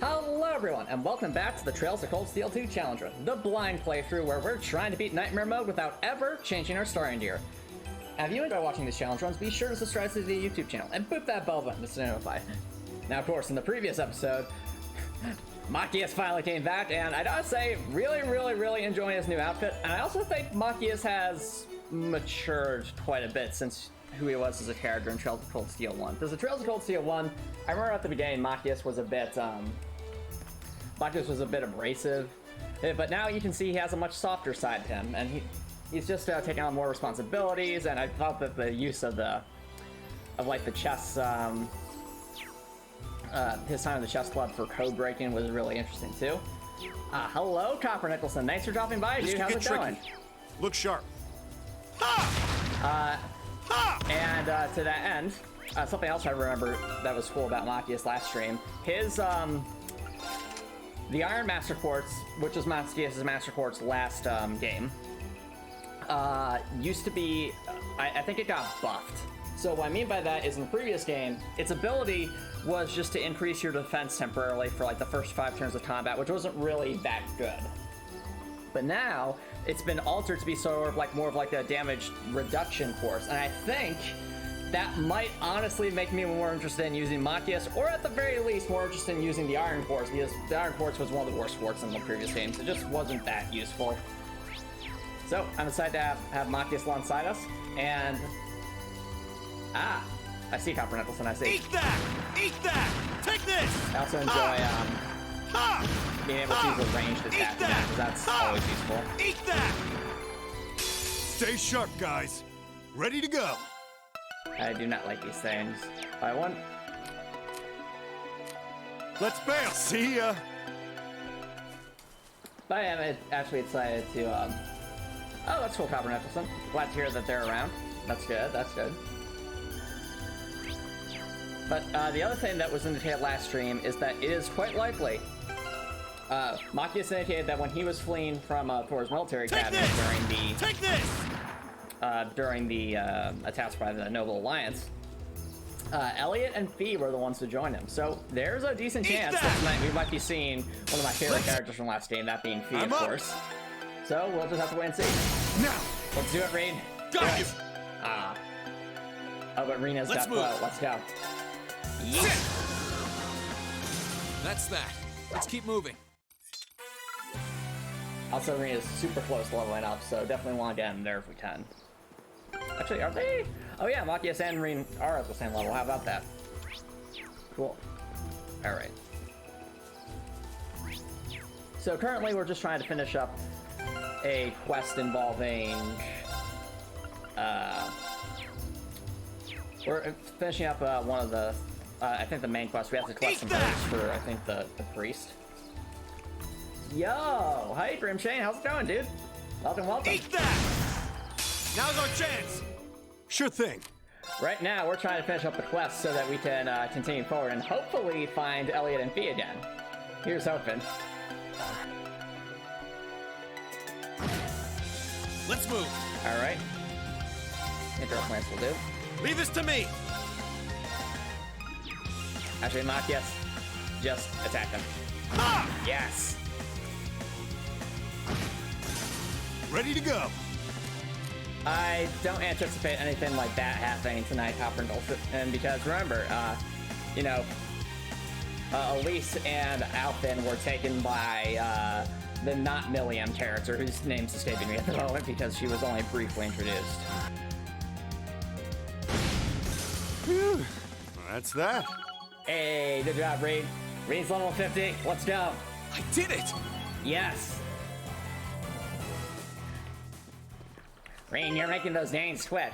Hello everyone, and welcome back to the Trails of Cold Steel 2 Challenge Run, the blind playthrough where we're trying to beat Nightmare Mode without ever changing our story gear. If you enjoy watching these challenge runs, be sure to subscribe to the YouTube channel and boop that bell button to stay notified. Now of course, in the previous episode, Machias finally came back, and I gotta say, really enjoying his new outfit, and I also think Machias has matured quite a bit since who he was as a character in Trails of Cold Steel 1. Because the Trails of Cold Steel 1, I remember at the beginning Machias was a bit abrasive, but now you can see he has a much softer side to him, and he's just taking on more responsibilities. And I thought that the use of the chess, his time in the chess club for code breaking was really interesting too. Hello, Copper Nicholson. Thanks for dropping by, dude. How's it going? Look sharp. And to that end, something else I remember that was cool about Machias last stream, his the Iron Master Quartz, which was Machias' Master Quartz last game, used to be, I think it got buffed. So what I mean by that is in the previous game, its ability was just to increase your defense temporarily for like the first 5 turns of combat, which wasn't really that good. But now, it's been altered to be sort of like more of like a damage reduction course, and I think that might honestly make me more interested in using Machias, or at the very least more interested in using the Iron Quartz, because the Iron Quartz was one of the worst quartz in the previous games. It just wasn't that useful. So I'm excited to have Machias alongside us, and I see Copper Nicholson. I see. Eat that! Eat that! Take this! I also enjoy being able to use a ranged attack, because that's always useful. Eat that! Stay sharp, guys. Ready to go. I do not like these things. I want. Let's bail. See ya. But I am actually excited to. Oh, that's cool, Copper Nicholson. Glad to hear that they're around. That's good. That's good. But the other thing that was indicated last stream is that it is quite likely. Machias indicated that when he was fleeing from Thor's military academy during the attacks by the Noble Alliance, Elliot and Fie were the ones to join him. So there's a decent chance that tonight we might be seeing one of my favorite characters from last game, that being Fie, of course. So we'll just have to wait and see. Now, let's do it, Rean. got you. Oh, but Rean has got flow. Let's go. Yeah. That's that. Let's keep moving. Also, Rean is super close to leveling up, so definitely want to get him there if we can. Actually, are they? Oh yeah, Machias and Rean are at the same level. How about that? Cool. All right. So currently, we're just trying to finish up a quest involving. We're finishing up one of the. I think the main quest. We have to collect some herbs for, I think, the priest. Yo! Hey, Grim Shane, how's it going, dude? Welcome. Eat that! Now's our chance! Sure thing. Right now, we're trying to finish up the quest so that we can continue forward and hopefully find Elliot and Fie again. Here's hoping. Let's move. Alright. Intro plans will do. Leave this to me! Actually, Machias, just attack him. Ha! Yes! Ready to go. I don't anticipate anything like that happening tonight, Copper Nicholson, because remember, you know, Elise and Alphen were taken by the not Milliam character, whose name's escaping me at the moment because she was only briefly introduced. Whew. That's that. Hey, good job, Rean. Rean's level 50. Let's go. I did it! Yes. Rean, you're making those names sweat.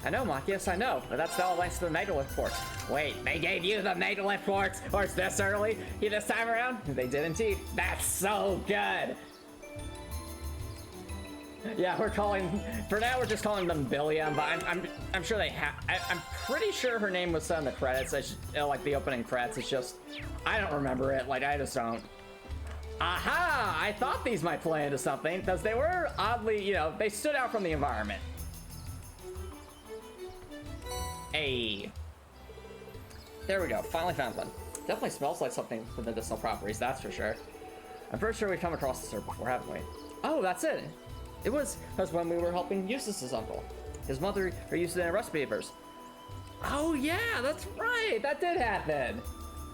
I know, Machias, I know, but that's all thanks to the Megalith Quartz. Wait, they gave you the Megalith Quartz? Or is this early? This time around? They did indeed. That's so good! Yeah, we're calling, for now we're just calling them Billiam, but I'm sure they have, I'm pretty sure her name was said in the credits, like the opening credits. It's just, I don't remember it, like I just don't. Aha! I thought these might play into something, because they were oddly, you know, they stood out from the environment. Hey. There we go, finally found one. Definitely smells like something with medicinal properties, that's for sure. I'm pretty sure we've come across this herb before, haven't we? Oh, that's it. It was when we were helping Eustace's uncle. His mother used it in recipe papers. Oh yeah, that's right. That did happen.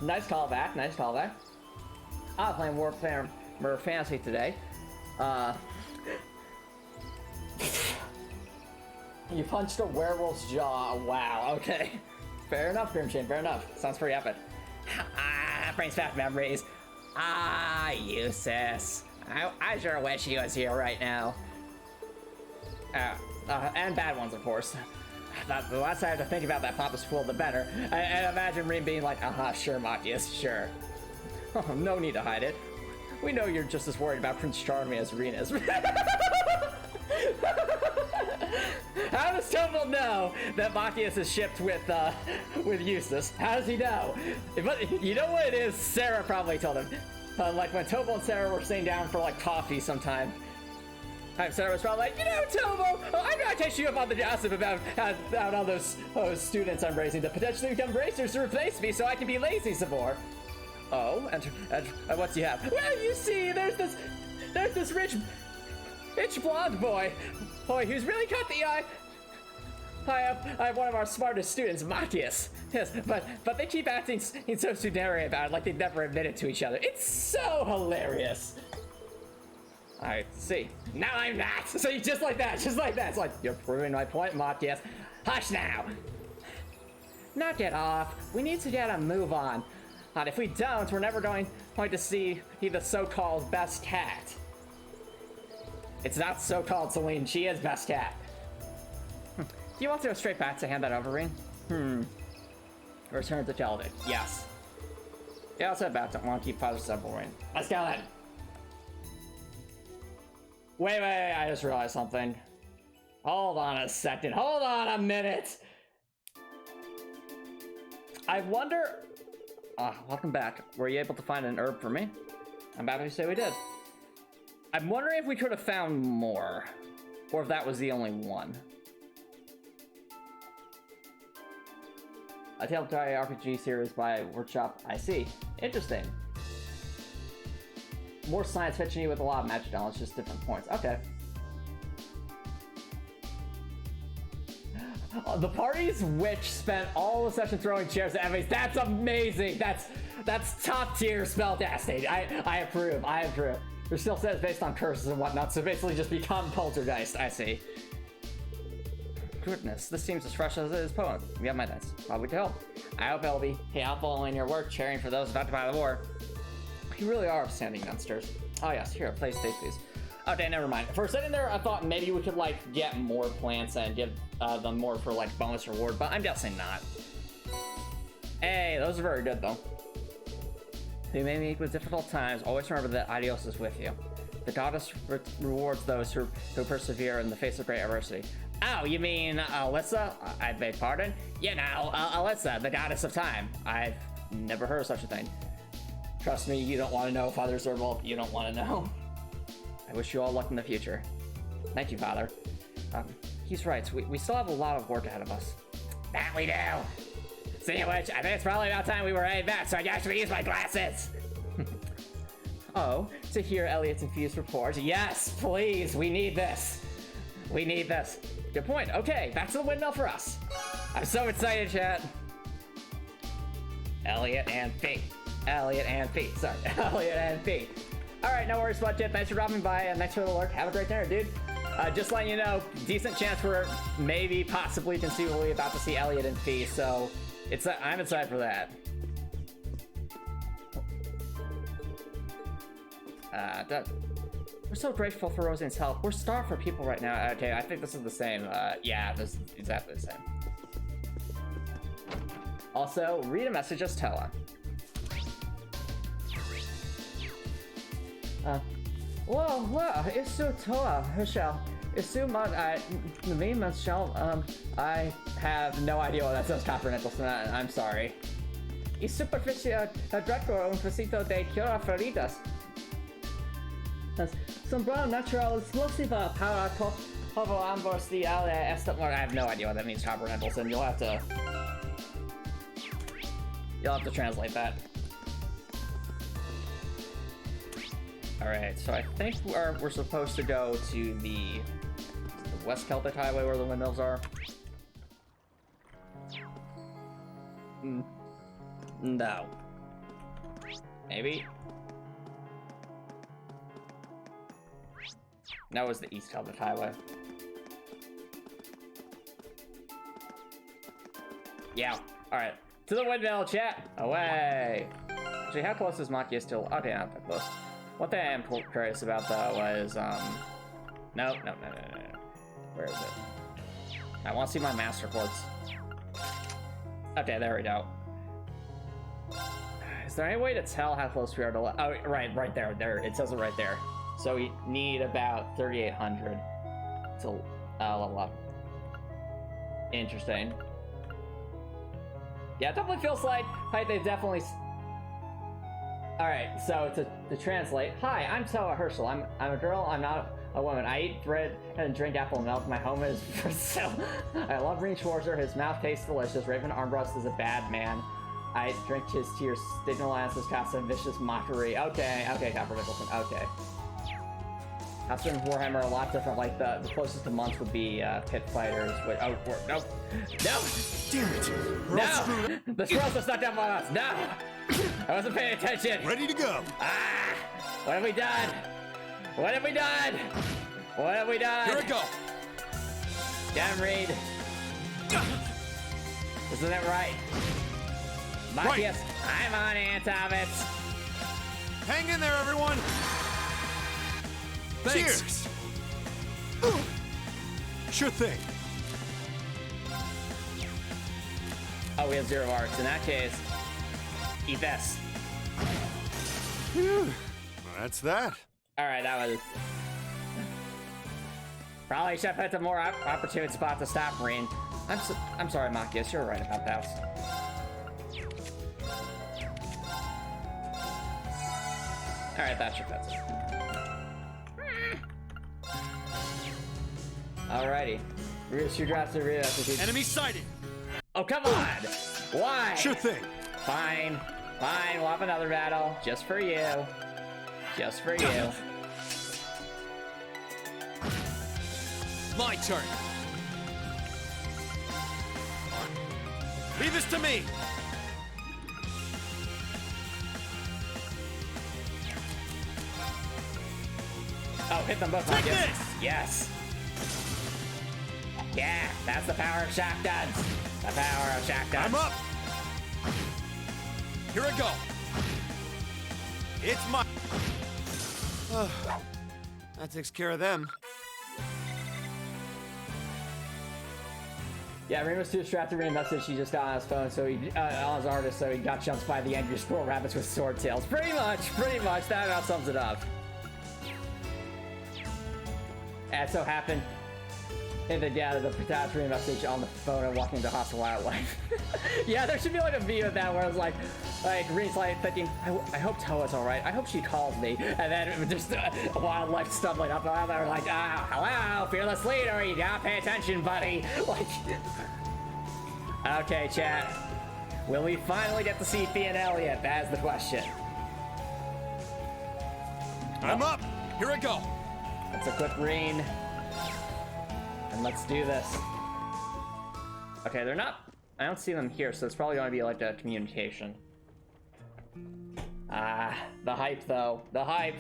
Nice callback. Nice callback. I'm playing Warhammer Fantasy today. You punched a werewolf's jaw. Wow. Okay. Fair enough, Grimshin. Fair enough. Sounds pretty epic. Brings back memories. Eustace. I sure wish he was here right now. And bad ones, of course. The less I have to think about that Papa's fool, the better. And imagine Rean being like, sure, Machias, sure. Oh, no need to hide it. We know you're just as worried about Prince Charming as Rean is. How does Tobal know that Machias is shipped with Eustace? How does he know? You know what it is? Sarah probably told him. Like when Tobal and Sarah were sitting down for like coffee sometime. Sarah was probably like, you know, Tobal, I'm gonna take you up on the gossip about all those students I'm raising to potentially become racers to replace me so I can be lazy some more. Oh, and what do you have? Well, you see, there's this rich blonde boy who's really caught the eye. I have one of our smartest students, Machias. Yes, but they keep acting so sudary about it, like they've never admitted to each other. It's so hilarious. I see. Now I'm not. So you just like that. It's like, you're proving my point, Machias. Hush now. Knock it off. We need to get a move on. And if we don't, we're never going to see the so-called best cat. It's not so-called Celine. She is best cat. Do you want to go straight back to hand that over, Rean? Return to Kelvin. Yes. Yeah, I'll set back. Don't want to keep Father Simple, Rean. Let's go then. Wait, I just realized something. Hold on a second. Hold on a minute. I wonder... welcome back. Were you able to find an herb for me? I'm happy to say we did. I'm wondering if we could have found more. Or if that was the only one. A Telltale RPG series by Workshop. I see. Interesting. More science fiction with a lot of magic knowledge, just different points. Okay. The party's witch spent all the session throwing chairs at enemies. That's amazing. That's top tier spellcasting. I approve. I approve. It still says based on curses and whatnot, so basically just become poltergeist. I see. Goodness, this seems as fresh as it is poem. We have my dice. Probably to help. I hope it'll be helpful in your work, cheering for those affected by the war. You really are upstanding youngsters. Oh yes, here, play state please. Okay, never mind. For a second there, I thought maybe we could like get more plants and give them more for like bonus reward, but I'm guessing not. Hey, those are very good though. You may meet with difficult times. Always remember that Adios is with you. The goddess rewards those who persevere in the face of great adversity. Oh, you mean Alyssa? I beg pardon? You know, Alyssa, the goddess of time. I've never heard of such a thing. Trust me, you don't want to know, Father Zerval. You don't want to know. I wish you all luck in the future. Thank you, Father. He's right. We still have a lot of work ahead of us. That we do. Speaking of which, I think it's probably about time we were heading back, so I actually use my glasses. Oh, to hear Elliot's and Fie's report. Yes, please. We need this. We need this. Good point. Okay, back to the windmill for us. I'm so excited, chat. Elliot and Fie. Elliot and Fie. Sorry, Elliot and Fie. All right, no worries, Budget. Thanks for dropping by, and thanks for the lurk. Have a great dinner, dude. Just letting you know, decent chance we're maybe, possibly, conceivably about to see Elliot and Fie, so I'm excited for that. We're so grateful for Roseanne's help. We're starved for people right now. Okay, I think this is the same. Yeah, this is exactly the same. Also, read a message as Tella. Well, it's so Toa, Herschel. It's so much, I have no idea what that says, Confidential, so I'm sorry. Y superficie Draco un cosito de cura feridas. Sombrero natural explosiva para como ambos de ala esta. I have no idea what that means, Copper Nicholson. You'll have to translate that. Alright, so I think we're supposed to go to the West Celtic Highway where the windmills are. No. Maybe? No, it was the East Celtic Highway. Yeah. Alright. To the windmill, chat! Away! Actually, how close is Machias still? Okay, not that close. One thing I am curious about, though, was, No. Where is it? I want to see my master quartz. Okay, there we go. Is there any way to tell how close we are to... Oh, right there. There, it says it right there. So we need about 3,800 to level up. Interesting. Yeah, it definitely feels like they've definitely... Alright, so to translate, hi, I'm Toa Herschel. I'm a girl, I'm not a woman. I eat bread and drink apple milk. My home is Brazil. I love Rean Schwarzer. His mouth tastes delicious. Raven Armbrust is a bad man. I drink his tears. Signal Lance's cast a vicious mockery. Okay, Copper Nicholson, okay. After Warhammer are a lot different, like the closest to months would be pit fighters. Wait, no! Damn it! No! The scrolls are stuck up on us! No! I wasn't paying attention! Ready to go! Ah! What have we done? What have we done? What have we done? Here we go! Damn, Reed! Isn't that right? Machias, I'm on Antomicx! Hang in there, everyone! Thanks. Cheers! Sure thing. Oh, we have 0 arcs. In that case, eat this. Well, that's that. Alright, that was... Probably should have picked a more opportune spot to stop, Rean. I'm sorry, Machias, you're right about that. Alright, that's your pets. Alrighty. Real drops the real execution. Enemy sighted! Oh, come on! Why? Sure thing. Fine. We'll have another battle. Just for you. Just for you. My turn. Leave this to me. Oh, hit them both. Take Machias. this! Yes. Yeah, that's the power of shotguns. The power of shotguns. I'm up. Here I go. It's my... that takes care of them. Yeah, Rean was too distracted to read a message he just got on his phone, so he on his artist, so he got jumped by the angry squirrel rabbits with sword tails. Pretty much. That about sums it up. And so happened in the data the protagonist read a message on the phone and walking into hostile wildlife. Yeah, there should be like a video of that where it's like Rean's like thinking, I hope Toa's alright. I hope she calls me. And then just wildlife stumbling up and they're like, hello, fearless leader, you gotta pay attention, buddy. Like, okay, chat. Will we finally get to see Fie and Elliot? That's the question. I'm up. Here I go. Let's equip Rean. And let's do this. Okay, they're not... I don't see them here, so it's probably going to be like a communication. The hype, though. The hype!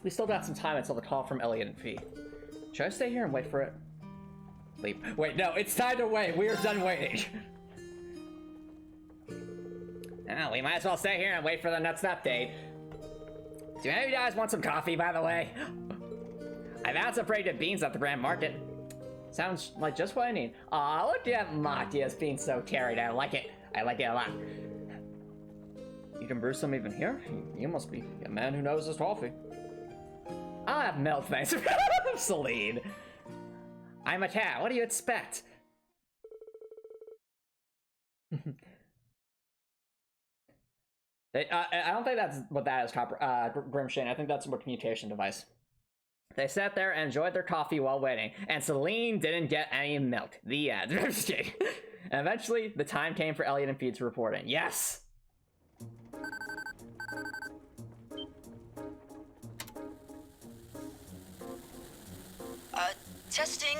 We still got some time until the call from Elliot and Fie. Should I stay here and wait for it? Leave. Wait, no, it's time to wait. We are done waiting. Oh, we might as well stay here and wait for the next update. Do any of you guys want some coffee, by the way? I found some pretty good beans at the Grand Market. Sounds like just what I need. Aw, look at Machias being so carried. I like it. I like it a lot. You can brew some even here? You must be a man who knows his coffee. I'll have milk, thanks. Celine. I'm a cat. What do you expect? I don't think that's what that is, Grimshane. I think that's a communication device. They sat there and enjoyed their coffee while waiting, and Celine didn't get any milk. The end. And eventually, the time came for Elliot and Fie to report in. Yes!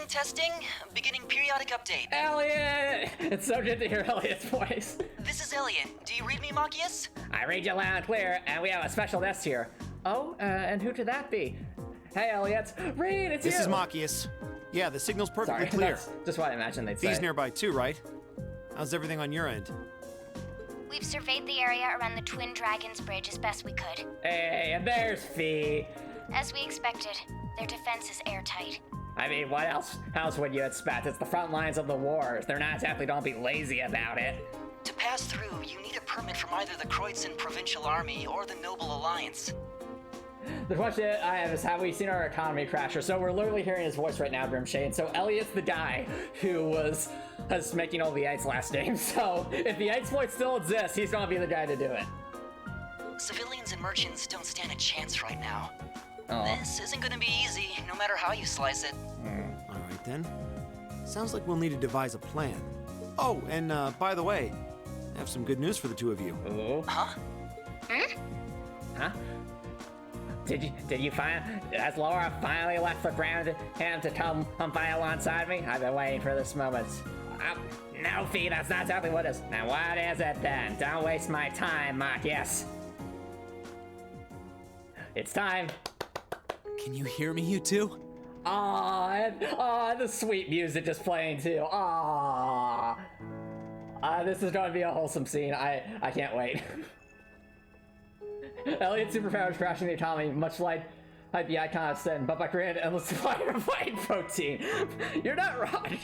Testing. Beginning periodic update. Elliot! It's so good to hear Elliot's voice. This is Elliot. Do you read me, Machias? I read you loud and clear, and we have a special guest here. Oh, and who could that be? Hey, Elliot. Rean, it's you! This is Machias. Yeah, the signal's perfectly Sorry, clear. that's just what I imagined they'd say. Fee's nearby too, right? How's everything on your end? We've surveyed the area around the Twin Dragons Bridge as best we could. Hey, and there's Fie. As we expected, their defense is airtight. I mean, what else would you expect? It's the front lines of the wars. They're not exactly don't be lazy about it. To pass through, you need a permit from either the Kreutzen Provincial Army or the Noble Alliance. The question I have is, have we seen our economy crasher? So we're literally hearing his voice right now, Grimshade. So Elliot's the guy who was making all the Yites last game. So if the Yites still exists, he's gonna be the guy to do it. Civilians and merchants don't stand a chance right now. Oh. This isn't gonna be easy, no matter how you slice it. All right then. Sounds like we'll need to devise a plan. Oh, and by the way, I have some good news for the two of you. Ooh. Huh? Huh? Did you find? Has Laura finally left for ground him to come fight alongside me? I've been waiting for this moment. No, Fie, that's not exactly what it is. Now what is it then? Don't waste my time, Machias. It's time. Can you hear me, you two? The sweet music just playing too. This is going to be a wholesome scene. I can't wait. Elliot's superpowers crashing the economy, much like the icon of sin, but by creating endless firefight protein. You're not wrong.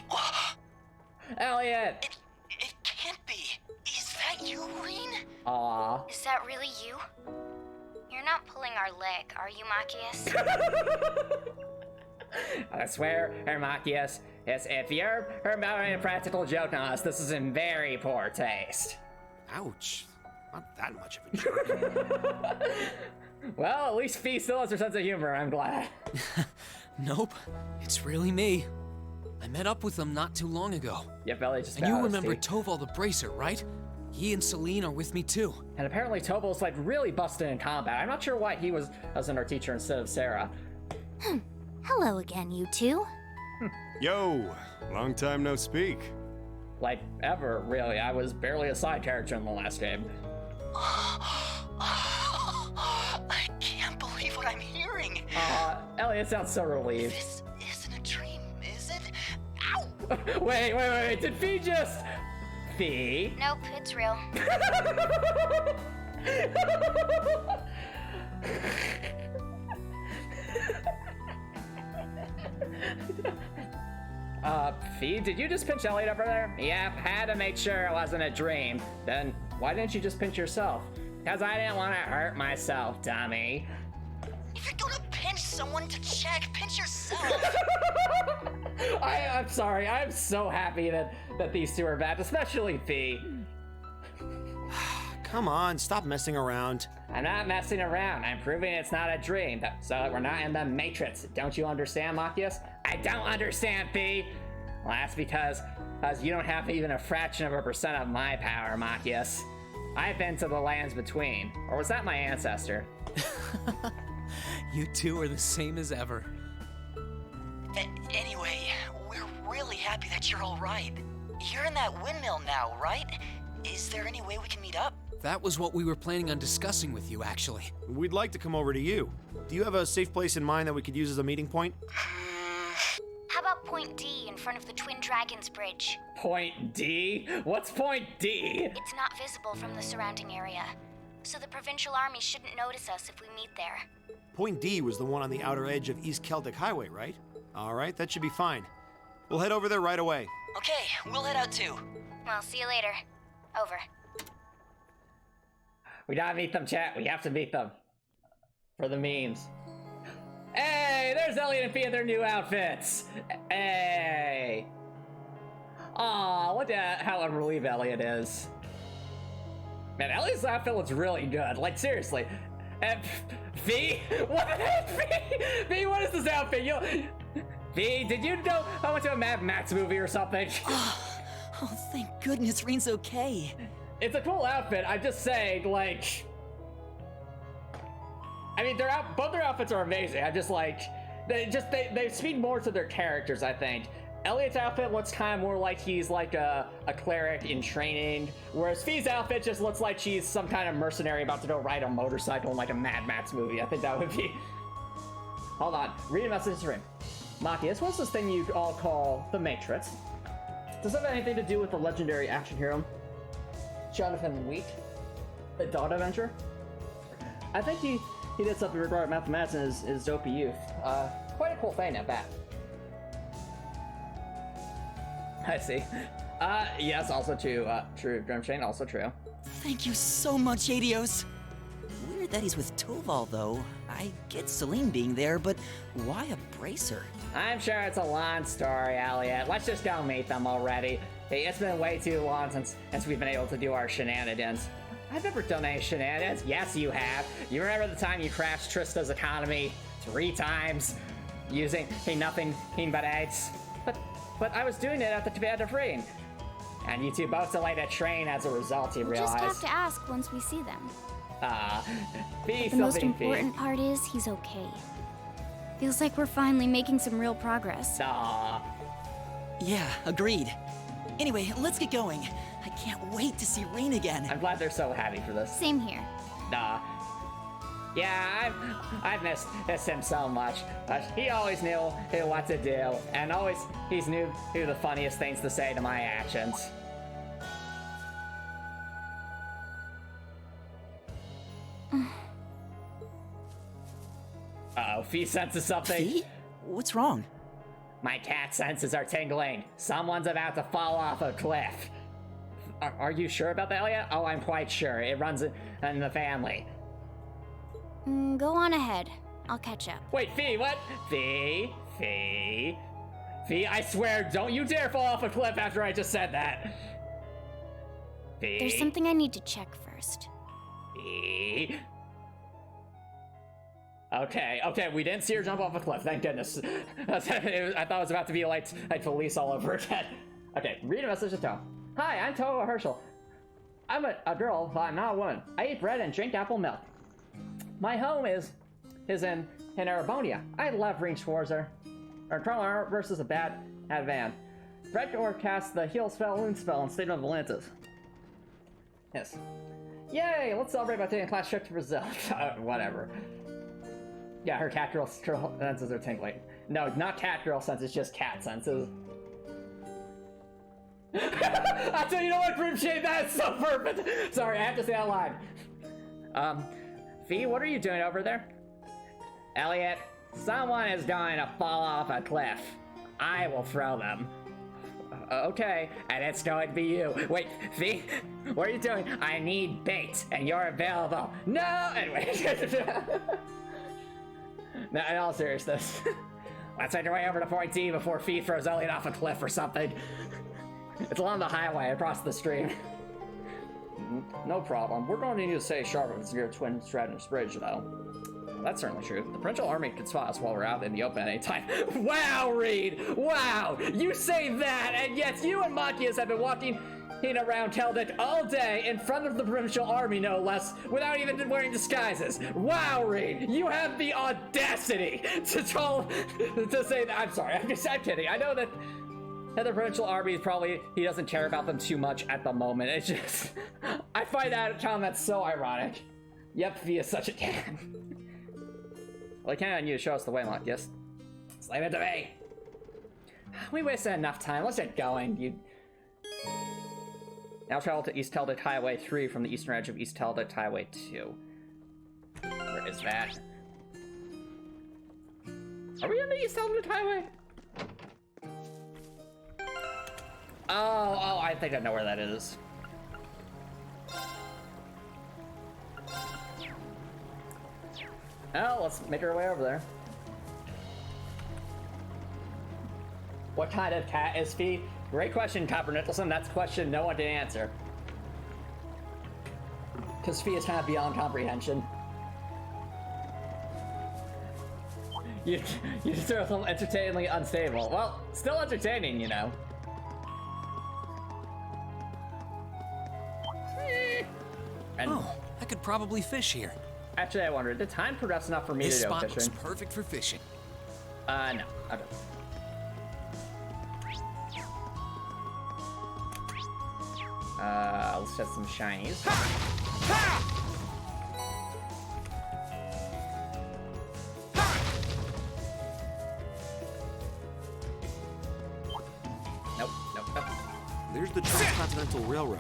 Elliot! It can't be. Is that you, Rean? Aw. Is that really you? You're not pulling our leg, are you, Machias? I swear, Machias, if you're about a practical joke on us, this is in very poor taste. Ouch. Not that much of a jerk. Well, at least Fie still has her sense of humor, I'm glad. Nope, it's really me. I met up with them not too long ago. Yep, Elliot just And you bowed his remember teeth. Toval the Bracer, right? He and Celine are with me too. And apparently Tobal's like really busted in combat. I'm not sure why he was our teacher instead of Sarah. Hello again, you two. Yo, long time no speak. Like, ever, really. I was barely a side character in the last game. I can't believe what I'm hearing. Elliot sounds so relieved. This isn't a dream, is it? Ow! Wait, did Fie just... Fie? Nope, it's real. Fie, did you just pinch Elliot over there? Yep, had to make sure it wasn't a dream. Then, why didn't you just pinch yourself? Because I didn't want to hurt myself, dummy. If you're gonna pinch someone to check, pinch yourself. I'm sorry, I'm so happy that these two are back, especially Fie. Come on, stop messing around. I'm not messing around. I'm proving it's not a dream, so that we're not in the Matrix. Don't you understand, Machias? I don't understand, Fie. Well, that's because you don't have even a fraction of a percent of my power, Machias. I've been to the lands between. Or was that my ancestor? You two are the same as ever. Anyway, we're really happy that you're all right. You're in that windmill now, right? Is there any way we can meet up? That was what we were planning on discussing with you, actually. We'd like to come over to you. Do you have a safe place in mind that we could use as a meeting point? How about Point D in front of the Twin Dragons Bridge? Point D? What's Point D? It's not visible from the surrounding area, so the Provincial Army shouldn't notice us if we meet there. Point D was the one on the outer edge of East Celtic Highway, right? All right, that should be fine. We'll head over there right away. Okay, we'll head out too. Well, see you later. Over. We gotta meet them, chat. We have to meet them. For the memes. Hey, there's Elliot and Fie in their new outfits. Hey. Aw, look at how unrelieved Elliot is. Man, Elliot's outfit looks really good. Like, seriously. And Fie? What the heck, Fie? Fie, what is this outfit? Fie, did you know I went to a Mad Max movie or something? Oh, thank goodness Rean's okay. It's a cool outfit. I'm just saying, like, I mean, both their outfits are amazing. I'm just like, they speak more to their characters, I think. Elliot's outfit looks kind of more like he's like a cleric in training, whereas Fie's outfit just looks like she's some kind of mercenary about to go ride a motorcycle in like a Mad Max movie. I think that would be... Hold on, read a message to Rean. Machias, what's this thing you all call the Matrix? Does it have anything to do with the legendary action hero Jonathan Wheat, the Dawn Avenger? I think he did something regarding mathematics in his dopey youth. Quite a cool thing at that. I see. Yes, also true. True, Grimchain, also true. Thank you so much, Adios. Weird that he's with Toval, though. I get Celine being there, but why a bracer? I'm sure it's a long story, Elliot. Let's just go meet them already. Hey, it's been way too long since we've been able to do our shenanigans. I've never done any shenanigans. Yes, you have. You remember the time you crashed Trista's economy 3 times using nothing but eggs? But I was doing it at the command of Rean. And you two both delayed a train as a result, you realize. Just have to ask once we see them. Fie, The most important part is he's okay. Feels like we're finally making some real progress. Yeah, agreed. Anyway, let's get going. I can't wait to see Rean again. I'm glad they're so happy for this. Same here. Yeah, I've missed him so much. He always knew what to do, and he's knew the funniest things to say to my actions. Uh-oh, Fie senses something. Fie? What's wrong? My cat senses are tingling. Someone's about to fall off a cliff. Are you sure about that, Elliot? Oh, I'm quite sure. It runs in the family. Go on ahead. I'll catch up. Wait, Fie, what? Fie, I swear, don't you dare fall off a cliff after I just said that. Fie. There's something I need to check first. Fie. Okay, we didn't see her jump off a cliff, thank goodness. I thought it was about to be like police all over again. Okay, read a message to Tom. Hi, I'm Toa Herschel. I'm a girl, but I'm not a woman. I eat bread and drink apple milk. My home is in Arabonia. I love Rean Schwarzer. Our Cronlar versus a bad van. Redor cast the heal spell, wound spell, and State of Atlantis. Yes. Yay! Let's celebrate by taking a class trip to Brazil. Whatever. Yeah, her cat girl senses are tingling. No, not cat girl senses, just cat senses. I tell you what, Grim Shade, that is so perfect! Sorry, I have to say that loud. Fie, what are you doing over there? Elliot, someone is going to fall off a cliff. I will throw them. Okay, and it's going to be you. Wait, Fie, what are you doing? I need bait, and you're available. No! Anyway. No, in all seriousness. Let's make our way over to point D before Fie throws Elliot off a cliff or something. It's along the highway across the stream. No problem. We're going to need to stay sharp if it's near Twin Stratton's Bridge, though. That's certainly true. The provincial army could spot us while we're out in the open anytime. Wow, Reed! Wow! You say that, and yet you and Machias have been walking in around Keldek all day in front of the provincial army, no less, without even wearing disguises. Wow, Reed! You have the audacity to say that. I'm sorry, I'm kidding. I know that the provincial army he doesn't care about them too much at the moment. It's just, I find that comment so ironic. Yep, Fie is such a can. Well, I count on you to show us the way, Machias. Slave it to me. We wasted enough time. Let's get going. Now travel to East Keldek Highway 3 from the eastern edge of East Keldek Highway 2. Where is that? Are we on the East Keldek Highway? Oh, I think I know where that is. Oh, let's make our way over there. What kind of cat is Fie? Great question, Copper Nicholson. That's a question no one can answer. Because Fie is kind of beyond comprehension. You throw them entertainingly unstable. Well, still entertaining, you know. And I could probably fish here. actually, I wonder, the time progressed enough for me This to go spot looks fishing? perfect for fishing. No, I don't. Let's get some shinies. Nope, nope, nope. There's the Transcontinental Railroad.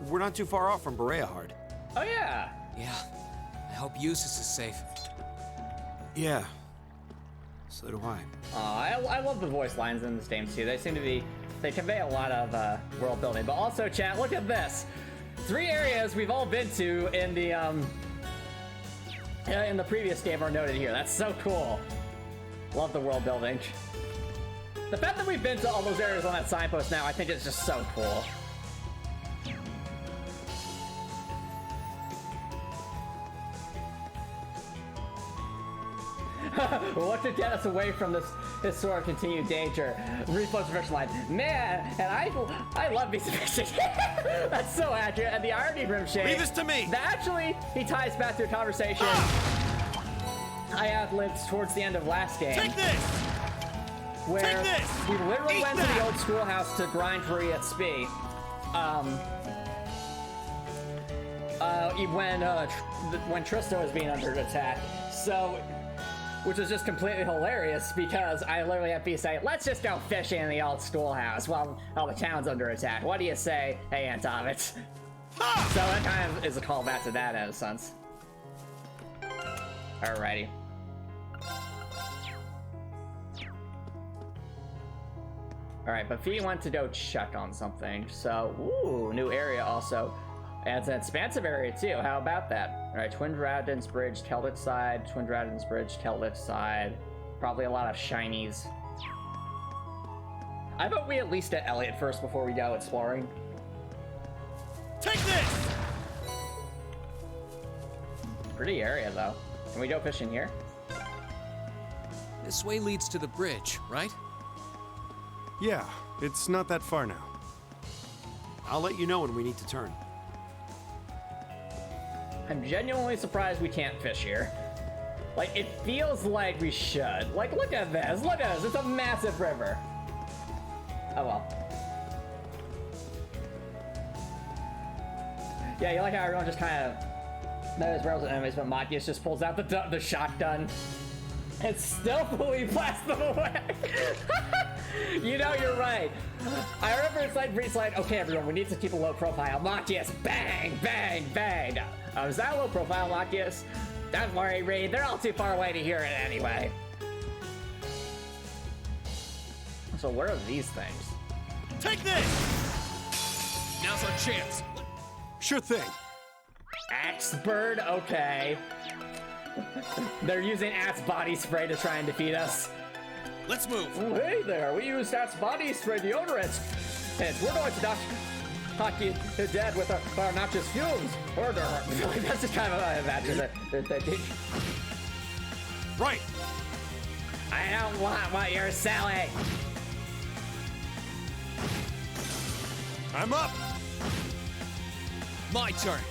We're not too far off from Bereahard. Oh yeah! Yeah. I hope Eustace is safe. Yeah. So do I. I love the voice lines in this game too. They seem to be, they convey a lot of world building. But also, chat, look at this. 3 areas we've all been to in the previous game are noted here. That's so cool. Love the world building. The fact that we've been to all those areas on that signpost now, I think it's just so cool. What could get us away from this historic continued danger? Reflex fish line. Man, and I love me some fishing. That's so accurate. And the irony from Shane. Leave this to me. That actually, he ties back to a conversation I had lived towards the end of last game. Take this! Where Take this! we literally Eat went to that! the old schoolhouse to grind for EXP. When Trista was being under attack. So, which was just completely hilarious because I literally had Fie say, let's just go fishing in the old schoolhouse while the town's under attack. What do you say? Hey, Antomicx. So that kind of is a callback to that in a sense. Alrighty. Alright, but Fie went to go check on something. So, ooh, new area also. And it's an expansive area too. How about that? Alright, Twin Dragons Bridge, Kelditch side. Twin Dragons Bridge, Kelditch side. Probably a lot of shinies. I vote we at least get Elliot first before we go exploring. Take this! Pretty area though. Can we go fishing here? This way leads to the bridge, right? Yeah, it's not that far now. I'll let you know when we need to turn. I'm genuinely surprised we can't fish here. Like, it feels like we should. Like, look at this. Look at this. It's a massive river. Oh, well. Yeah, you like how everyone just kind of knows rails and enemies, but Machias just pulls out the shotgun and stealthily blasts them away. You know, you're right. I remember it's like Rean's like, okay, everyone, we need to keep a low profile. Machias, bang, bang, bang. Is that a low profile, Machias? Don't worry, Rean. They're all too far away to hear it anyway. So where are these things? Take this! Now's our chance. Sure thing. Axe bird? Okay. They're using Axe body spray to try and defeat us. Let's move. Oh, hey there, we use Axe body spray deodorant. And we're going to knock you dead with our noxious fumes. That's just kind of how I imagine it. Right. I don't want what you're selling. I'm up. My turn.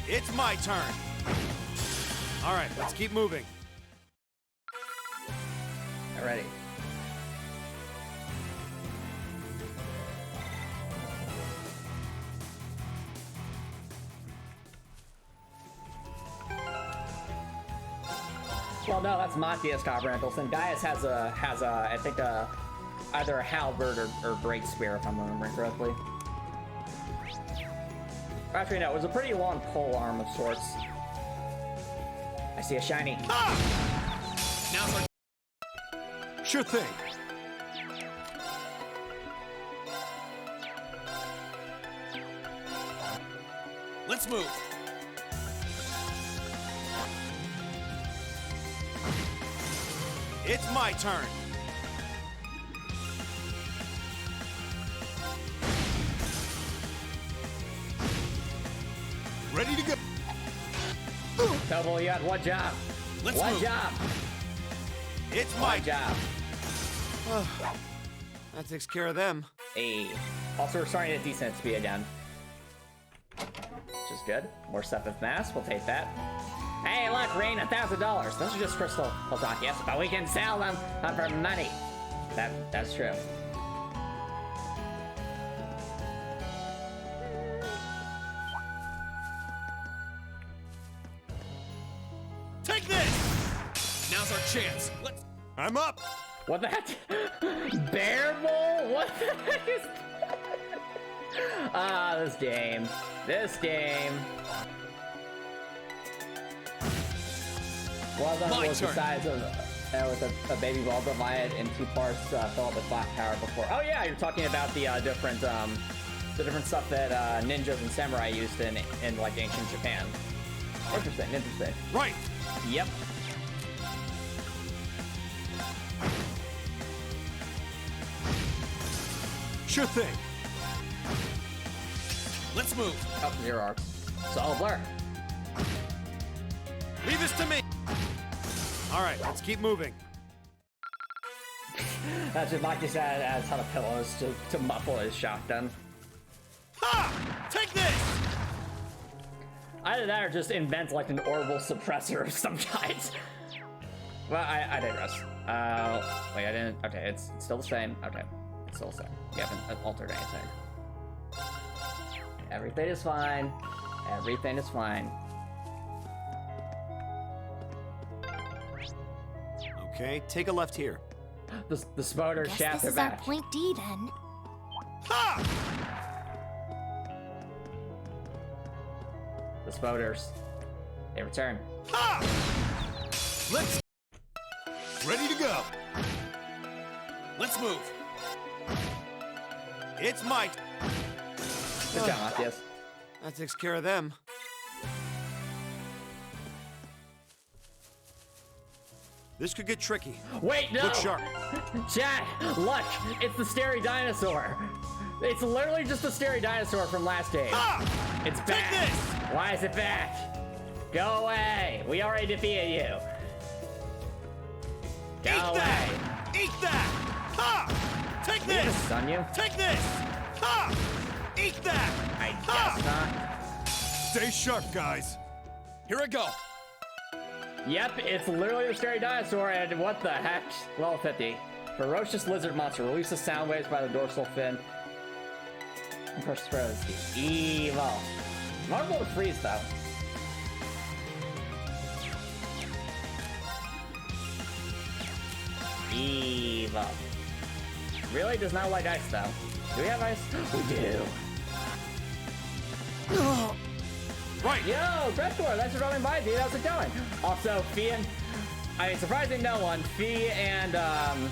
It's my turn. All right, let's keep moving. Alrighty. Well, no, that's Machias Copper and Gaius has a I think either a halberd or great spear if I'm remembering correctly. Actually, no, it was a pretty long pole arm of sorts. I see a shiny. Now's our Sure thing. Let's move. It's my turn. Ready to go. Double, you had one job. Let's one move. job. It's my One job. That takes care of them. Hey. Also, we're starting at decent XP again. is good. More 7th Mass, we'll take that. Hey, look, Rean, $1,000. Those are just crystal Machias, but we can sell them for money. That's true. Take this! Now's our chance. Let's. I'm up! What the heck? Bear Bowl? What the heck is... Ah, this game. This game. Well done was the size of with a baby ball divided in 2 parts, fill up with black power before. Oh yeah, you're talking about the different stuff that ninjas and samurai used in like ancient Japan. Interesting, interesting. Right! Yep. Sure thing. Let's move. Oh, 0 arc. Solid blur. Leave this to me. All right, let's keep moving. That's just Machias adds ton of pillows to muffle his shotgun. Ha! Take this! Either that or just invent like an orbital suppressor of some kind. Well, I digress. Wait, I didn't. Okay, it's still the same. Okay, it's still the same. You haven't altered anything. Everything is fine. Everything is fine. Okay, take a left here. The spoder Guess shaft this are is our back. point D then. Ha! The spoders. They return. Ha! Let's... Ready to go! Let's move. It's Mike. Good job, Machias. That takes care of them. This could get tricky. Wait, no! Look sharp. Chat, look! It's the Stary Dinosaur. It's literally just the Stary Dinosaur from last game. Ah! It's Take back. this! Why is it back? Go away. We already defeated you. Go Eat away. that! Eat that! Ha! Take We gonna this! stun you? Take this! Ha! Eat that! I Ha! guess not. Stay sharp, guys. Here I go. Yep, it's literally the Stary Dinosaur, and what the heck? Level 50. Ferocious lizard monster releases sound waves by the dorsal fin. And press throws. Evil. Marvel to freeze though. Evil. Really does not like ice though. Do we have ice? We do. Right! Yo, Grestor, thanks for coming by, dude. How's it going? Also, Fie and... I mean, surprising no one, Fie and, I'm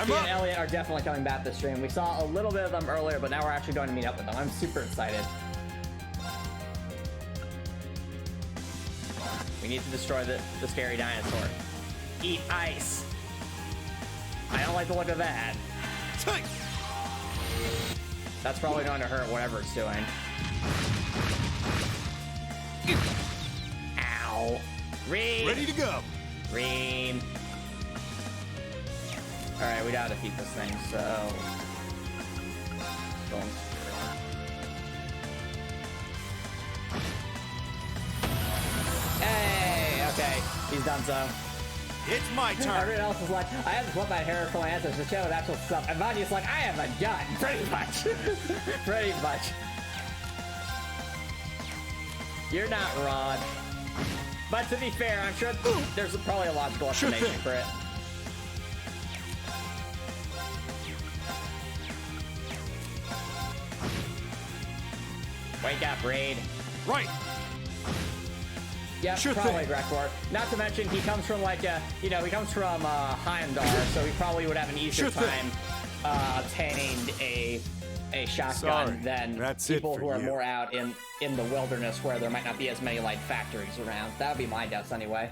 Fie up! and Elliot are definitely coming back this stream. We saw a little bit of them earlier, but now we're actually going to meet up with them. I'm super excited. We need to destroy the Scary Dinosaur. Eat ice. I don't like the look of that. Take! That's probably going to hurt whatever it's doing. Ow. Rean! Ready to go! Rean. Alright, we gotta defeat this thing, so... Going Hey! Okay, he's done so. It's my turn! Everyone else is like, I have to flip my hair for my answers to show with actual stuff. And Machias like, I have a gun! Pretty much. Pretty much. You're not wrong. But to be fair, I'm sure there's probably a logical explanation for it. Wake up, Raid. Right! Yeah, Sure probably thing. Grekor. Not to mention, he comes from like he comes from Heimdall, so he probably would have an easier Sure thing. time obtaining a shotgun Sorry, than that's it people for who are you. more out in the wilderness where there might not be as many like factories around. That would be my guess anyway.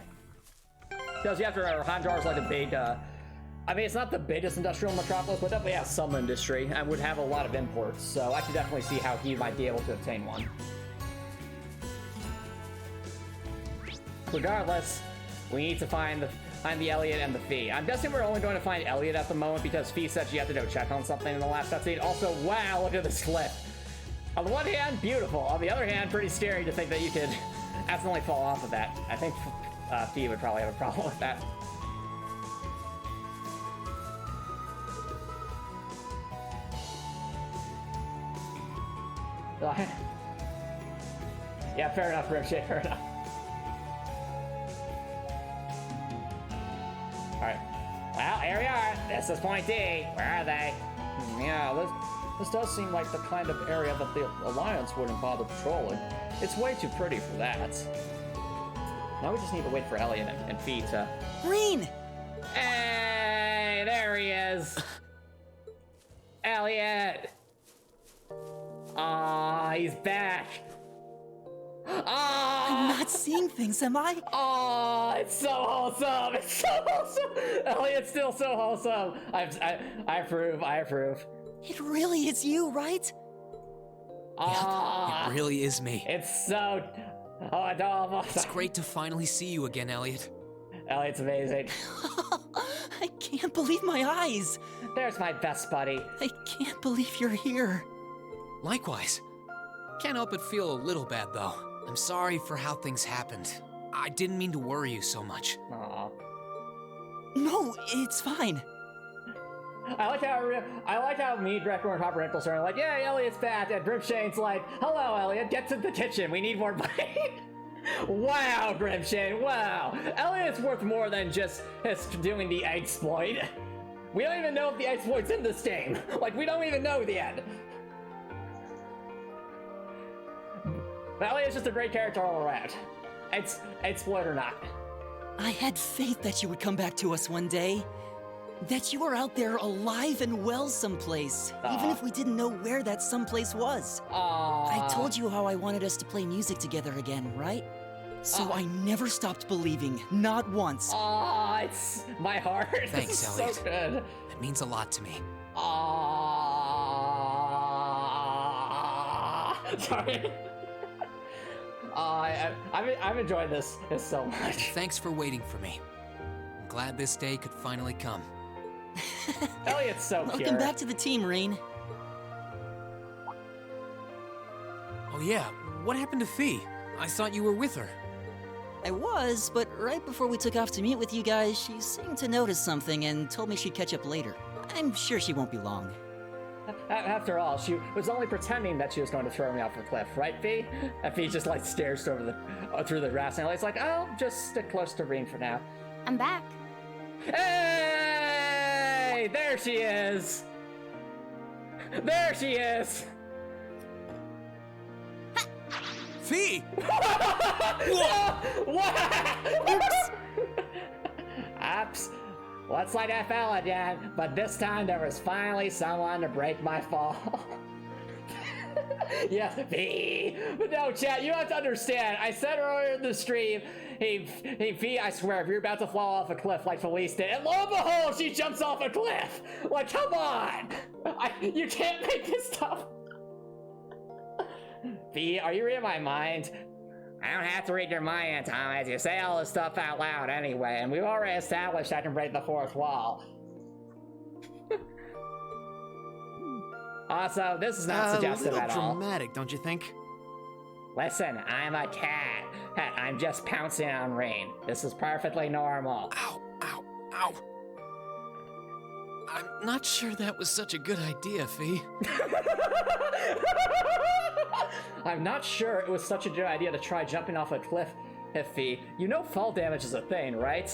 Because you have to remember, Heimdall is like a big. I mean, it's not the biggest industrial metropolis, but definitely has some industry and would have a lot of imports. So I could definitely see how he might be able to obtain one. Regardless, we need to find the Elliot and the Fie. I'm guessing we're only going to find Elliot at the moment because Fie said she had to go check on something in the last cutscene. Also, wow, look at this clip. On the one hand, beautiful. On the other hand, pretty scary to think that you could accidentally fall off of that. I think Fie would probably have a problem with that. Yeah, fair enough, Grimshade, fair enough. Alright. Well, here we are. This is point D. Where are they? Yeah, this does seem like the kind of area that the Alliance wouldn't bother patrolling. It's way too pretty for that. Now we just need to wait for Elliot and Fie to... Rean! Hey, there he is! Elliot! Ah, he's back! I'm not seeing things, am I? Oh, it's so wholesome! It's so wholesome! Elliot's still so wholesome! I approve. It really is you, right? Ah, It really is me. it's so... Oh, adorable. It's great to finally see you again, Elliot. Elliot's amazing. I can't believe my eyes. There's my best buddy. I can't believe you're here. Likewise. Can't help but feel a little bad, though. I'm sorry for how things happened. I didn't mean to worry you so much. Aw. No, it's fine. I like how me, Director, and Papa Rentals are like, yeah, Elliot's back, and Grimshane's like, hello, Elliot, get to the kitchen, we need more money. Wow, Grimshane, wow. Elliot's worth more than just doing the exploit. We don't even know if the exploit's in this game. Like, we don't even know yet. But Elliot's just a great character all around. Exploit or not. I had faith that you would come back to us one day. That you were out there alive and well someplace, even if we didn't know where that someplace was. I told you how I wanted us to play music together again, right? So I never stopped believing, not once. Aw, it's my heart. Thanks, This is Elliot. so good. That means a lot to me. Sorry. I've enjoyed this so much. Thanks for waiting for me. I'm glad this day could finally come. Elliot's so Welcome pure. back to the team, Rean. Oh yeah, what happened to Fie? I thought you were with her. I was, but right before we took off to meet with you guys, she seemed to notice something and told me she'd catch up later. I'm sure she won't be long. After all, she was only pretending that she was going to throw me off a cliff, right, Fie? And Fie just like stares over through the grass, and Elliot's like, "I'll just stick close to Rean for now." I'm back. Hey, there she is. There she is. Fie! What? Oops. Looks like I fell again, but this time there was finally someone to break my fall. Yes, Fie. But no, chat, you have to understand. I said earlier in the stream, hey, Fie, I swear, if you're about to fall off a cliff like Felice did, and lo and behold, she jumps off a cliff. Like, come on. You can't make this stuff. Fie, are you reading my mind? I don't have to read your mind, Thomas. You say all this stuff out loud anyway, and we've already established I can break the fourth wall. Also, this is not suggestive at all. Dramatic, don't you think? Listen, I'm a cat. I'm just pouncing on Rean. This is perfectly normal. Ow, ow, ow. I'm not sure that was such a good idea, Fie. I'm not sure it was such a good idea to try jumping off a cliff, Fie. You know fall damage is a thing, right?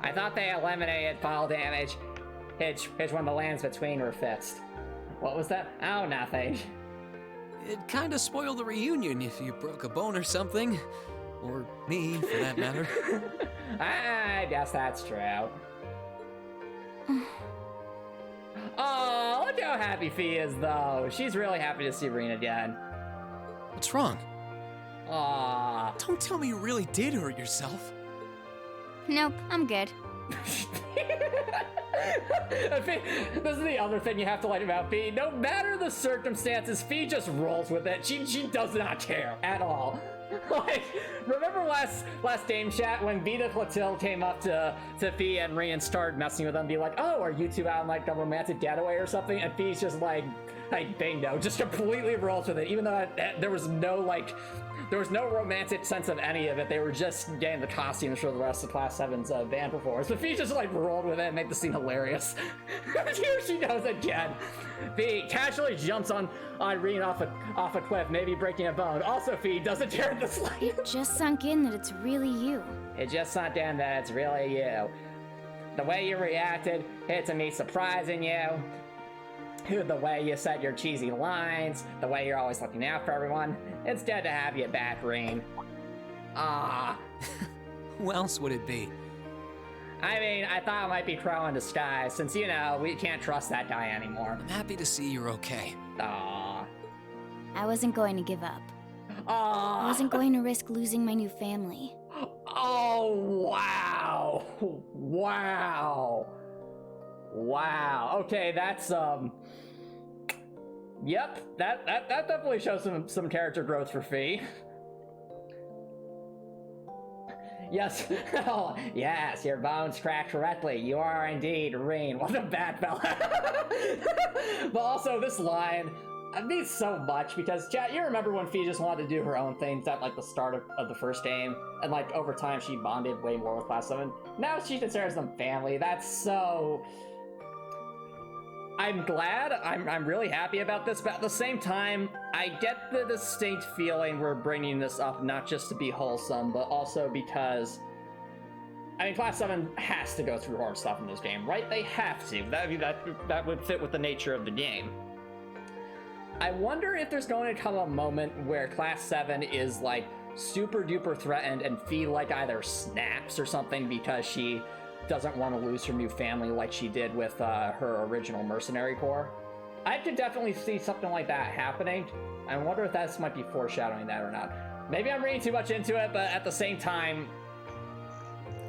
I thought they eliminated fall damage. It's when the lands between were fixed. What was that? Oh, nothing. It'd kinda spoil the reunion if you broke a bone or something. Or me, for that matter. I guess that's true. Oh, look how happy Fie is, though. She's really happy to see Rean again. What's wrong? Aw. Don't tell me you really did hurt yourself. Nope, I'm good. Fie, this is the other thing you have to like about Fie. No matter the circumstances, Fie just rolls with it. She does not care at all. Like, remember last game chat when Vita Clotilde came up to Fie and Rean and started messing with them, be like, "Oh, are you two out on like a romantic getaway or something?" And Fie's just like Like, bingo, just completely rolls with it, even though there was no, like, there was no romantic sense of any of it. They were just getting the costumes for the rest of Class 7's band performance. But Fie just, like, rolled with it and made the scene hilarious. Here she goes again. Fie casually jumps on Rean off a cliff, maybe breaking a bone. Also, Fie doesn't dare to slide. It just sunk in that it's really you. It just sunk in that it's really you. The way you reacted, it's me surprising you. The way you said your cheesy lines, the way you're always looking out for everyone. It's good to have you back, Rean. Ah. Who else would it be? I mean, I thought it might be Crow in disguise, since, you know, we can't trust that guy anymore. I'm happy to see you're okay. Ah. I wasn't going to give up. Ah. I wasn't going to risk losing my new family. Oh, wow. Wow. Wow. Okay, that's, Yep, that definitely shows some character growth for Fie. Yes, oh, yes, your bones cracked correctly. You are indeed Rean. What a bad fella. But also, this line means so much because, chat, you remember when Fie just wanted to do her own things at, like, the start of the first game, and, like, over time she bonded way more with Class 7. Now she considers them family. That's so... I'm glad, I'm really happy about this, but at the same time, I get the distinct feeling we're bringing this up not just to be wholesome, but also because, I mean, Class 7 has to go through hard stuff in this game, right? They have to. That would fit with the nature of the game. I wonder if there's going to come a moment where Class 7 is, like, super duper threatened and Fie, like, either snaps or something because she doesn't want to lose her new family like she did with her original mercenary corps. I could definitely see something like that happening. I wonder if that might be foreshadowing that or not. Maybe I'm reading too much into it, but at the same time,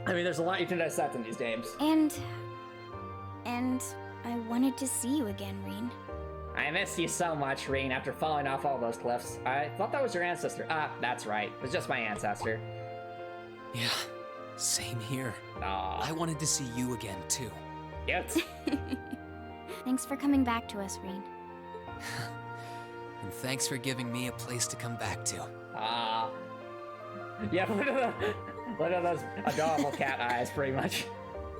I mean, there's a lot you can dissect in these games. And I wanted to see you again, Rean. I missed you so much, Rean, after falling off all those cliffs. I thought that was your ancestor. Ah, that's right. It was just my ancestor. Yeah, same here. Aww. I wanted to see you again, too. Yes. Thanks for coming back to us, Rean. And thanks for giving me a place to come back to. Ah. Yeah, look at those adorable cat eyes, pretty much.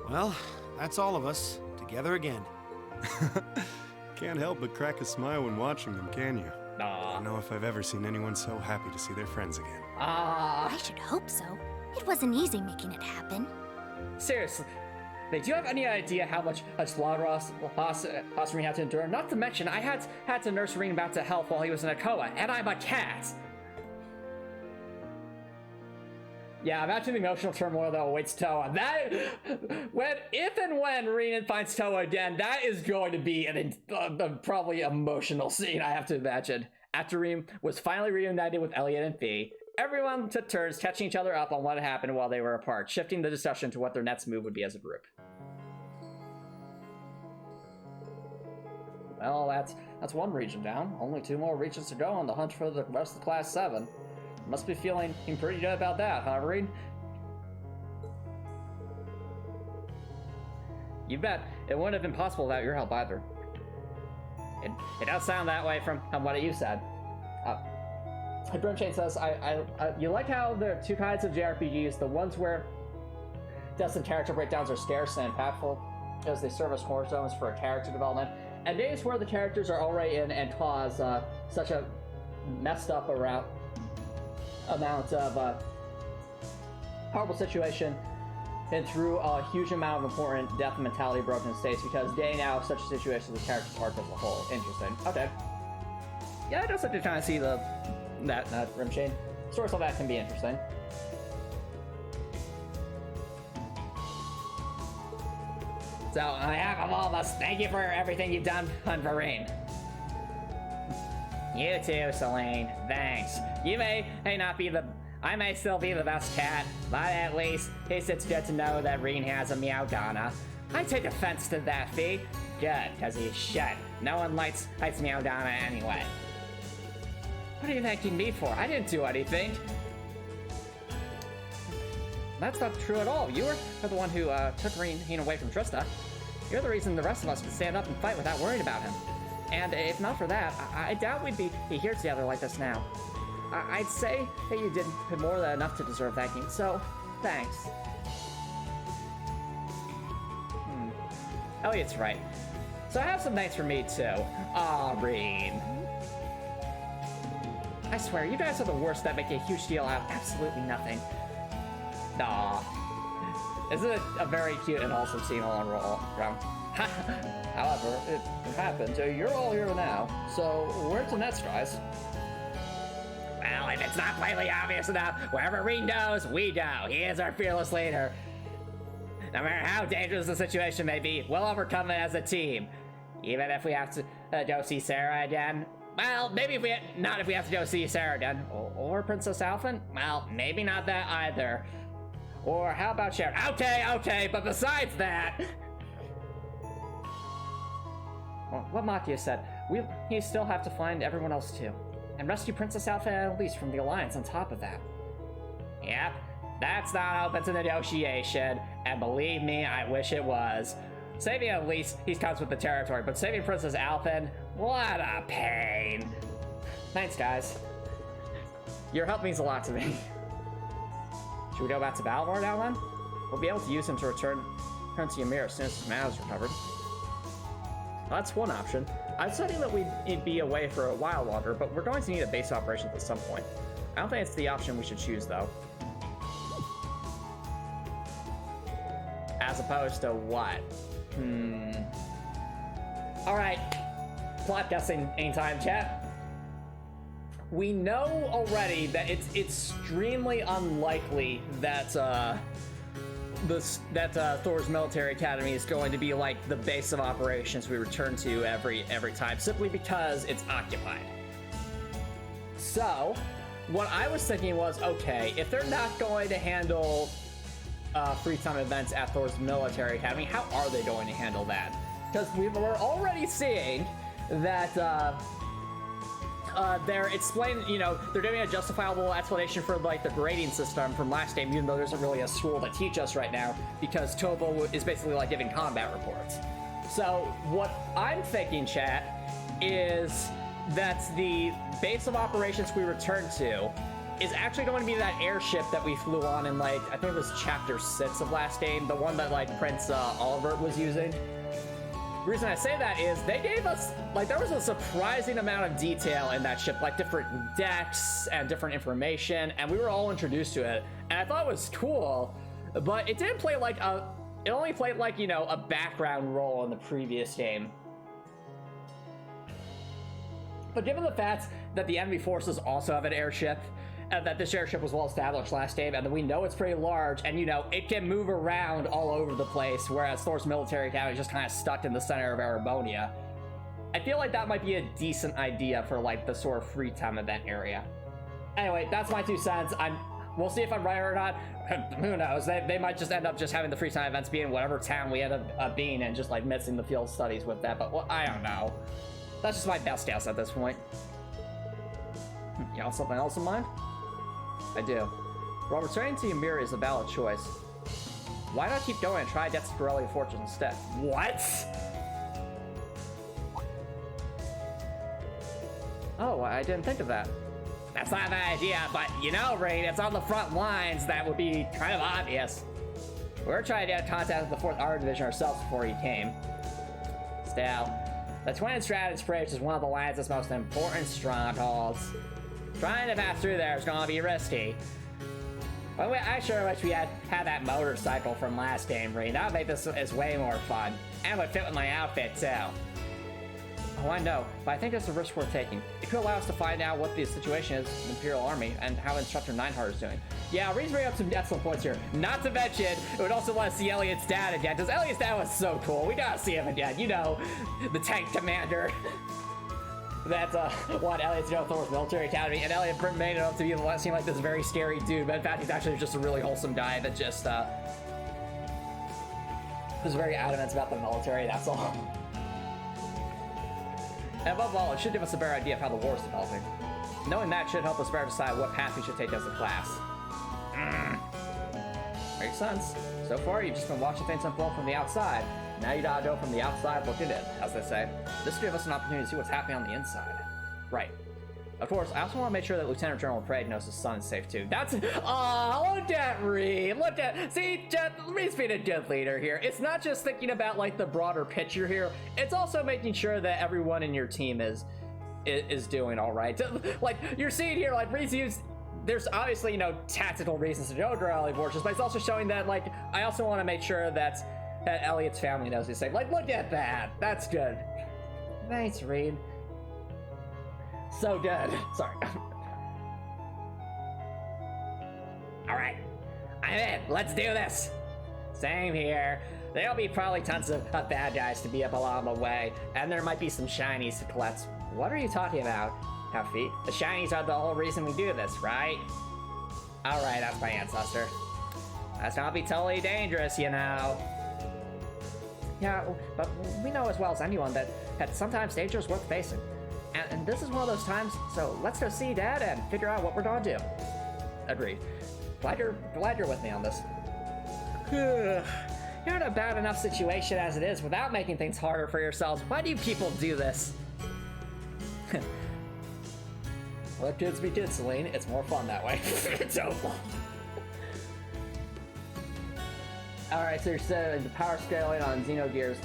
Well, that's all of us, together again. Can't help but crack a smile when watching them, can you? I Aw. don't know if I've ever seen anyone so happy to see their friends again. Ah. I should hope so. It wasn't easy making it happen. Seriously, do you have any idea how much slaughter Rean had to endure? Not to mention, I had to nurse Rean back to health while he was in a coma, and I'm a cat! Yeah, imagine the emotional turmoil that awaits Toa. If and when Rean finds Toa again, that is going to be a probably emotional scene, I have to imagine. After Rean was finally reunited with Elliot and Fie, everyone took turns catching each other up on what happened while they were apart, shifting the discussion to what their next move would be as a group. Well, that's one region down. Only 2 more regions to go on the hunt for the rest of Class 7. Must be feeling pretty good about that, huh, Rean? You bet. It wouldn't have been possible without your help either. It does sound that way from what you said. Brimchain says, you like how there are 2 kinds of JRPGs, the ones where deaths and character breakdowns are scarce and impactful, as they serve as cornerstones for a character development, and days where the characters are already in and cause such a messed up amount of horrible situation and through a huge amount of important death mentality broken states, because getting out of such a situation with the character's arc as a whole. Interesting. Okay. Yeah, I just like to kind of see that Rim Chain. Stories like that can be interesting. So, on behalf of all of us, thank you for everything you've done on Rean. You too, Selene. Thanks. You may not be I may still be the best cat, but at least it's good to know that Rean has a Meowdonna. I take offense to that, Fie. Good, because he should. No one likes Meowdonna anyway. What are you thanking me for? I didn't do anything. That's not true at all. You were the one who took Rean away from Trista. You're the reason the rest of us can stand up and fight without worrying about him. And if not for that, I doubt we'd be here together like this now. I'd say that you did more than enough to deserve thanking, so thanks. Elliot's right. So have some thanks for me too. Aw, Rean. I swear, you guys are the worst that make a huge deal out of absolutely nothing. Aw. Isn't it a very cute and wholesome scene all in roll around? However, it happened. You're all here now, so where's the next, guys? Well, if it's not plainly obvious enough, wherever Rean goes, we go. He is our fearless leader. No matter how dangerous the situation may be, we'll overcome it as a team. Even if we have to go see Sarah again. Well, maybe not if we have to go see Sarah again. Or Princess Alphen? Well, maybe not that either. Or how about Sharon? Okay, but besides that... Well, what Machias said, we still have to find everyone else too. And rescue Princess Alphen and Elise from the Alliance on top of that. Yep, that's not open to negotiation, and believe me, I wish it was. Saving Elise, he comes with the territory, but saving Princess Alphen, what a pain. Thanks, guys. Your help means a lot to me. Should we go back to Balvor now then? We'll be able to use him to return to Ymir as soon as his mana is recovered. Well, that's one option. I was thinking that we'd be away for a while longer, but we're going to need a base operations at some point. I don't think it's the option we should choose, though. As opposed to what? Alright. Plot guessing anytime, chat. We know already that it's extremely unlikely that Thor's military academy is going to be like the base of operations we return to every time, simply because it's occupied. So, what I was thinking was, okay, if they're not going to handle free time events at Thor's military academy, how are they going to handle that? Because we're already seeing that they're explaining, they're doing a justifiable explanation for like the grading system from last game, even though there isn't really a school to teach us right now, because Tobo is basically like giving combat reports. So what I'm thinking, chat, is that the base of operations we return to is actually going to be that airship that we flew on in like, I think it was chapter 6 of last game, the one that like Prince Oliver was using. The reason I say that is they gave us, like, there was a surprising amount of detail in that ship, like different decks and different information, and we were all introduced to it, and I thought it was cool, but it didn't play like it only played like, a background role in the previous game. But given the fact that the enemy forces also have an airship, and that this airship was well established last game, and that we know it's pretty large, and it can move around all over the place, whereas Thor's military academy is just kind of stuck in the center of Erebonia. I feel like that might be a decent idea for like the sort of free time event area. Anyway, that's my 2 cents. We'll see if I'm right or not. Who knows? They might just end up just having the free time events be in whatever town we end up being in, just like mixing the field studies with that. But well, I don't know. That's just my best guess at this point. You have something else in mind? I do. While returning to Ymir is a valid choice, why not keep going and try Death's Pirelli Fortune instead? What? Oh, I didn't think of that. That's not a bad idea, but Rean, it's on the front lines that would be kind of obvious. We were trying to get contact with the 4th Armor Division ourselves before he came. Still, the Twin Stratus Bridge is one of the Alliance's most important strongholds. Trying to pass through there is gonna be risky. But I sure wish we had that motorcycle from last game, Rean. That would make this is way more fun. And would fit with my outfit, too. Oh, I know, but I think it's a risk worth taking. It could allow us to find out what the situation is in the Imperial Army and how Instructor Nineheart is doing. Yeah, Rean's bringing up some excellent points here. Not to mention, it would also let us see Elliot's dad again, because Elliot's dad was so cool. We gotta see him again. The tank commander. That's what Elliot's doing Thor's military academy, and Elliot made it up to seem like this very scary dude, but in fact he's actually just a really wholesome guy that just is very adamant about the military, that's all. And above all, it should give us a better idea of how the war is developing. Knowing that should help us better decide what path we should take as a class. Makes sense. So far, you've just been watching things unfold from the outside. Now you gotta go from the outside looking in, as they say. This gives us an opportunity to see what's happening on the inside. Right. Of course, I also want to make sure that Lieutenant General Craig knows his son is safe too. That's, oh, look at Rean. Look at, see, Rean's being a good leader here. It's not just thinking about like the broader picture here. It's also making sure that everyone in your team is doing all right. Like you're seeing here, like Rean's used. There's obviously, you know, tactical reasons to go to early fortunes, but it's also showing that, like, I also want to make sure that Elliot's family knows he's safe. Like, look at that. That's good. Thanks, Rean. So good. Sorry. All right. I'm in. Let's do this. Same here. There'll be probably tons of bad guys to be up along the way, and there might be some shinies to collect. What are you talking about? Fie? The shinies are the whole reason we do this, right? Alright, that's my ancestor. That's not be totally dangerous, you know. Yeah, but we know as well as anyone that sometimes danger is worth facing. And this is one of those times, so let's go see Dad and figure out what we're gonna do. Agreed. Glad you're with me on this. You're in a bad enough situation as it is without making things harder for yourselves. Why do you people do this? Let kids be kids, Celine. It's more fun that way. It's so fun. Alright, so you're saying the power scaling on Xenogears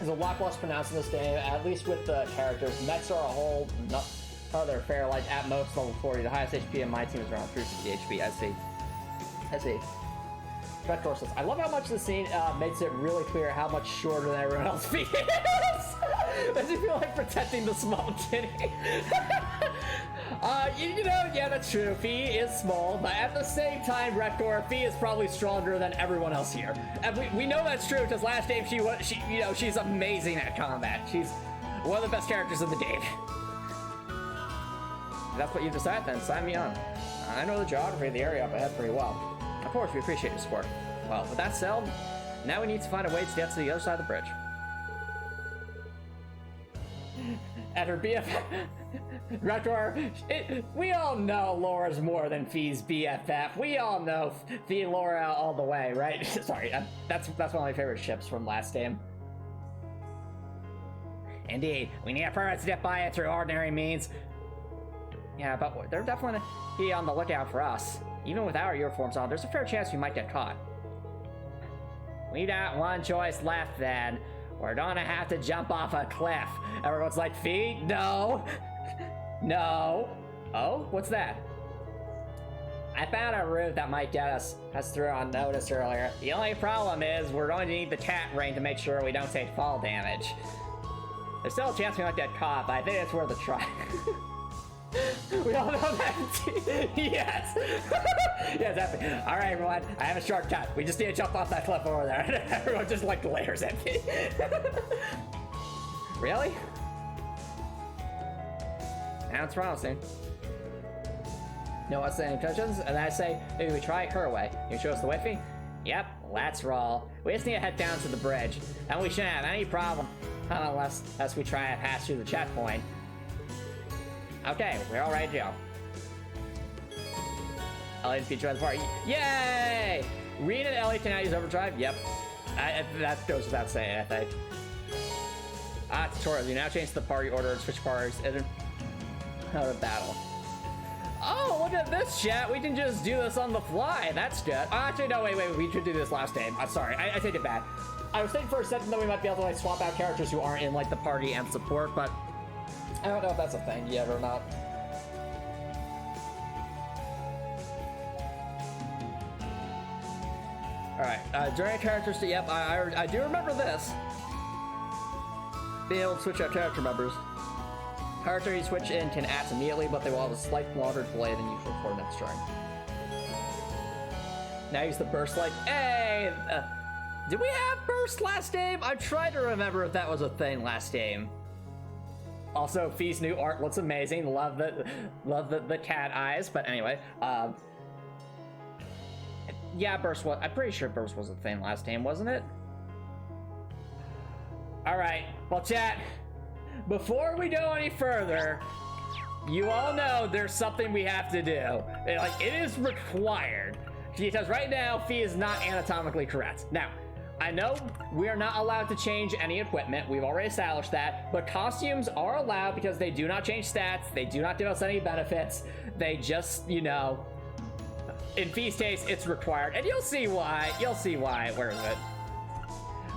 is a lot less pronounced in this game, at least with the characters. Mechs are a whole other affair, like at most level 40. The highest HP in my team is around 350 HP. I see. Vector says, I love how much the scene makes it really clear how much shorter than everyone else Fie is. Does he feel like protecting the small kitty? You know, yeah, that's true. Fie is small, but at the same time, Rector, Fie is probably stronger than everyone else here. And we know that's true because last game she's amazing at combat. She's one of the best characters in the game. If that's what you decide, then sign me on. I know the geography of the area up ahead pretty well. Of course, we appreciate your support. Well, with that said, now we need to find a way to get to the other side of the bridge. At her BF... Rector, we all know Laura's more than Fie's BFF. We all know Fie and Laura all the way, right? Sorry, that's one of my favorite ships from last game. Indeed, we need a permit to get by it through ordinary means. Yeah, but they're definitely be on the lookout for us. Even with our uniforms on, there's a fair chance we might get caught. We got one choice left then. We're gonna have to jump off a cliff. Everyone's like, Fie? No. No. Oh, what's that? I found a route that might get us through unnoticed earlier. The only problem is we're going to need the cat ring to make sure we don't take fall damage. There's still a chance we might get caught, but I think it's worth a try. We all know that. Yes. Yeah, exactly. All right, everyone. I have a shortcut. We just need to jump off that cliff over there. Everyone just like glares at me. Really? Sounds promising. No, what's the intentions? And I say, maybe we try it her way. You show us the way, Fie? Yep, let's roll. We just need to head down to the bridge, and we shouldn't have any problem unless we try to pass through the checkpoint. Okay, we're all ready to go. Elliot's beat the party. Yay! Rean and Elliot can now use overdrive. Yep. That goes without saying, I think. Tutorials. You now change the party order and switch parties out of battle. Oh, look at this, chat. We can just do this on the fly. That's good. Actually, no, wait. We should do this last game. I'm sorry. I take it back. I was thinking for a second that we might be able to like swap out characters who aren't in like the party and support, but I don't know if that's a thing yet or not. Alright, during characters, yep, I do remember this. Being able to switch out character members. Character you switch in can act immediately, but they will have a slight longer delay than usual for next turn. Now use the burst like, hey! Did we have burst last game? I'm trying to remember if that was a thing last game. Also, Fie's new art looks amazing. Love the cat eyes. But anyway, yeah, burst was. I'm pretty sure burst was a thing last game, wasn't it? All right. Well, chat. Before we go any further, you all know there's something we have to do. It is required because right now Fie is not anatomically correct. Now, I know we are not allowed to change any equipment. We've already established that. But costumes are allowed because they do not change stats. They do not give us any benefits. They just, you know, in Fie's case, it's required. And you'll see why. You'll see why. Where is it?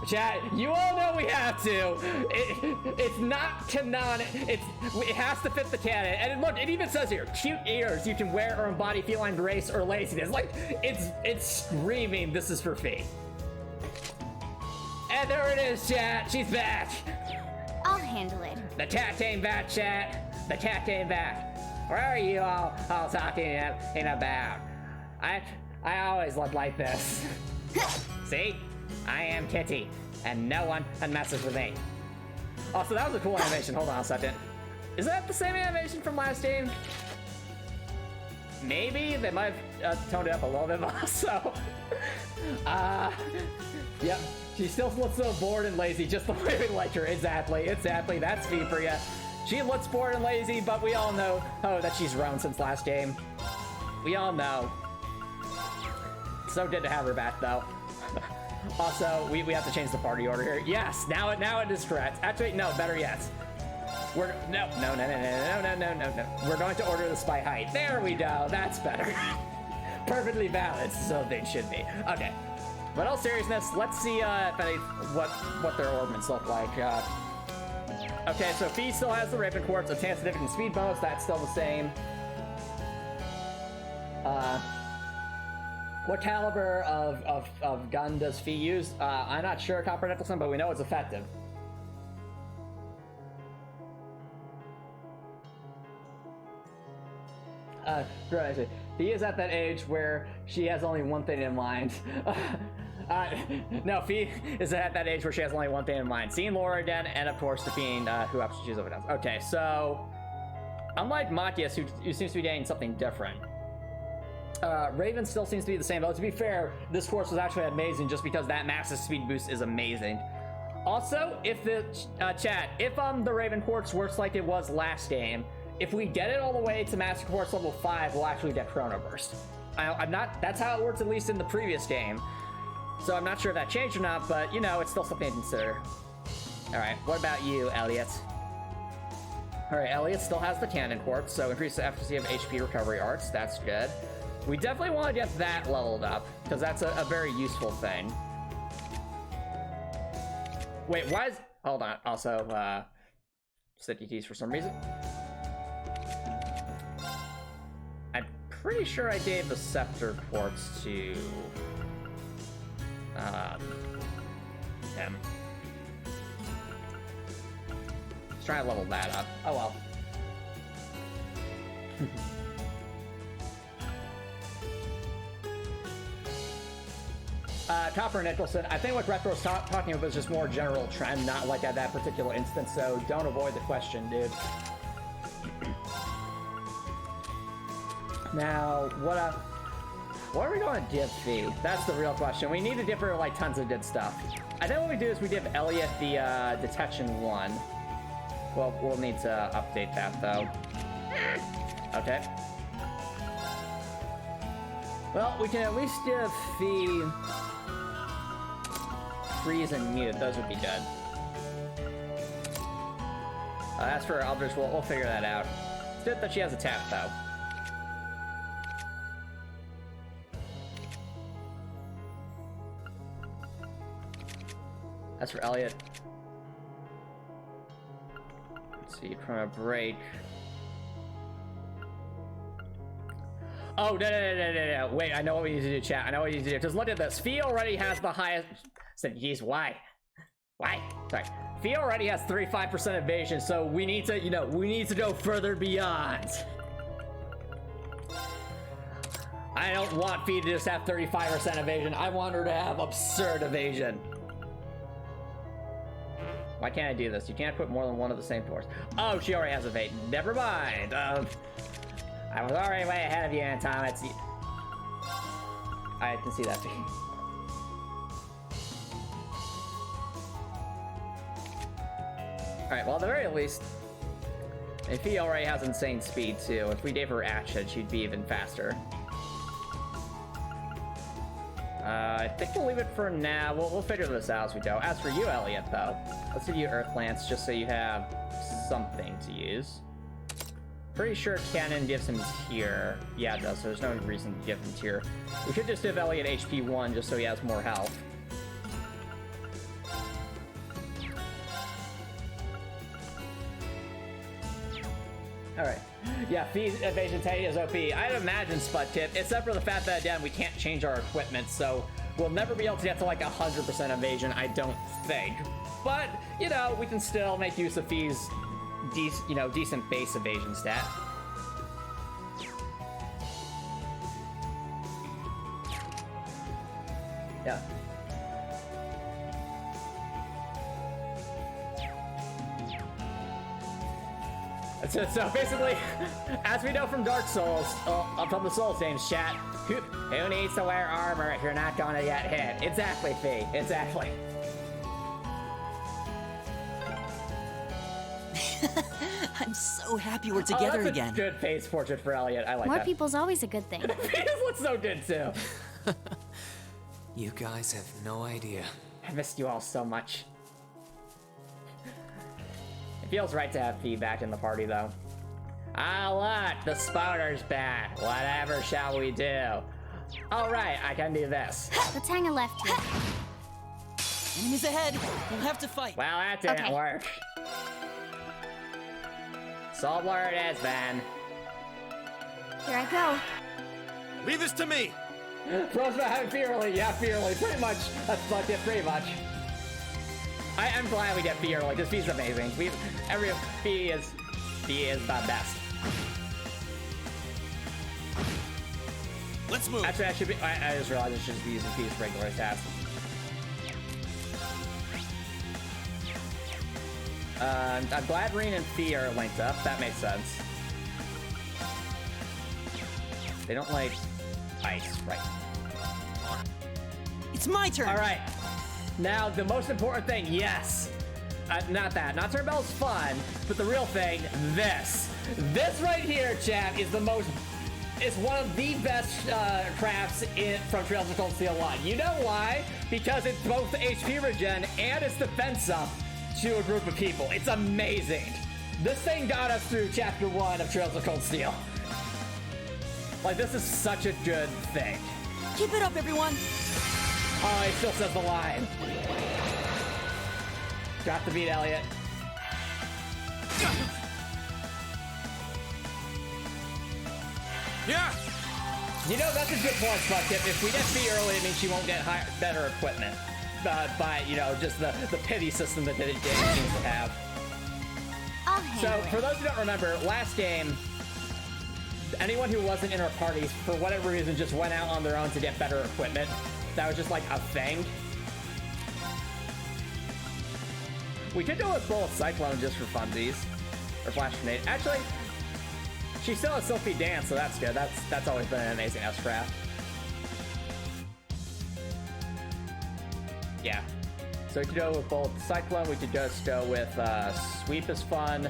Chat, you all know we have to. It's not canonic. It has to fit the canon. And look, it even says here, cute ears you can wear or embody feline grace or laziness. Like, it's screaming this is for Fie. And there it is, chat. She's back. I'll handle it. The cat came back, chat. The cat came back. Where are you all talking in about? I always look like this. See? I am Kitty, and no one messes with me. Oh, so that was a cool animation. Hold on a second. Is that the same animation from last game? Maybe they might have toned it up a little bit more. So, yep. She still looks so bored and lazy, just the way we liked her. Exactly. That's Fie for you. She looks bored and lazy, but we all know that she's grown since last game. We all know. So good to have her back, though. Also, we have to change the party order here. Yes, now it is correct. Actually, no, better yet. No. We're going to order the spy height. There we go. That's better. Perfectly balanced, so they should be. Okay. But all seriousness, let's see what their orbits look like. Okay, so Fie still has the Raven Quartz, obtains significant speed bonus. That's still the same. What caliber of gun does Fie use? I'm not sure, Copper Nicholson, but we know it's effective. Right. Fie is at that age where she has only one thing in mind. No, Fie is at that age where she has only one thing in mind. Seeing Laura again, and of course defeating who else she chooses over does. Okay, so unlike Machias, who seems to be getting something different, Raven still seems to be the same, though to be fair, this course was actually amazing just because that massive speed boost is amazing. Also, if the chat, if the Raven Quartz works like it was last game, if we get it all the way to Master Quartz level 5, we'll actually get Chrono Burst. I'm not, that's how it worked at least in the previous game. So I'm not sure if that changed or not, but you know, it's still something to consider. Alright, what about you, Elliot? Alright, Elliot still has the Cannon Quartz, so increase the efficacy of HP recovery arts, that's good. We definitely want to get that leveled up, because that's a very useful thing. Wait, why is... Hold on, also, sticky keys for some reason. I'm pretty sure I gave the Scepter Quartz to... him. Let's try to level that up. Oh well. Copper Nicholson, I think what Retro was talking about was just more general trend, not like at that particular instance, so don't avoid the question, dude. Now, what are we going to give Fie? That's the real question. We need to give her, like, tons of good stuff. I think what we do is we give Elliot the Detection 1. Well, we'll need to update that, though. Okay. Well, we can at least give Fie Freeze and Mute. Those would be good. As for others, we'll figure that out. It's good that she has a tap, though. As for Elliot, let's see, Chrono Break. Oh, no. Wait, I know what we need to do, chat. I know what we need to do. Because look at this. Fie already has the highest... Geez, why? Sorry. Fie already has 35% evasion, so we need to, you know, we need to go further beyond. I don't want Fie to just have 35% evasion. I want her to have absurd evasion. Why can't I do this? You can't put more than one of the same force. Oh, she already has evasion. Never mind. I was already way ahead of you, Antomicx. I can see that. Alright, well, at the very least, if Fie already has insane speed, too, if we gave her action, she'd be even faster. I think we'll leave it for now. We'll figure this out as we go. As for you, Elliot, though, let's give you Earth Lance just so you have something to use. Pretty sure Cannon gives him tier. Yeah, it does, so there's no reason to give him tier. We could just give Elliot HP 1 just so he has more health. Alright. Yeah, Fie's evasion tank is OP. I'd imagine Spud Tip, except for the fact that, again, we can't change our equipment, so we'll never be able to get to like 100% evasion, I don't think. But, you know, we can still make use of Fie's decent base evasion stat. Yeah. So basically, as we know from Dark Souls, from the Souls games chat, who needs to wear armor if you're not gonna get hit? Exactly, Fie. Exactly. I'm so happy we're together that's again. A good face portrait for Elliot. I like More that. people's always a good thing. This looks so good too. You guys have no idea. I missed you all so much. It feels right to have Fie back in the party, though. Ah, look, the spawner's back. Whatever shall we do? All right, I can do this. Let's hang a left here. Enemies ahead. We'll have to fight. Well, that didn't work. Soul Blur it is, then. Here I go. Leave this to me! Bro's not having Fearly. Yeah, Fearly. Pretty much. That's like it, pretty much. I'm glad we get Fearly, because Fie's amazing. Fie is the best. Let's move. Actually, I just realized I should be using Fie's regular attack. I'm glad Rean and Fie are linked up. That makes sense. They don't like ice, right? It's my turn. All right. Now, the most important thing, yes. Not that. Not turn bell's fun, but the real thing, this. This right here, chat, is it's one of the best crafts from Trails of Cold Steel 1. You know why? Because it's both HP regen and it's defense up to a group of people. It's amazing. This thing got us through Chapter 1 of Trails of Cold Steel. Like, this is such a good thing. Keep it up, everyone. Oh, he still says the line. Drop the beat, Elliot. Yeah! You know, that's a good point, Spudtip. If we get Fie early, it means she won't get better equipment. By, you know, just the pity system that it seems to have. I'll handle So, for those who don't remember, last game, anyone who wasn't in our parties, for whatever reason, just went out on their own to get better equipment. That was just like a thing. We could go with Bullet Cyclone just for funsies. Or Flash Grenade. Actually, she still has Sylphie Dance, so that's good. That's always been an amazing S-craft. Yeah. So we could go with Bullet Cyclone. We could just go with Sweep is fun.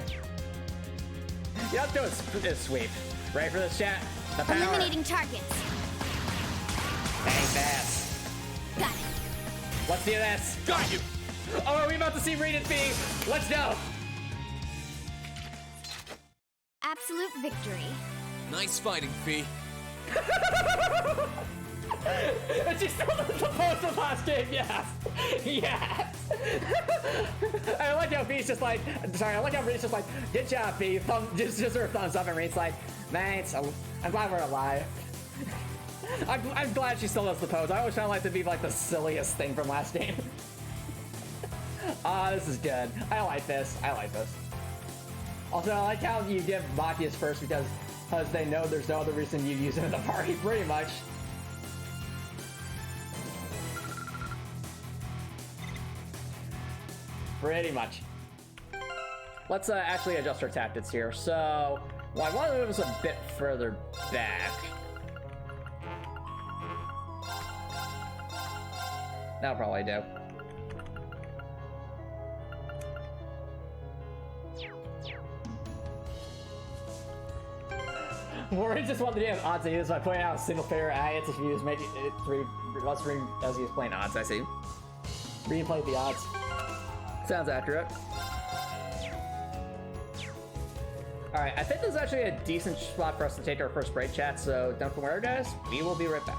Yeah, let's go with Sweep. Ready for this, chat? The power. Eliminating targets. Bang fast. Got it. Let's do this. Got you! Oh, are we about to see Rean and Fie? Let's go. Absolute victory. Nice fighting, Fie. And she still does the pose of last game, yes! Yes! I like how Fie's just like, sorry, I like how Rean's just like, good job, Fie. Just her thumbs up, and Rean's like, thanks, I'm glad we're alive. I'm glad she still does the pose. I always found like to be like the silliest thing from last game. This is good. I like this. I like this. Also, I like how you give Machias first because they know there's no other reason you use it in the party, pretty much. Pretty much. Let's actually adjust our tactics here. So, well, I want to move us a bit further back. That'll probably do. Warren just wanted to have odds to use by pointing out a single fair Elliot to use, maybe it less ring as he was playing odds, I see. Rean played the odds. Sounds accurate. Alright, I think this is actually a decent spot for us to take our first break, chat, so don't worry, guys. We will be right back.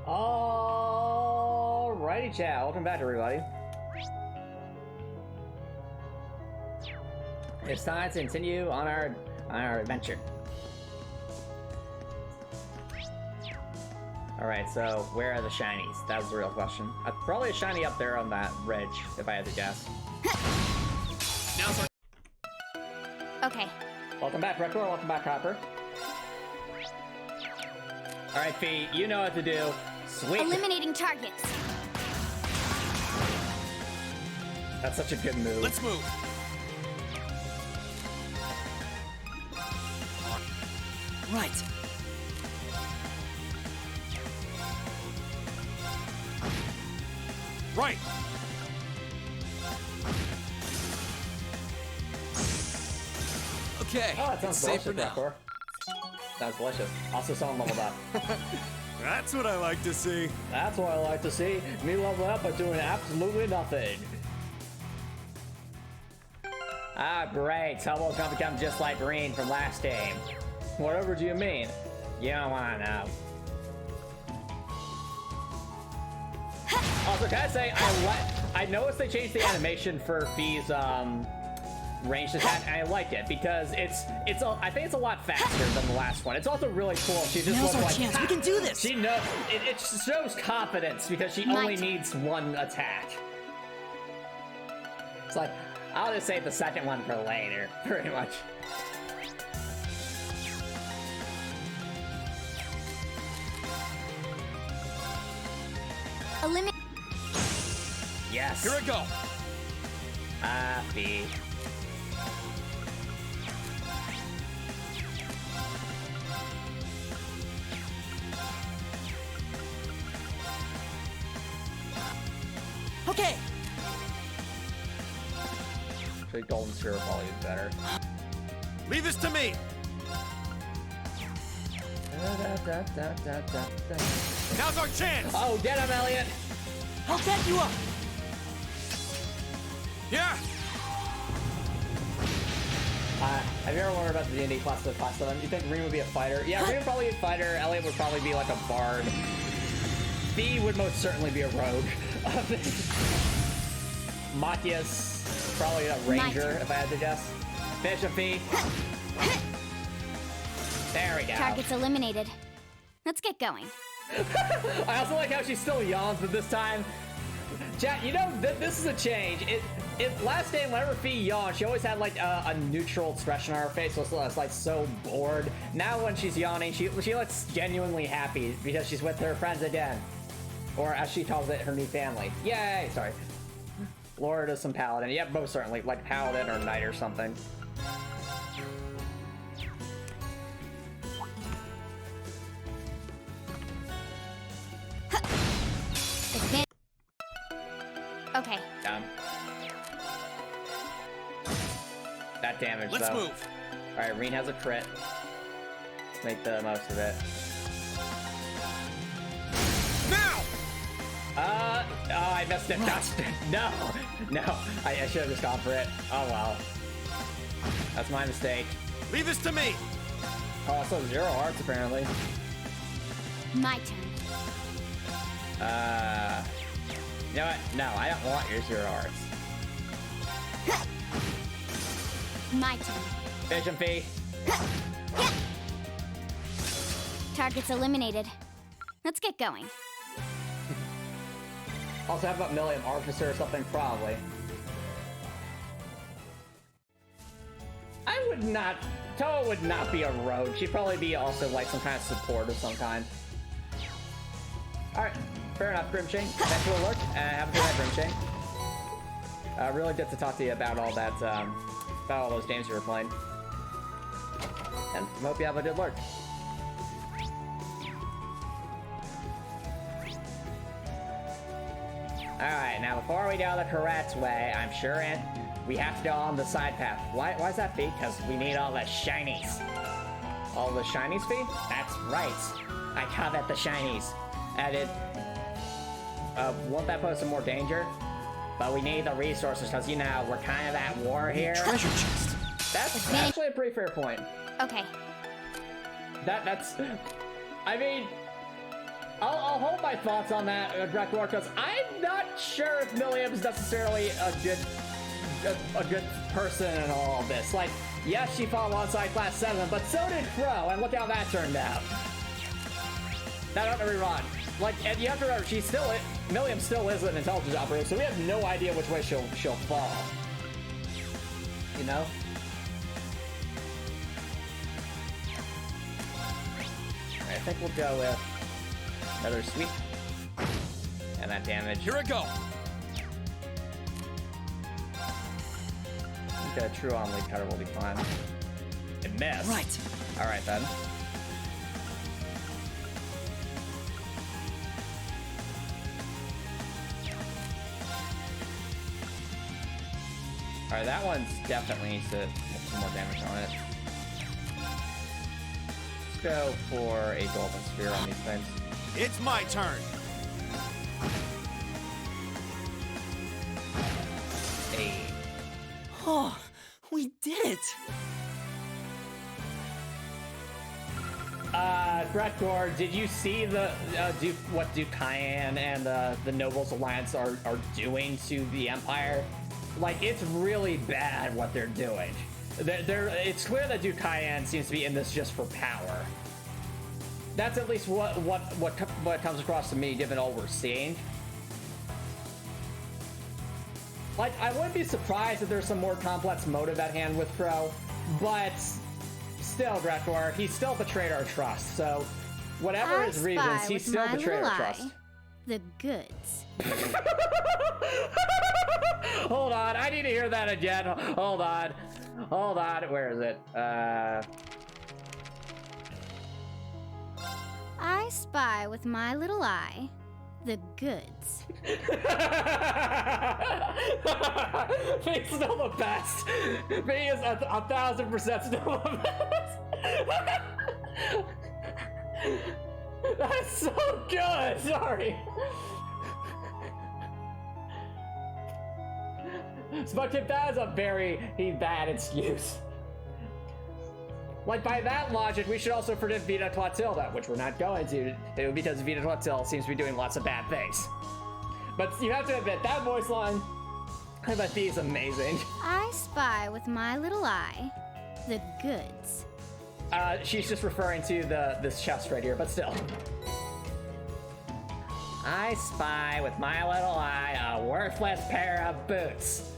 Alrighty, chat. Welcome back, everybody. It's time to continue on our adventure. Alright, so where are the shinies? That was the real question. Probably a shiny up there on that ridge, if I had to guess. Okay. Welcome back, Record. Welcome back, Copper. Alright, Fie, you know what to do. Sweet. Eliminating targets. That's such a good move. Let's move. Right. Right. Okay, Oh, that sounds it's safer delicious, now. Parkour. Sounds delicious. Also, someone leveled up. That's what I like to see. That's what I like to see. Me level up by doing absolutely nothing. Ah, great. Someone's gonna become just like Rean from last game. Whatever do you mean? You don't wanna know. Also, can I say, I noticed they changed the animation for Fie's ranged attack, and I like it because I think it's a lot faster than the last one. It's also really cool. She just Now's looks our like, chance. We can do this. She knows. It shows confidence because she only needs one attack. It's like, I'll just save the second one for later, pretty much. Yes. Here we go. Fie. Okay. Actually, golden syrup probably is better. Leave this to me. Now's our chance. Oh, get him, Elliot! I'll back you up. Yeah. Have you ever wondered about the D&D class of them? You think Rean would be a fighter? Yeah, Rean would probably be a fighter. Elliot would probably be like a bard. Fie would most certainly be a rogue. Machias, probably a ranger, if I had to guess. Finish a Fie. There we go. Target's eliminated. Let's get going. I also like how she still yawns, but this time, chat, you know, this is a change. Last game, whenever Fie yawned, she always had like a neutral expression on her face, so it's like so bored. Now when she's yawning, she looks genuinely happy because she's with her friends again. Or as she calls it, her new family. Yay! Sorry. Lord is some paladin. Yep, most certainly. Like paladin or knight or something. Okay. That damage, Let's though. move. Alright, Rean has a crit. Let's make the most of it. Now! Oh, I missed it. No, I should have just gone for it. Oh well. That's my mistake. Leave this to me. Oh, also 0 hearts apparently. My turn. You know what? No, I don't want your 0 hearts. My turn. Finish him, Fie. Target's eliminated. Let's get going. Also, how about Milliam, Artificer or something? Probably. I would not... Toa would not be a rogue. She'd probably be also like some kind of support of some kind. Alright, fair enough, Grimchain. Thanks for the look. Have a good night, Grimchain. Really good to talk to you about all that, about all those games you were playing. And hope you have a good lurk. Alright, now before we go the correct way, I'm sure we have to go on the side path. Why is that, Fie? Because we need all the shinies. All the shinies, Fie? That's right. I covet the shinies. And won't that pose some more danger? But we need the resources because, you know, we're kind of at war here. Treasure chest. That's actually a pretty fair point. Okay. That's... I mean... I'll hold my thoughts on that, Drecklord, because I'm not sure if Milliam's necessarily a good person in all of this. Like, yes, she fought alongside Class 7, but so did Crow, and look how that turned out. Now, don't get me wrong. Like, and you have to remember, Milliam still is an intelligence operator, so we have no idea which way she'll fall. You know? Alright, I think we'll go with another sweep. And that damage. Here I go. I think a true on lead cutter will be fine. It missed. Right. Alright then. Alright, that one's definitely needs to put some more damage on it. Let's go for a Dolphin Spear on these things. It's my turn. Hey. Oh, we did it! Gretgor, did you see the what Dukayan and the Nobles Alliance are doing to the Empire? Like, it's really bad what they're doing. It's clear that Dukayan seems to be in this just for power. That's at least what comes across to me, given all we're seeing. Like, I wouldn't be surprised if there's some more complex motive at hand with Crow, but still, Gretgor, he's still betrayed our trust, so whatever his reasons, he's still betrayed our trust. The goods. Hold on, I need to hear that again. Hold on, where is it? I spy with my little eye the goods. He's still the best. Me is 1,000% still the best. That's so good. Sorry. Smoke-Tip, that is a very bad excuse. Like, by that logic, we should also forgive Vita Clotilda, which we're not going to, because Vita Clotilda seems to be doing lots of bad things. But you have to admit, that voice line, I bet is amazing. I spy with my little eye the goods. She's just referring to this chest right here, but still. I spy with my little eye a worthless pair of boots.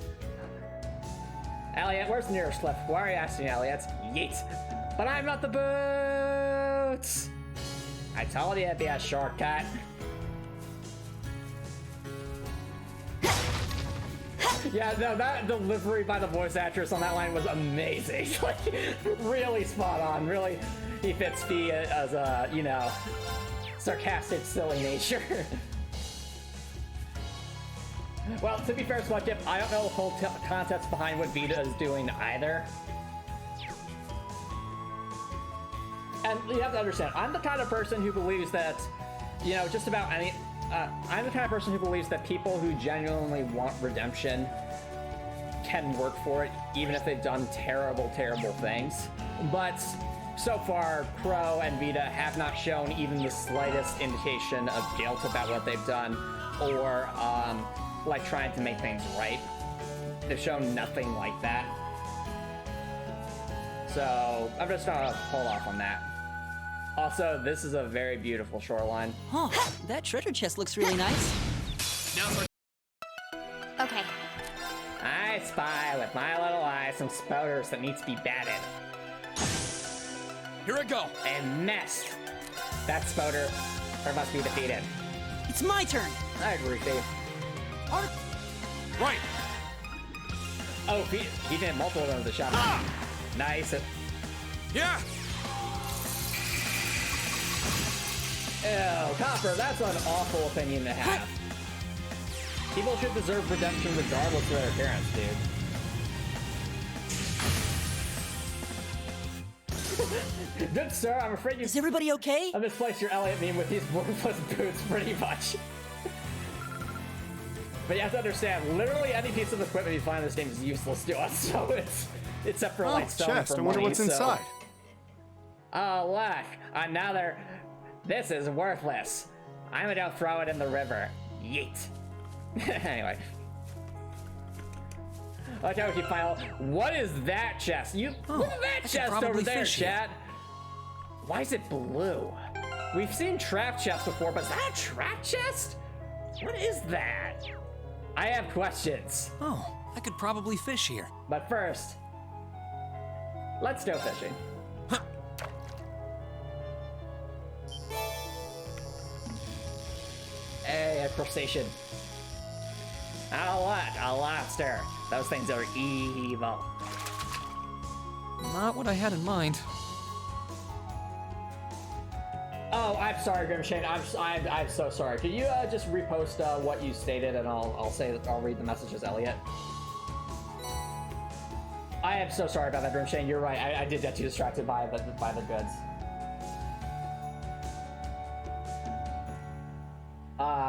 Elliot, where's the nearest cliff? Why are you asking, Elliot? Yeet. But I'm not the boots! I told you it'd be a shortcut. Yeah, no, that delivery by the voice actress on that line was amazing. Like, really spot on. Really, he fits Fie as a, you know, sarcastic, silly nature. Well, to be fair, Smoke-Tip, I don't know the whole context behind what Vita is doing either. And you have to understand, I'm the kind of person who believes that, you know, just about any... I'm the kind of person who believes that people who genuinely want redemption can work for it, even if they've done terrible, terrible things. But so far, Crow and Vita have not shown even the slightest indication of guilt about what they've done, or, like, trying to make things right. They've shown nothing like that. So, I'm just gonna hold off on that. Also, this is a very beautiful shoreline. Oh, that treasure chest looks really nice. Okay. I spy with my little eye some spouters that need to be batted. Here I go. And messed. That spouter must be defeated. It's my turn. I agree, Steve. Right. Oh, he did multiple runs of the shot. Nice. Yeah. Ew, Copper, that's an awful opinion to have. People should deserve redemption regardless of their appearance, dude. Good sir, I'm afraid you... Is everybody okay? I misplaced your Elliot meme with these worthless boots pretty much. But you have to understand, literally any piece of equipment you find in this game is useless to us, so it's except for like selling chest. for I wonder money, what's so... inside. Oh, look, another... This is worthless. I'm gonna throw it in the river. Yeet. Anyway. Okay, keep final. What is that chest? Look at that chest over there, chat. Why is it blue? We've seen trap chests before, but is that a trap chest? What is that? I have questions. Oh, I could probably fish here. But first, let's go fishing. Hey, a crustacean. A lobster. Those things are evil. Not what I had in mind. Oh, I'm sorry, Grimshade. I'm so sorry. Could you just repost what you stated, and I'll read the messages, Elliot. I am so sorry about that, Dream Shane. You're right. I did get too distracted by the goods.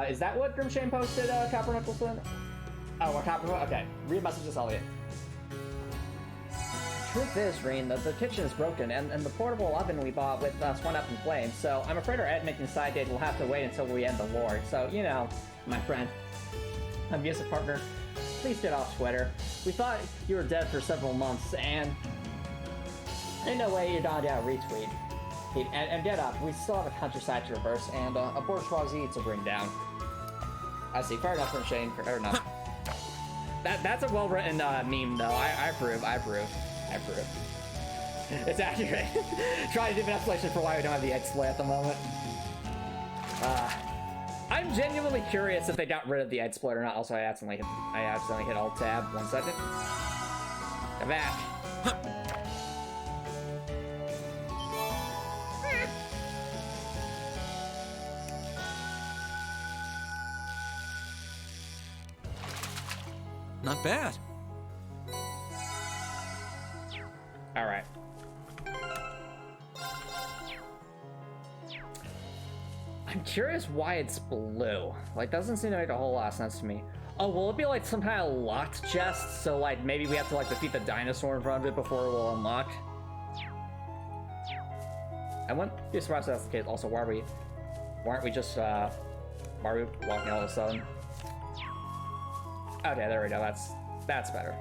Is that what Dream Shane posted, Copper Nicholson? Oh, what Copper? Okay. Read messages, Elliot. Truth is, Rean, the kitchen is broken, and the portable oven we bought with us went up in flames, so I'm afraid our admin side date will have to wait until we end the war. So, you know, my friend, my music partner, please get off Twitter. We thought you were dead for several months, and ain't no way you're gonna get a retweet. And get up, we still have a countryside to reverse, and a bourgeoisie to bring down. I see, fair enough from Shane, fair enough. That's a well-written meme, though. I approve. It's accurate. Trying to give an explanation for why we don't have the X-Play at the moment. I'm genuinely curious if they got rid of the exploit or not. Also, I accidentally hit Alt-Tab. 1 second. Come back. Not bad. All right. I'm curious why it's blue. Like, doesn't seem to make a whole lot of sense to me. Oh, will it be like some kind of locked chest? So like maybe we have to like defeat the dinosaur in front of it before it will unlock. I wouldn't be surprised if that's the case. Also, why aren't we just why are we walking all of a sudden? Okay, there we go. That's better.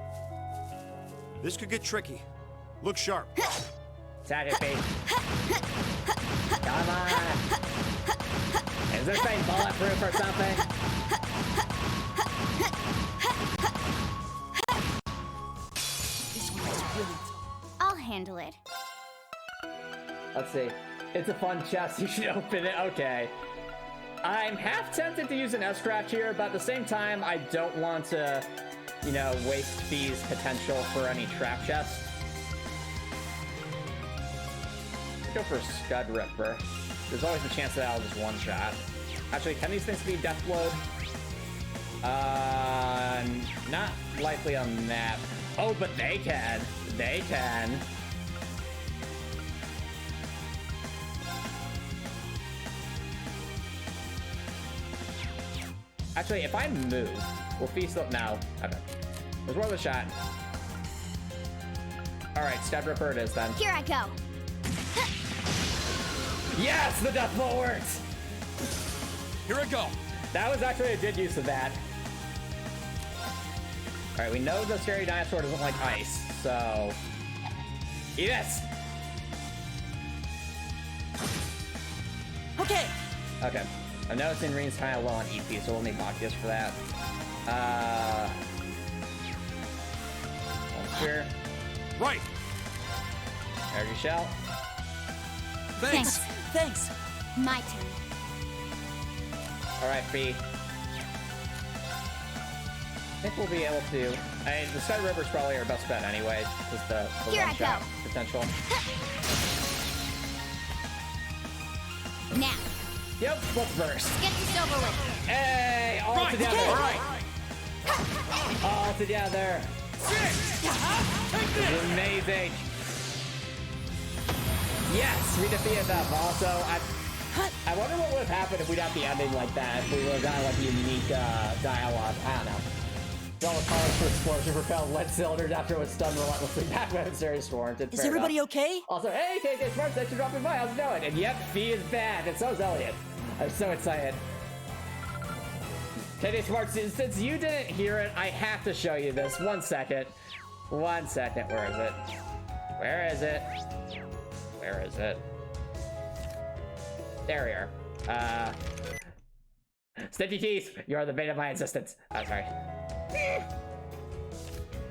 This could get tricky. Look sharp. Attack it, babe. Come on. Is this thing bulletproof or something? This one is brilliant. I'll handle it. Let's see. It's a fun chest. You should open it. Okay. I'm half tempted to use an S-Craft here, but at the same time, I don't want to, you know, waste Fie's potential for any trap chest. Go for Scud Ripper. There's always a chance that I'll just one-shot. Actually, can these things be deathblowed? Not likely on that. Oh, but they can. They can. Actually, if I move, will Fie still? No. Okay. There's worth a shot. All right, Scud Ripper it is then. Here I go. Yes, the death blow works. Here I go. That was actually a good use of that. All right, we know the scary dinosaur doesn't like ice, so eat this. Okay. Okay. I'm noticing Rean's kind of low on EP, so we'll need Machias for that. Sure. Right. Energy shell. Thanks. Thanks. My turn. All right, Fie. I think we'll be able to. I mean, the Sky River's probably our best bet anyway, just the Here I one-shot go. potential. Now, Yep, let's burst. get this over with. Hey, all together. All right. All together. This is amazing. Yes, we defeated them. Also, I wonder what would have happened if we'd have the ending like that. If we would have gotten like a unique dialogue. I don't know. Don't call for explosion propelled lead cylinders after it was stunned relentlessly back when it's very warranted. Is Fair everybody enough. okay? Also, hey, KK Smart, thanks for dropping by. How's it going? And yep, Fie is back, and so is Elliot. I'm so excited. KK Smart, since you didn't hear it, I have to show you this. 1 second. 1 second. Where is it? Where is it? Where is it? There we are. Sticky Teeth, you are the bane of my existence. Oh, sorry.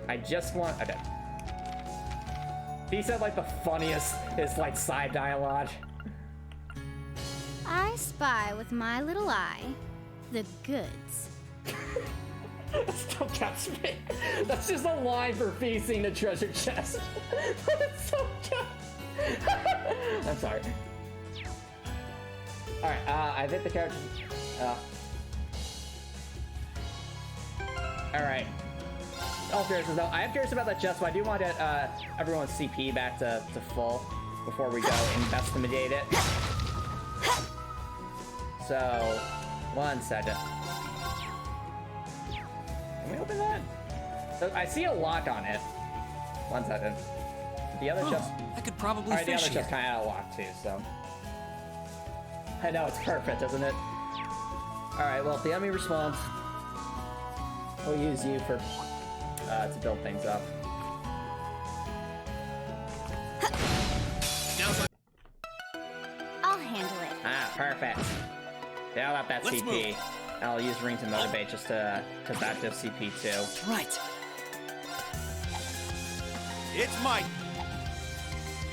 I just want. Okay. He said like the funniest is like side dialogue. I spy with my little eye the goods. Still catch me. That's just a line for Fie seeing the treasure chest. It's so good. I'm sorry. All right. I think the characters. All right. all seriousness though, I am curious about that chest, but I do want to get everyone's CP back to full before we go investigate it. So, 1 second. Can we open that? So I see a lock on it. 1 second. The other chest. I could probably Alright, the fish other here. chest kind of out of lock too, so. I know, it's perfect, isn't it? Alright, well, if the enemy responds, we'll use you for to build things up. I'll handle it. Ah, perfect. Build up that Let's CP. move. I'll use Rean to motivate just to, because that does CP too. Right. It's Mike.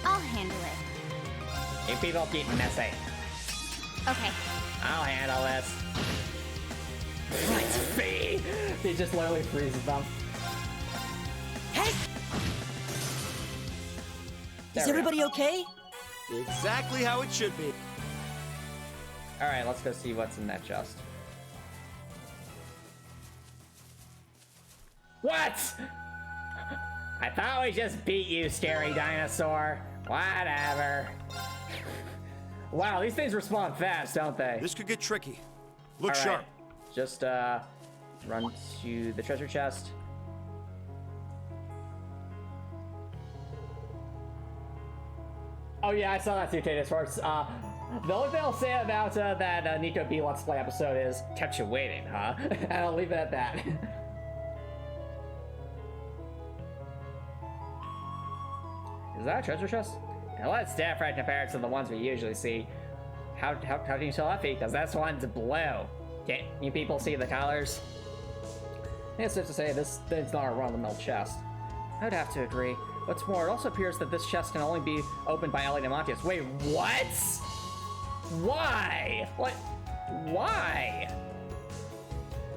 I'll handle it. You people keep messing. Okay. I'll handle this. Right, Fie! He just literally freezes them. Hey! There Is we everybody okay? Exactly how it should be. Alright, let's go see what's in that chest. What? I thought we just beat you, scary dinosaur. Whatever. Wow, these things respond fast, don't they? This could get tricky. Look All right. sharp. Just run to the treasure chest. Oh yeah, I saw that too, Tatus Works. The only thing I'll say about that Nico B Let's Play episode is kept you waiting, huh? And I'll leave it at that. Is that a treasure chest? And let's different compared to the ones we usually see. How can you tell that, Fie? Because this one's blue. Can't you people see the colors? I guess it's to say this thing's not a run-of-the-mill chest. I would have to agree. What's more, it also appears that this chest can only be opened by Elliot and Machias. Wait, what? Why? What? Why?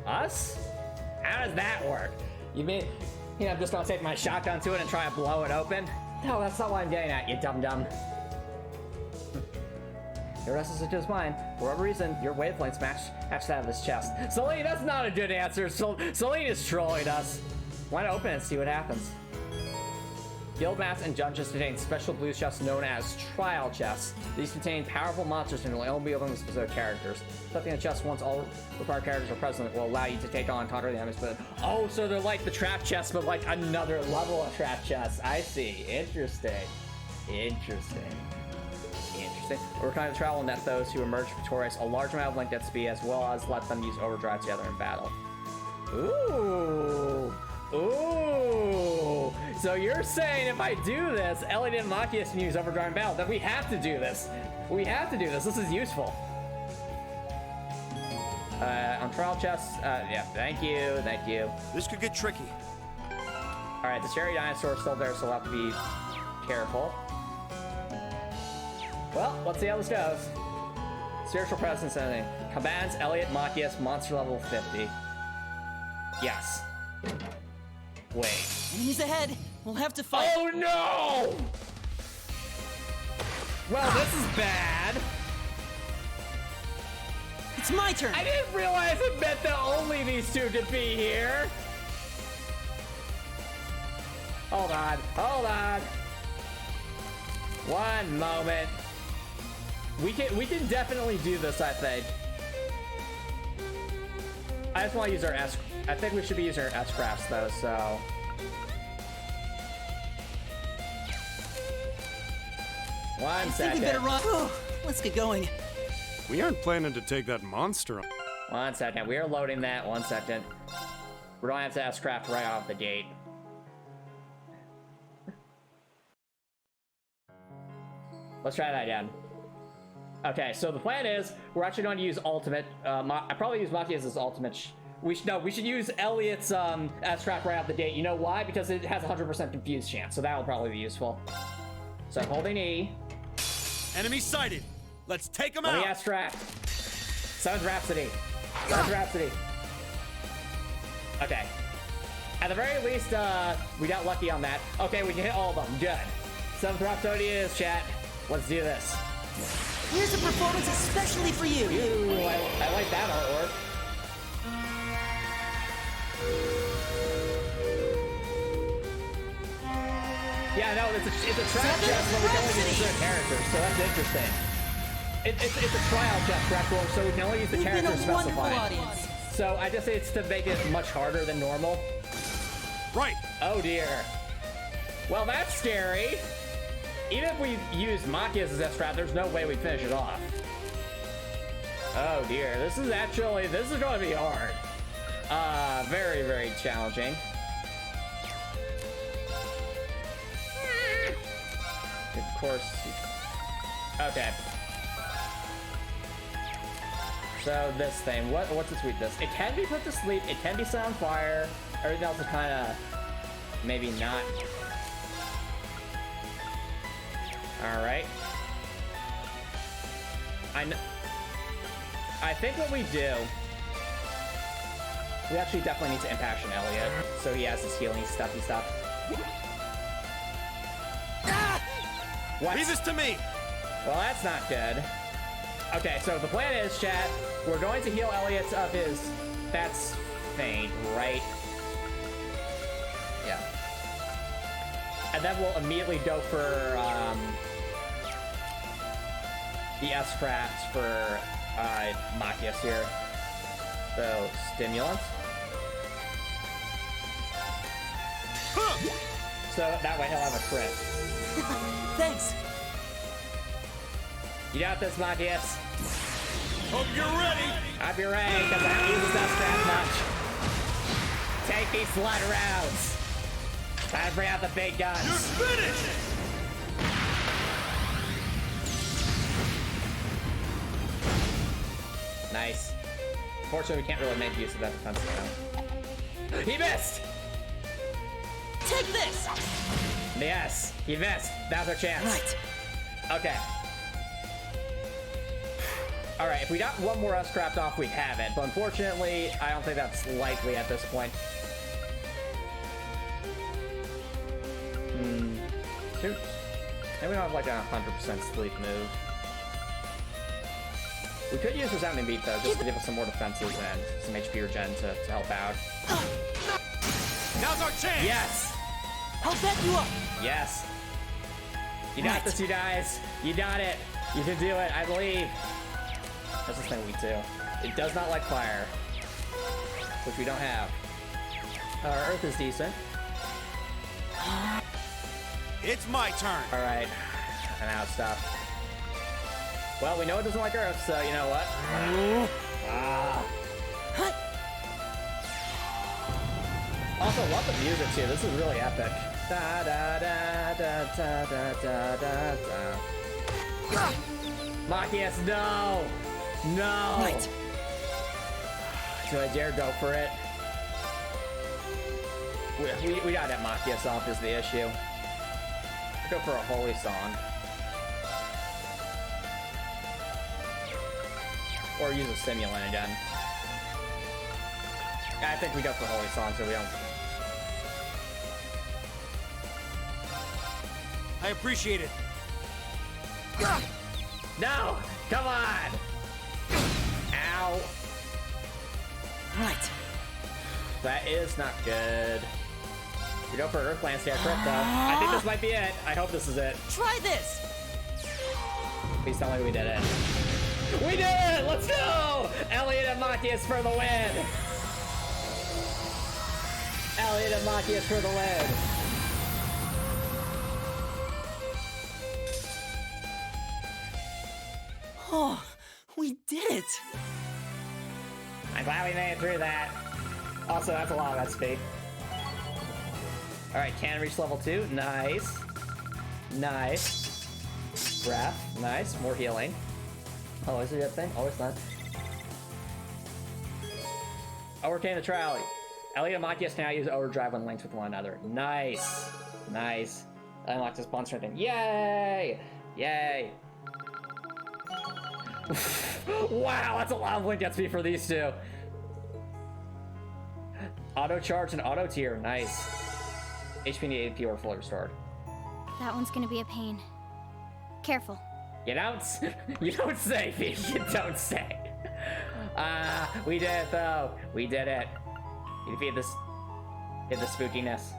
Us? How does that work? You mean, I'm just gonna take my shotgun to it and try to blow it open? No, that's not what I'm getting at, you dum-dum. Your rest is just mine. For whatever reason, your wavelengths match that of this chest. Celine, that's not a good answer. Celine is trolling us. Why not open it and see what happens? Guild maps and dungeons contain special blue chests known as trial chests. These contain powerful monsters and will only be open with specific characters. Something in the chest once all required characters are present will allow you to take on and conquer the enemies. But oh, so they're like the trap chests, but like another level of trap chests. I see. Interesting. We're trying to travel net those who emerge victorious a large amount of link XP as well as let them use overdrive together in battle. Ooh. So you're saying if I do this, Elliot and Machias can use overdrive in battle, then we have to do this. This is useful. On trial chests, yeah, thank you. This could get tricky. Alright, the scary dinosaur is still there, so we'll have to be careful. Well, let's see how this goes. Spiritual presence ending. Combatants, Elliot, Machias, monster level 50. Yes. Wait. Enemies ahead. We'll have to fight. Oh no! Well, this is bad. It's my turn. I didn't realize it meant that only these two could be here. Hold on. One moment. We can definitely do this, I think. I just want to use our S. I think we should be using our S crafts though, so. One I think second. we better run. Whew, let's get going. We aren't planning to take that monster on. 1 second. We are loading that. 1 second. We don't have to S craft right off the gate. Let's try that again. Okay, so the plan is we're actually going to use ultimate. I probably use Machias as ultimate. We should use Elliot's S-Trap right out the gate. You know why? Because it has 100% confused chance, so that will probably be useful. So I'm holding E. Enemy sighted. Let's take them Let me out. S-Trap. Seventh Rhapsody. Okay. At the very least, we got lucky on that. Okay, we can hit all of them. Good. Seventh Rhapsody is, chat. Let's do this. Here's a performance especially for you. Ooh, I like that artwork. Yeah, no, it's a trial chest, but we can only use certain characters, so that's interesting. It's a trial chest, correct? So we can only use the characters specified. So I just say it's to make it much harder than normal. Right. Oh dear. Well, that's scary. Even if we use Machias as S-Trap, there's no way we finish it off. Oh dear, this is going to be hard. Very, very challenging. Of course. Okay. So this thing, what's its weakness? It can be put to sleep, it can be set on fire. Everything else is kind of maybe not. All right. I think what we do, we actually definitely need to impassion Elliot, so he has his healing stuffy stuff. Ah! What? Leave this to me. Well, that's not good. Okay, so the plan is, chat, we're going to heal Elliot of his... That's faint, right? Yeah. And then we'll immediately go for, the S-Crafts for, Machias here. So, stimulants. So that way he'll have a crit. Thanks. You got this, Machias. Hope you're ready. I'll be ready, because I don't use this S-Craft much. Take these slide rounds. Time to bring out the big guns. You're finished. Nice. Fortunately, we can't really make use of that defense now. He missed! Take this! Yes, he missed. That was our chance. Right. Okay. Alright, if we got one more S-Craft off, we'd have it. But unfortunately, I don't think that's likely at this point. Shoot. Maybe we don't have like a 100% sleep move. We could use Resounding Beat though, just to give us some more defenses and some HP regen to help out. Now's our chance. Yes! I'll bet you up! Yes! You got this, you guys! You got it! You can do it, I believe! That's the thing we do. It does not like fire. Which we don't have. Our Earth is decent. It's my turn. Alright. And now stuff. Well, we know it doesn't like Earth, so you know what? Also, love the music too. This is really epic. Da da da da da da da da. Machias, no! No! Right. Do I dare go for it? We gotta get Machias off is the issue. Go for a holy song. Or use a stimulant again. I think we go for holy song so we don't. I appreciate it. No! Come on! Ow! Right. That is not good. We go for Earthland Stair crit though. I think this might be it. I hope this is it. Try this! Please tell me we did it. We did it! Let's go! Elliot and Machias for the win! Elliot and Machias for the win! Oh, we did it! I'm glad we made it through that. Also, that's a lot of XP. Alright, can reach level 2. Nice. Nice. Breath. Nice. More healing. Always a good thing. Always not. Overcame the trial. Elliot and Machias can now use overdrive when linked with one another. Nice. Nice. Unlocked his bond strength. Yay! Yay! Wow, that's a lot of link XP for these two. Auto charge and auto tier. Nice. HP and AP are fully restored. That one's gonna be a pain. Careful. You don't say, Fie. You don't say. We did it though. We did it. You defeated this. Did the spookiness.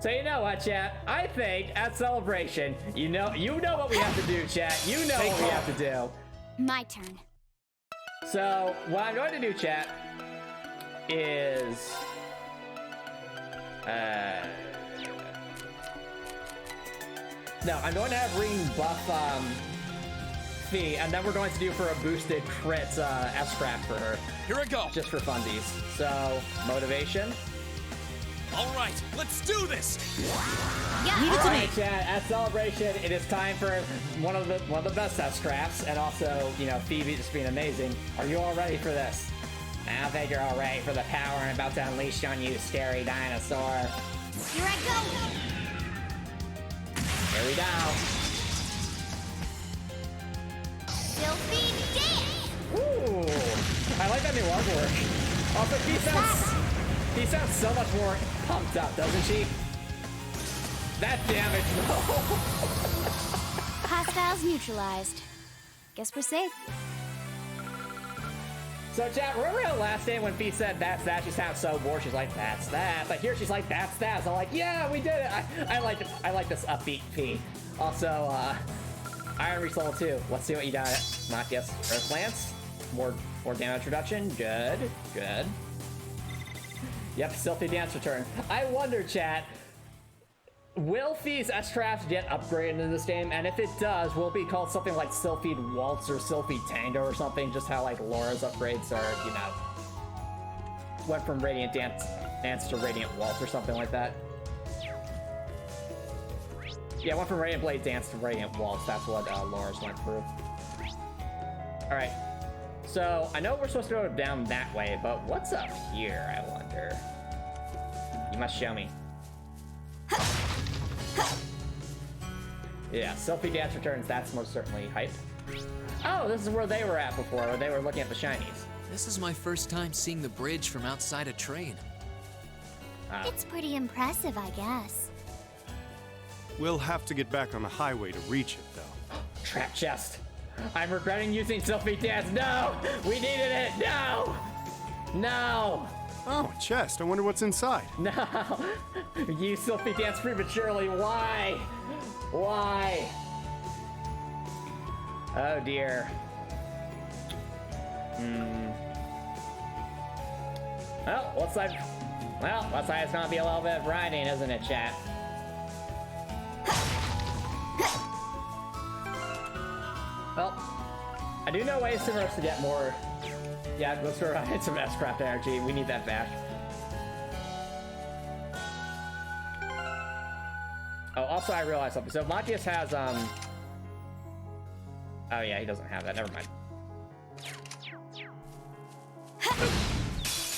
So you know what, chat? I think at Celebration, you know what we have to do, chat. You know what we have to do. My turn. So what I'm going to do, chat, is no, I'm going to have Rean buff Fie, and then we're going to do for a boosted crit S-Craft for her. Here I go. Just for funsies. So motivation. All right, let's do this. Yeah. Leave it to me. Alright, chat, at Celebration, it is time for one of the best S-Crafts, and also, you know, Phoebe just being amazing. Are you all ready for this? I don't think you're all ready for the power I'm about to unleash on you, scary dinosaur. Here I go. Here we go. Filthy dance. Ooh, I like that new artwork. Also, he sounds so much more pumped up, doesn't she? That damage, Hostiles neutralized. Guess we're safe. So, chat, remember how last day when Fie said that's that? She sounds so bored. She's like, that's that. But here she's like, that's that. So I'm like, yeah, we did it. I like it. I like this upbeat Fie. Also, Iron Reach level 2. Let's see what you got. Machias. Earth Lance. More damage reduction. Good. Good. Yep, Sylphie Dance return. I wonder, chat, will Fie's S-Craft get upgraded in this game? And if it does, will it be called something like Sylphie Waltz or Sylphie Tango or something? Just how, like, Laura's upgrades are, you know, went from Radiant Dance to Radiant Waltz or something like that. Yeah, went from Radiant Blade Dance to Radiant Waltz. That's what Laura's went through. Alright. So, I know we're supposed to go down that way, but what's up here, I wonder? You must show me. Yeah, Sylphie Dance returns, that's most certainly hype. Oh, this is where they were at before, where they were looking at the shinies. This is my first time seeing the bridge from outside a train. It's pretty impressive, I guess. We'll have to get back on the highway to reach it, though. Trap chest. I'm regretting using Sylphie Dance. No! We needed it! No! No! Oh, a chest. I wonder what's inside. No! Use Sylphie Dance prematurely. Why? Why? Oh dear. Well, looks like it's gonna be a little bit of riding, isn't it, chat? Well, I do know ways for us to get more. Yeah, let's go ride some S-Craft energy. We need that back. Oh, also I realized something. So Machias has oh yeah, he doesn't have that. Never mind.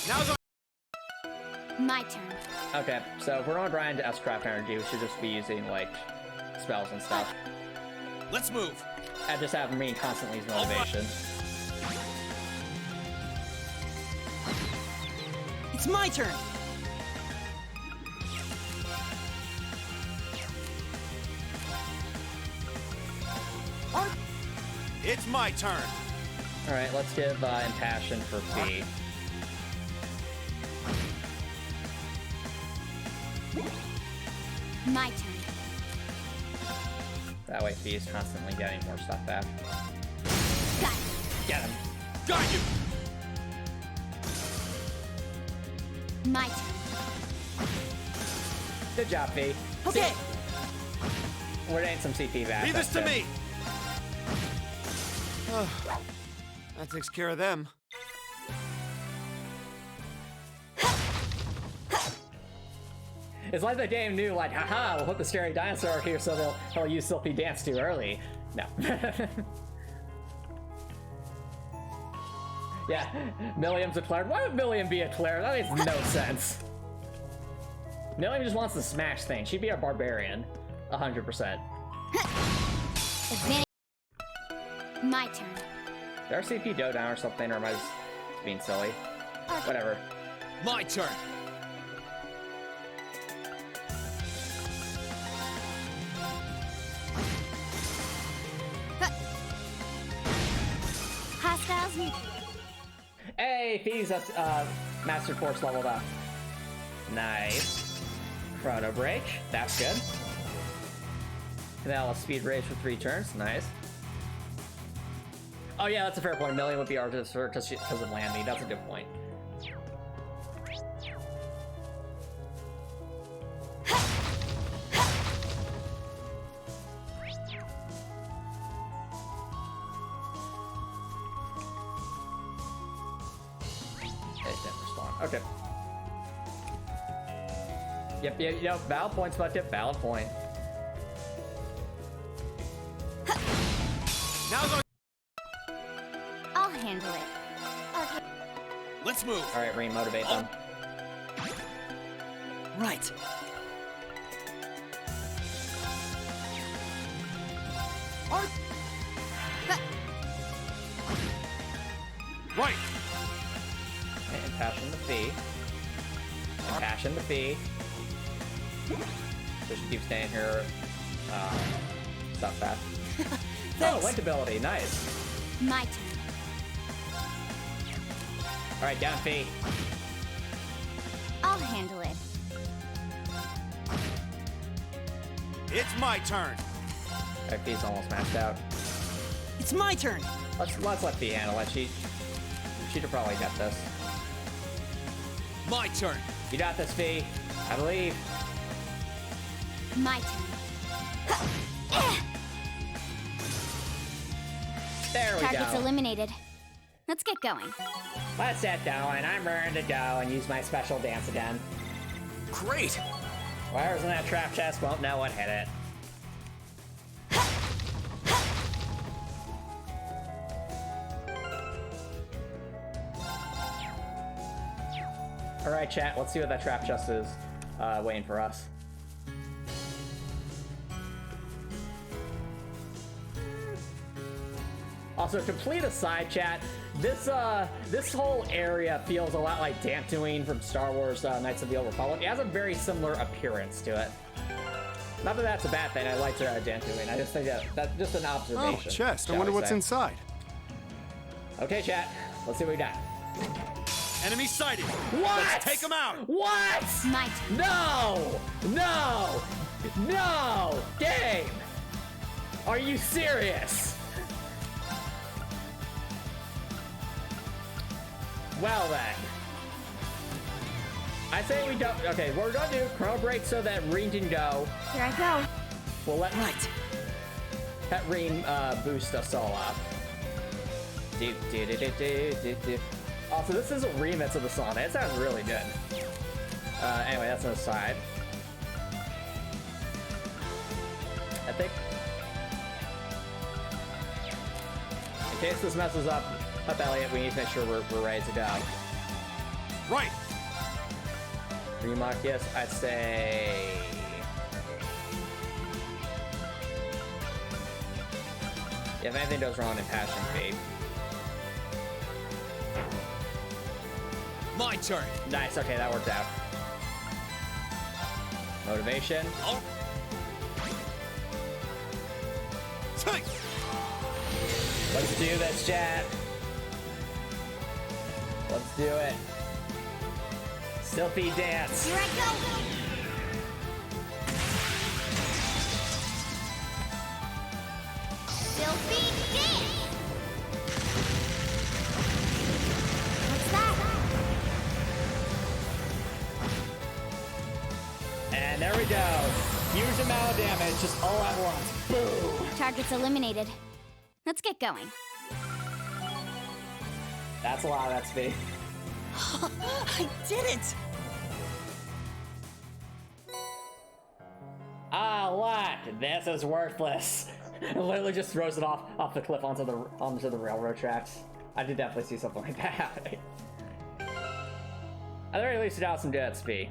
Now's My turn. Okay, so if we're gonna grind to S-Craft energy, we should just be using like spells and stuff. Let's move. And just have me constantly use motivation. It's my turn. It's my turn. All right, let's give Impassion for Fie. My turn. That way Fie is constantly getting more stuff back. Got it. Get him. Got you. My turn. Good job, Fie. Okay. We're getting some CP back. Leave this to that's me. That takes care of them. It's like the game knew, like, haha, we'll put the scary dinosaur here so he'll use Sylphie Dance too early. No. Yeah, Milliam's a cleric. Why would Milliam be a cleric? That makes no sense. Milliam just wants to smash things. She'd be a barbarian. 100%. Advantage. My turn. Did our CP go down or something, or am I just being silly? Whatever. My turn. Hostiles neutralized. Hey, Fie's Master Course leveled up. Nice. Chrono Break. That's good. And that'll speed rage for 3 turns. Nice. Oh yeah, that's a fair point. Million would be Arctis because of landing. That's a good point. Okay. Yep, valid point, Spot Tip, valid point. Now I'll handle it. Okay. Let's move. Alright, Rean, motivate them. Right. Right. And passion the Fie. And passion the Fie. So she keeps staying here. Stop that. Oh, linked ability, nice. My turn. Alright, down Fie. I'll handle it. it's my turn. Alright, Fie's almost maxed out. It's my turn. Let's let Fie handle it. She should probably get this. My turn. You got this, Fie. I believe. My turn. There we Target's go. eliminated. Let's get going. Let's get going. I'm ready to go and use my special dance again. Great. Wires in that trap chest won't know what hit it. Alright, chat, let's see what that trap chest is waiting for us. Also, complete aside, chat, this whole area feels a lot like Dantooine from Star Wars Knights of the Old Republic. It has a very similar appearance to it. Not that that's a bad thing, I liked Dantooine. I just think that's just an observation. Oh, chest. I shall wonder we what's say. inside. Okay, chat, let's see what we got. Enemy sighted. What? Let's take them out. What? My turn. No! No! No! Game! Are you serious? Well then. I say we don't. Okay, we're gonna do Chrono Break so that Rean can go. Here I go. We'll let Right. Rean boost us all up. Also, this is a remix of the song. It sounds really good. Anyway, that's an aside. I think, in case this messes up Elliot, we need to make sure we're ready to go. Right. Machias, I'd say. If anything goes wrong in Passion Fie. My turn. Nice, okay, that worked out. Motivation. Oh. Take. Let's do this, chat. Let's do it. Sylphie dance. Here I go. Sylphie dance. What's that? And there we go. Huge amount of damage, just all at once. Boom. Target's eliminated. Let's get going. That's a lot of XP. I did it! Ah, look, this is worthless. It literally just throws it off the cliff onto the railroad tracks. I did definitely see something like that happening. At the very least, it got some good XP.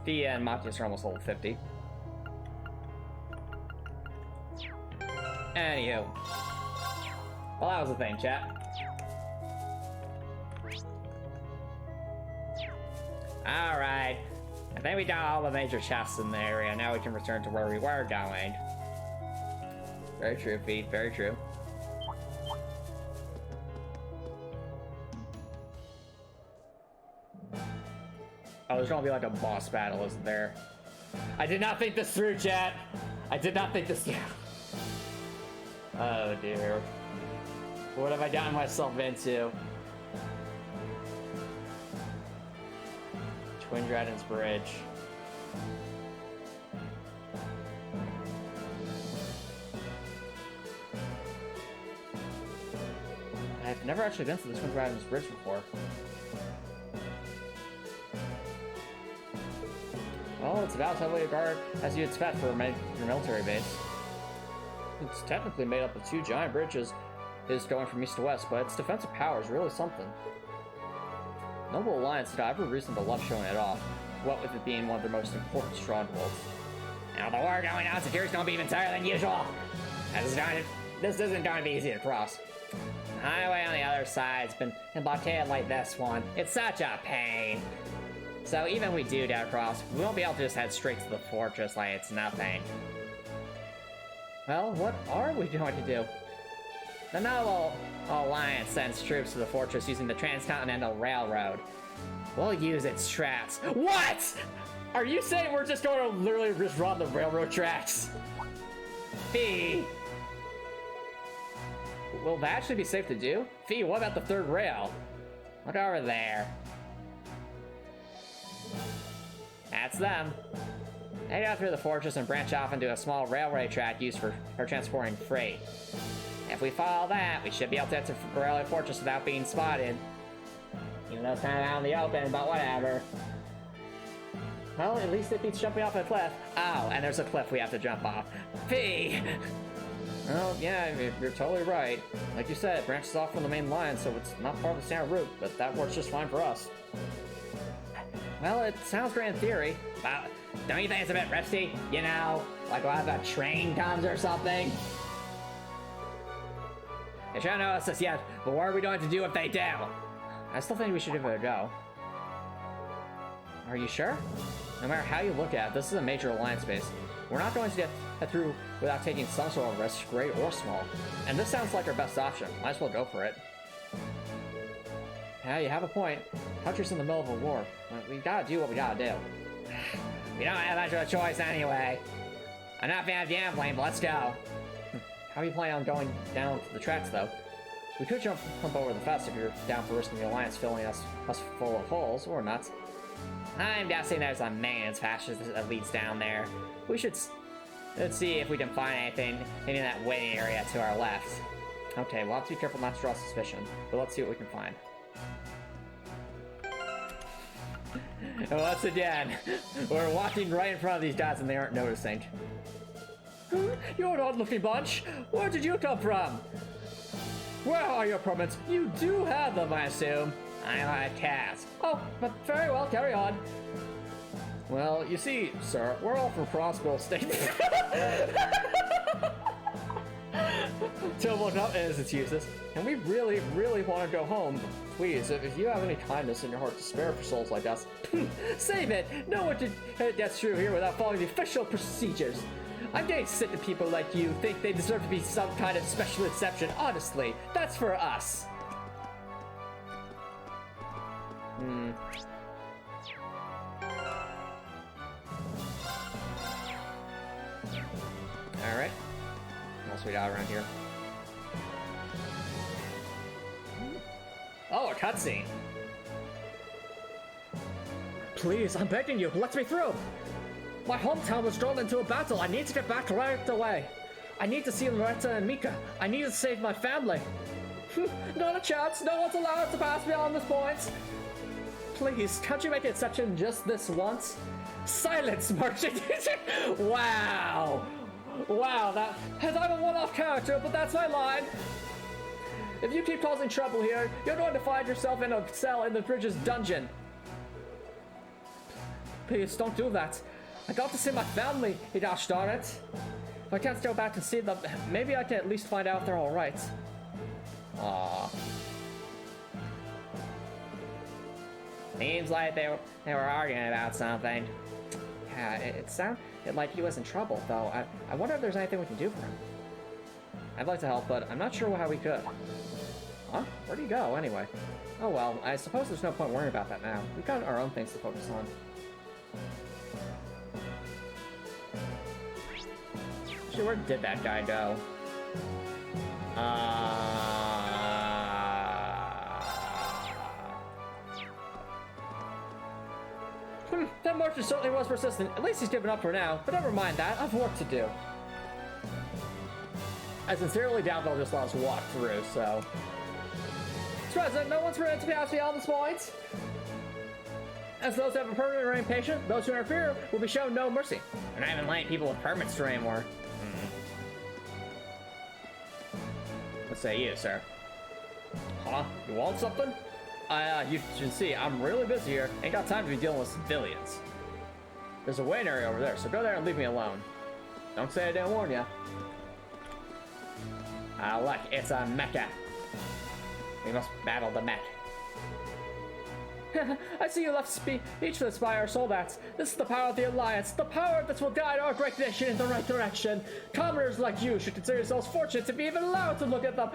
Fie and Machias are almost level 50. Anywho. Well, that was the thing, chat. Alright. I think we got all the major chests in the area. Now we can return to where we were going. Very true, Fie. Very true. Oh, there's gonna be like a boss battle, isn't there? I did not think this through, chat. I did not think this through. Oh dear. What have I gotten myself into? Twin Dragons Bridge. I've never actually been to the Twin Dragons Bridge before. Well, it's about as heavily a guard as you'd expect for your military base. It's technically made up of 2 giant bridges, is going from east to west, but its defensive power is really something. Noble Alliance did I have a reason to love showing it off, what with it being one of their most important strongholds. Now the war going on, security's gonna be even tighter than usual. This isn't going to be easy to cross. The highway on the other side's been blockaded like this one. It's such a pain. So even if we do get across, we won't be able to just head straight to the fortress like it's nothing. Well, what are we going to do? The Noble Alliance sends troops to the fortress using the Transcontinental Railroad. We'll use its tracks. What?! Are you saying we're just going to literally just run the railroad tracks? Fie! Will that actually be safe to do? Fie, what about the 3rd rail? Look over there. That's them. They go through the fortress and branch off into a small railway track used for transporting freight. If we follow that, we should be able to get to the railway fortress without being spotted. Even though it's kind of out in the open, but whatever. Well, at least it beats jumping off a cliff. Oh, and there's a cliff we have to jump off. Fie! Well, yeah, you're totally right. Like you said, it branches off from the main line, so it's not part of the standard route, but that works just fine for us. Well, it sounds great in theory, but don't you think it's a bit risky? You know, like when a train comes or something? They shouldn't notice us yet, but what are we going to do if they do? I still think we should give it a go. Are you sure? No matter how you look at it, this is a major alliance base. We're not going to get through without taking some sort of risk, great or small. And this sounds like our best option. Might as well go for it. Yeah, you have a point. Country's in the middle of a war. We gotta do what we gotta do. We don't have much of a choice anyway. I'm not a fan of gambling, but let's go. How are you planning on going down the tracks, though? We could jump over the fence if you're down for risking the alliance filling us full of holes, or not. I'm guessing there's a maintenance passage that leads down there. We should let's see if we can find anything in that waiting area to our left. Okay, we'll have to be careful not to draw suspicion, but let's see what we can find. And once again, we're walking right in front of these guys and they aren't noticing. You're an odd-looking bunch. Where did you come from? Where are your permits? You do have them, I assume. I'm a cat. Oh, but very well, carry on. Well, you see, sir, we're all from Prospero State. Till one up is its uses. And we really, really want to go home. Please, if you have any kindness in your heart to spare for souls like us, save it! No one gets through here without following the official procedures. I'm getting sick of people like you think they deserve to be some kind of special exception. Honestly, that's for us. Alright. What else we got around here? Oh, a cutscene. Please, I'm begging you, let me through. My hometown was drawn into a battle. I need to get back right away. I need to see Loretta and Mika. I need to save my family. Not a chance. No one's allowed to pass beyond this point. Please, can't you make an exception just this once? Silence, merchant. Wow. Wow, that... I'm a one-off character, but that's my line. If you keep causing trouble here, you're going to find yourself in a cell in the bridge's dungeon. Please, don't do that. I got to see my family, gosh darn it. If I can't go back and see them, maybe I can at least find out if they're alright. Aww. Seems like they were arguing about something. Yeah, it sounded like he was in trouble, though. I wonder if there's anything we can do for him. I'd like to help, but I'm not sure how we could. Huh? Where'd he go, anyway? Oh well, I suppose there's no point worrying about that now. We've got our own things to focus on. Actually, where did that guy go? That merchant certainly was persistent. At least he's given up for now. But never mind that. I've work to do. I sincerely doubt they'll just let us walk through, so... President, no one's permitted to pass beyond this point. As those who have a permanent remain patient, those who interfere will be shown no mercy. We're not even letting people with permits through anymore. What say you, sir? Huh? You want something? You should see, I'm really busy here. Ain't got time to be dealing with civilians. There's a waiting area over there, so go there and leave me alone. Don't say I didn't warn ya. Look, it's a mecha. We must battle the mech. I see you left speechless by our soldats. This is the power of the Alliance, the power that will guide our great nation in the right direction. Commoners like you should consider yourselves fortunate to be even allowed to look at them.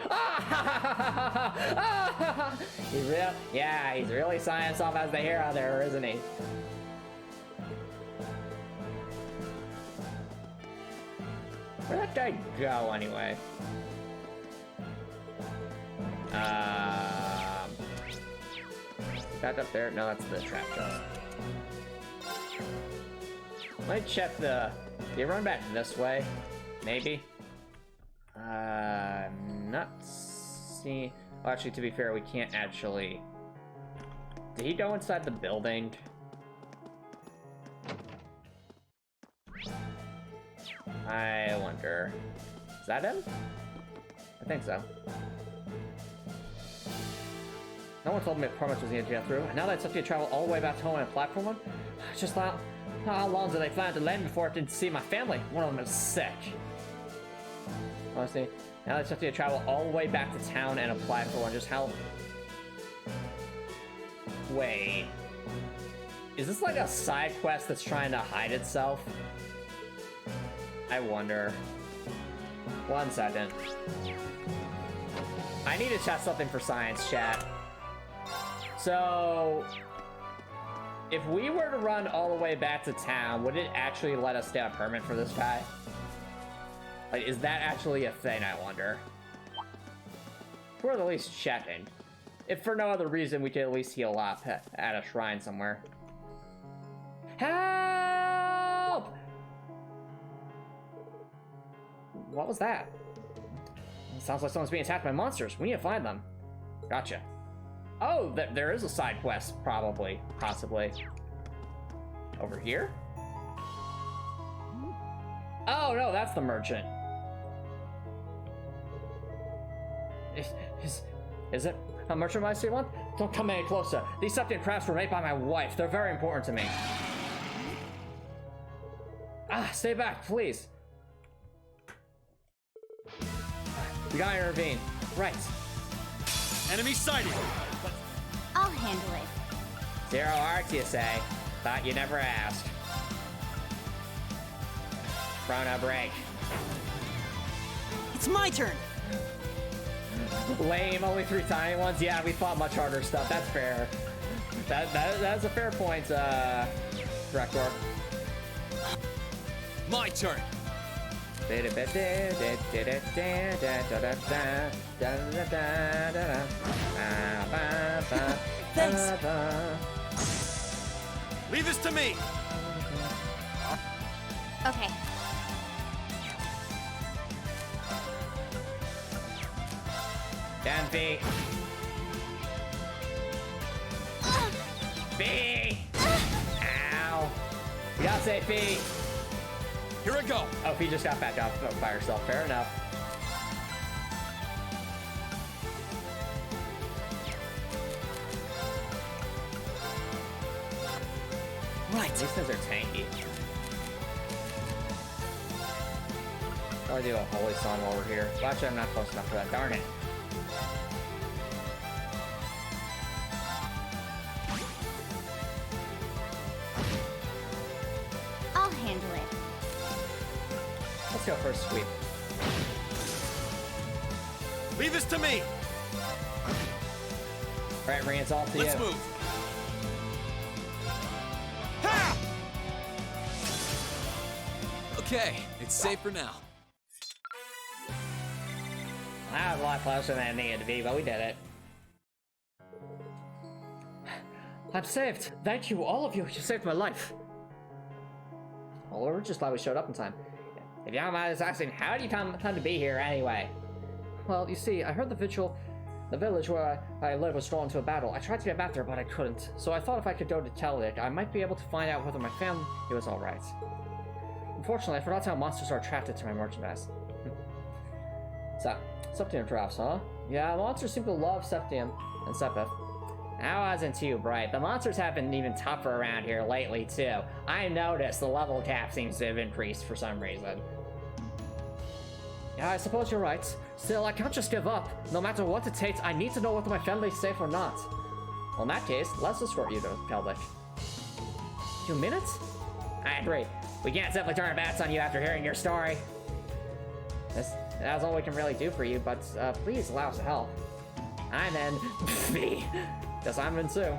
He's really signing himself as the hero there, isn't he? Where'd that guy go, anyway? Back up there? No, that's the trap chest. Might check the... They run back this way? Maybe? Not see... Well, actually, to be fair, we can't actually... Did he go inside the building? I wonder... Is that him? I think so. No one told me permits was needed to get through, and now that it's up to travel all the way back home on a platform one, just how long do they plan to land before I can see my family? One of them is sick. Honestly, now that it's up to travel all the way back to town and apply for one, just how... Wait. Is this like a side quest that's trying to hide itself? I wonder. 1 second. I need to test something for science, chat. So, if we were to run all the way back to town, would it actually let us get a permit for this guy? Like, is that actually a thing, I wonder? We're at least checking. If for no other reason, we could at least heal up at a shrine somewhere. Help! What was that? It sounds like someone's being attacked by monsters. We need to find them. Gotcha. Oh, there is a side quest, probably, possibly. Over here? Oh, no, that's the merchant. Is it a merchant I see one? Don't come any closer. These septic crafts were made by my wife. They're very important to me. Stay back, please. We gotta intervene. Right. Enemy sighted! I'll handle it. 0 arcs, you say? Thought you never asked. Chrono break. It's my turn! Lame, only 3 tiny ones? Yeah, we fought much harder stuff, that's fair. That's a fair point, Rector. My turn. Thanks. Leave this to me! Okay. Down, Fie. Fie! Ow. We gotta say Fie. Here I go. Oh, Fie just got back up by herself. Fair enough. Right. These things are tanky. I'll do a holy song while we're here. Well, actually, I'm not close enough for that. Darn it. I'll handle it. Let's go for a sweep. Leave this to me! Alright, Rean, it's all to Let's you. move. Ha! Okay, it's safe for now. That was a lot closer than it needed to be, but we did it. I'm saved. Thank you, all of you. You saved my life. Well, we're just glad we showed up in time. If you don't mind us asking, how did you come to be here anyway? Well, you see, I heard the village where I live was drawn to a battle. I tried to get back there, but I couldn't. So I thought if I could go to Tellic, I might be able to find out whether my family was alright. Unfortunately, I forgot how monsters are attracted to my merchandise. So, Septium traps, huh? Yeah, monsters seem to love Septium and Sepith. That wasn't too bright. The monsters have been even tougher around here lately, too. I noticed the level cap seems to have increased for some reason. Yeah, I suppose you're right. Still, I can't just give up. No matter what it takes, I need to know whether my family's safe or not. Well, in that case, let's escort you to Teldic. 2 minutes? I agree. We can't simply turn our backs on you after hearing your story. That's all we can really do for you, but please allow us to help. I'm in. Guess I'm in too.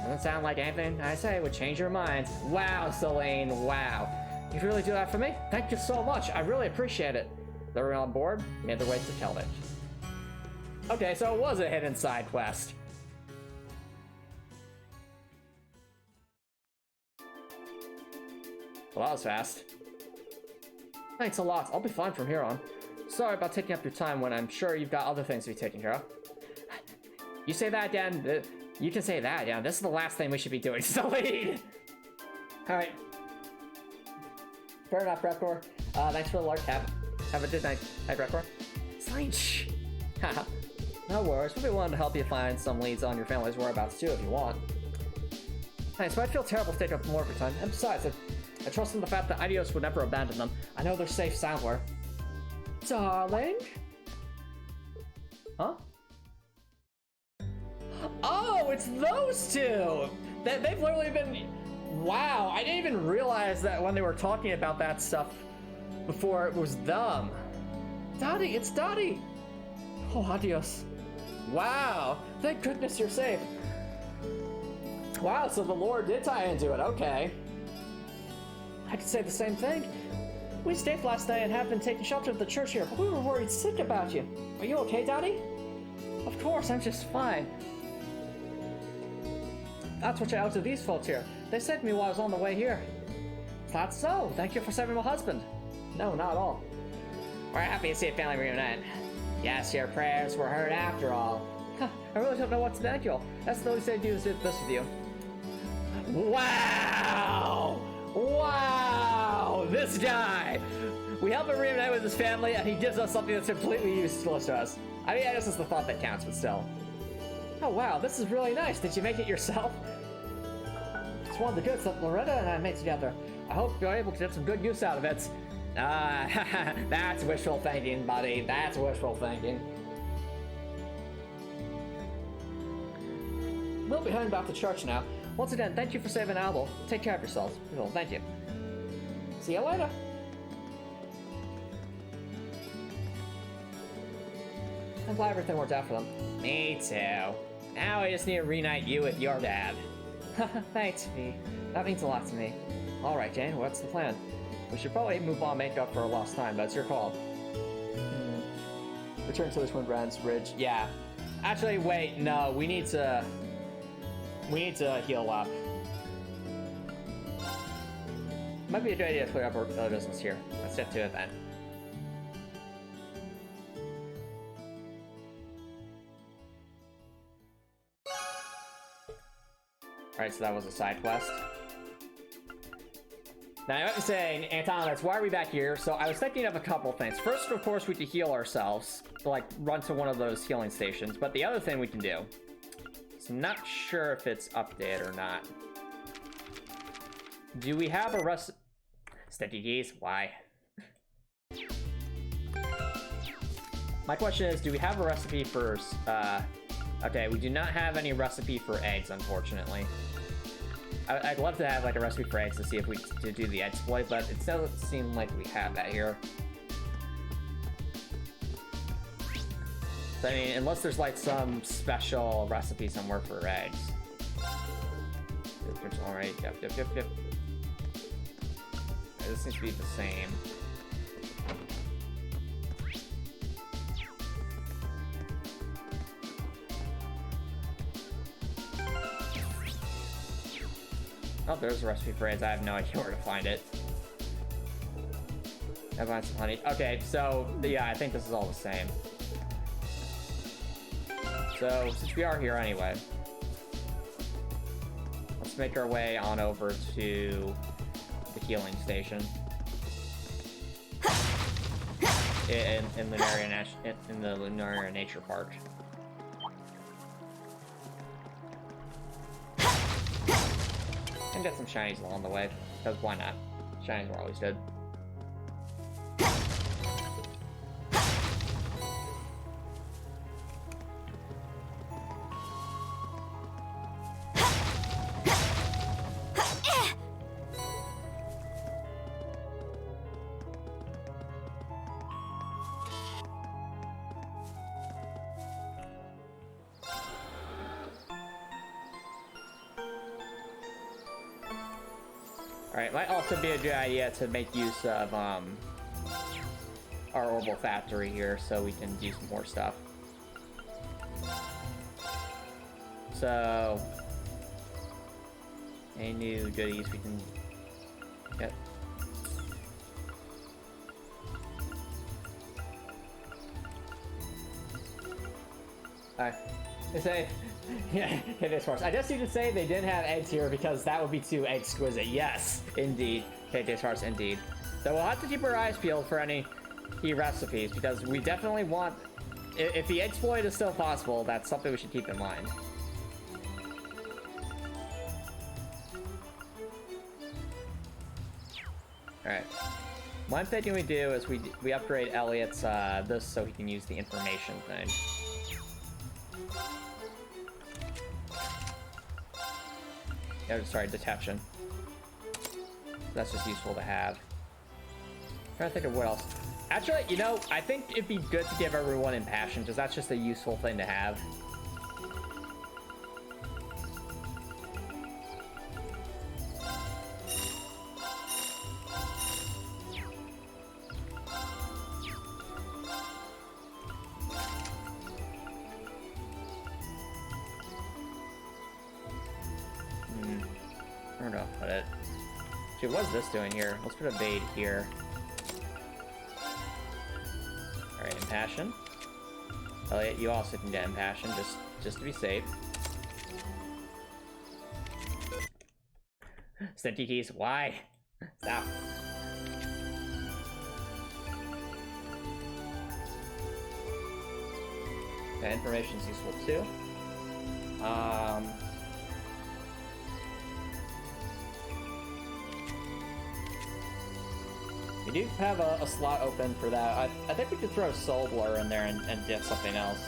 Doesn't sound like anything I say would change your mind. Wow, Selene, wow. You really do that for me? Thank you so much. I really appreciate it. They were on board, made their way to Kelvin. Okay, so it was a hidden side quest. Well, that was fast. Thanks a lot. I'll be fine from here on. Sorry about taking up your time when I'm sure you've got other things to be taken care of. You say that again. You can say that, yeah. This is the last thing we should be doing. Selene! Alright. Fair enough, Repcore. Thanks for the large cap. Have a good night. Night, Repcore. Selene, shh! Haha. No worries. We'll be willing to help you find some leads on your family's whereabouts too if you want. Thanks, but I'd feel terrible to take up more of your time. And besides, I trust in the fact that Idios would never abandon them. I know they're safe somewhere. Darling? Huh? Oh, it's those two! They've literally been... Wow, I didn't even realize that when they were talking about that stuff before it was them. Dottie, it's Dottie! Oh, adios. Wow, thank goodness you're safe. Wow, so the lore did tie into it, okay. I could say the same thing. We stayed last night and have been taking shelter at the church here, but we were worried sick about you. Are you okay, Dottie? Of course, I'm just fine. That's what you out to these folks here. They saved me while I was on the way here. That's so. Thank you for saving my husband. No, not at all. We're happy to see a family reunite. Yes, your prayers were heard after all. I really don't know what to thank you all. That's the least I do is do this with you. Wow! Wow! This guy! We help him reunite with his family, and he gives us something that's completely useless to us. I mean, I guess it's the thought that counts, but still. Oh wow, this is really nice. Did you make it yourself? It's one of the goods that Loretta and I made together. I hope you're able to get some good use out of it. That's wishful thinking, buddy. That's wishful thinking. We'll be heading back to church now. Once again, thank you for saving Albel. Take care of yourselves. Well, thank you. See you later. I'm glad everything worked out for them. Me too. Now I just need to reunite you with your dad. Thanks, Fie. That means a lot to me. Alright, Jane, what's the plan? We should probably move on, make up for a lost time, but it's your call. Return to the Twin Brands Ridge. Yeah. Actually, wait, no, we need to heal up. Might be a good idea to clear up our business here. Let's get to it then. Alright, so that was a side quest. Now, I might be saying, Antomicx, why are we back here? So I was thinking of a couple things. First, of course, we could heal ourselves. Like, run to one of those healing stations. But the other thing we can do... So I'm not sure if it's updated or not. Do we have a recipe? Sticky keys? Why? My question is, do we have a recipe for... Okay, we do not have any recipe for eggs, unfortunately. I'd love to have like a recipe for eggs to see if we to do the exploit, but it doesn't seem like we have that here. So, I mean, unless there's like some special recipe somewhere for eggs. Alright, yep. This seems to be the same. Oh, there's a recipe for eggs. I have no idea where to find it. I find some honey. Okay, so yeah, I think this is all the same. So since we are here anyway, let's make our way on over to the healing station in the Lunaria Nature Park. And get some shinies along the way, because why not? Shinies were always good. Alright, might also be a good idea to make use of our orbital factory here so we can do some more stuff. So, any new goodies we can get? Alright, they say, yeah, it is worse. I just need to say they didn't have eggs here because that would be too exquisite. Yes, indeed. Okay, this farce, indeed. So we'll have to keep our eyes peeled for any key recipes because we definitely want, if the exploit is still possible, that's something we should keep in mind. Alright. One thing we do is we upgrade Elliot's this so he can use the information thing. Oh, sorry, detection. That's just useful to have. I'm trying to think of what else. Actually, you know, I think it'd be good to give everyone impassion, because that's just a useful thing to have. I don't know how to put it. Actually, what's this doing here? Let's put a bait here. Alright, impassion. Elliot, you also can get impassion, just to be safe. Stinky keys, why? Stop. That information's useful too. We do have a slot open for that. I think we could throw Soul Blur in there and get something else.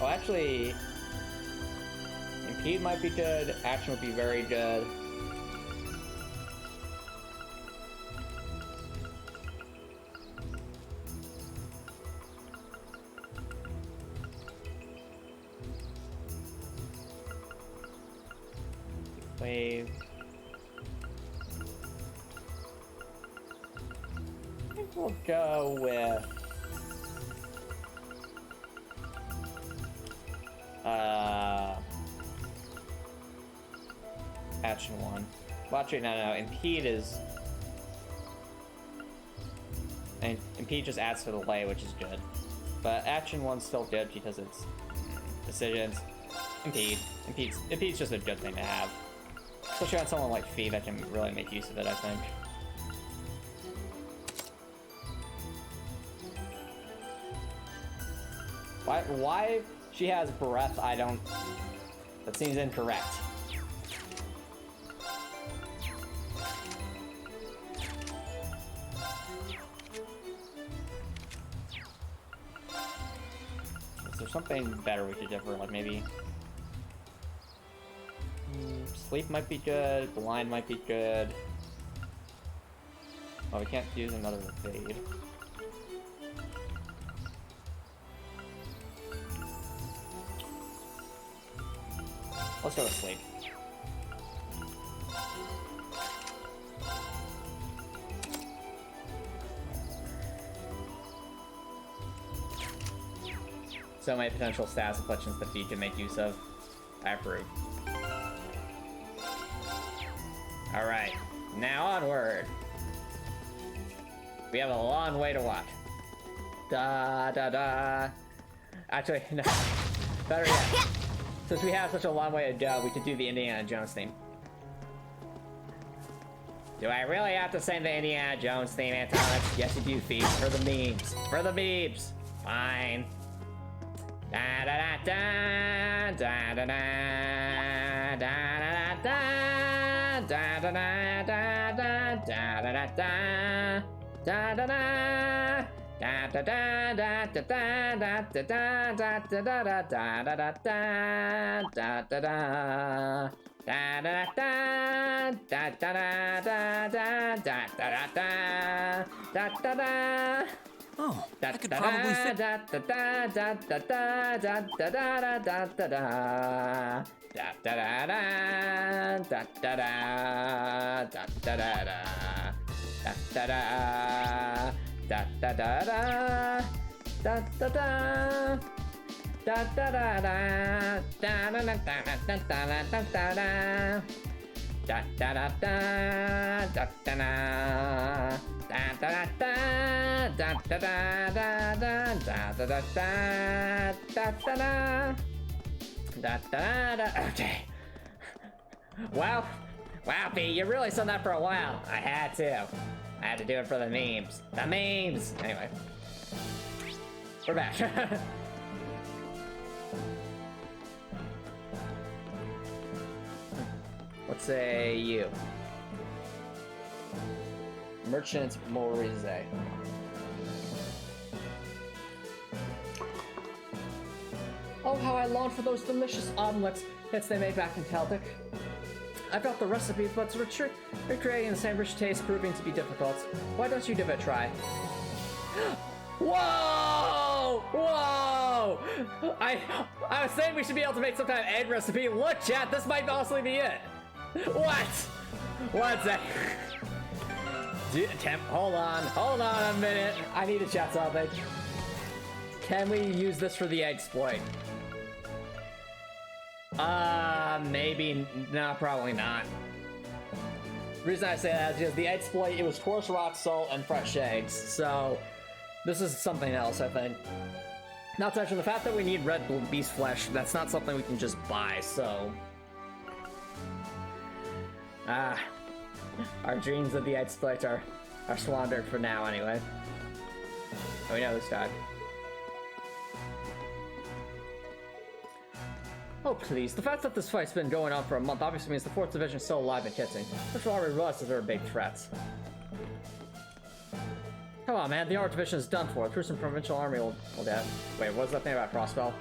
Oh, actually, Impede might be good. Action would be very good. Wave. I think we'll go with action 1. Well, actually, no. Impede is... And Impede just adds to the delay, which is good. But action 1's still good because it's decisions. Impede's just a good thing to have. Especially on someone like Fie that can really make use of it, I think. Why she has breath, I don't... That seems incorrect. Is there something better we could differ? Like maybe... Sleep might be good, blind might be good. Oh, we can't use another evade. Let's go with sleep. So many potential stats afflictions that Fie can make use of. I approve. Alright, now onward. We have a long way to walk. Da da da. Actually, no. Better yet. Since we have such a long way to go, we could do the Indiana Jones theme. Do I really have to sing the Indiana Jones theme, Antomicx? Yes, you do, Fie. For the memes. For the memes. Fine. Da da da da da da da da da da da da da da da da da da da da. Da da da da da da da da da da da da da da da da da da da. Da da da da da da da da da da da da da da. Oh, I could probably fit. Da da da da da da da da da da da da da. Da da da da da da da da da da da da. Da da da da da da da da da da da da da da da da da da da. Okay. Wow, Fie, you really sung that for a while. I had to. I had to do it for the memes. The memes! Anyway. We're back. Let's say you. Merchant Morise. Oh, how I long for those delicious omelets hits they made back in Celtic. I've got the recipe, but recreating the same rich taste proving to be difficult. Why don't you give it a try? Whoa! Whoa! I was saying we should be able to make some kind of egg recipe. Look, chat, this might possibly be it. What? What's that? Hold on a minute. I need to chat something. Can we use this for the exploit? Maybe. No, probably not. The reason I say that is because the exploit, it was coarse rock salt and fresh eggs, so this is something else, I think. Not to mention the fact that we need red beast flesh, that's not something we can just buy, so... our dreams of the exploit are squandered for now, anyway. Oh, we know this guy. Oh, please. The fact that this fight's been going on for a month obviously means the 4th Division is still alive and kicking. Which will already realize that they're a big threat. Come on, man. The R Division is done for. The Crucian Provincial Army will get. Wait, what was that thing about Crossbell?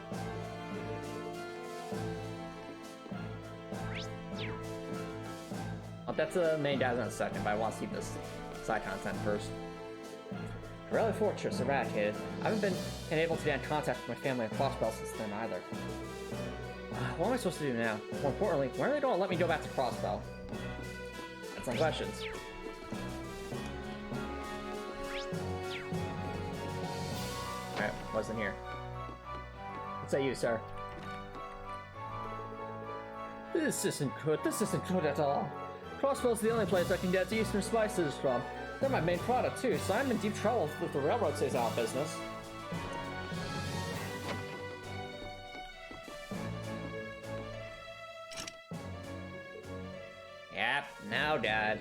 I'll get to the main guys in a second, but I want to see this side content first. Really Fortress eradicated. I haven't been able to get in contact with my family at Crossbell since then either. What am I supposed to do now? More importantly, when are they going to let me go back to Crossbell? That's some questions. Alright, what's in here? What's that you, sir? This isn't good. This isn't good at all. Crossbell's the only place I can get Eastern spices from. They're my main product too, so I'm in deep trouble if the railroad stays out of business. Yep, now Dad.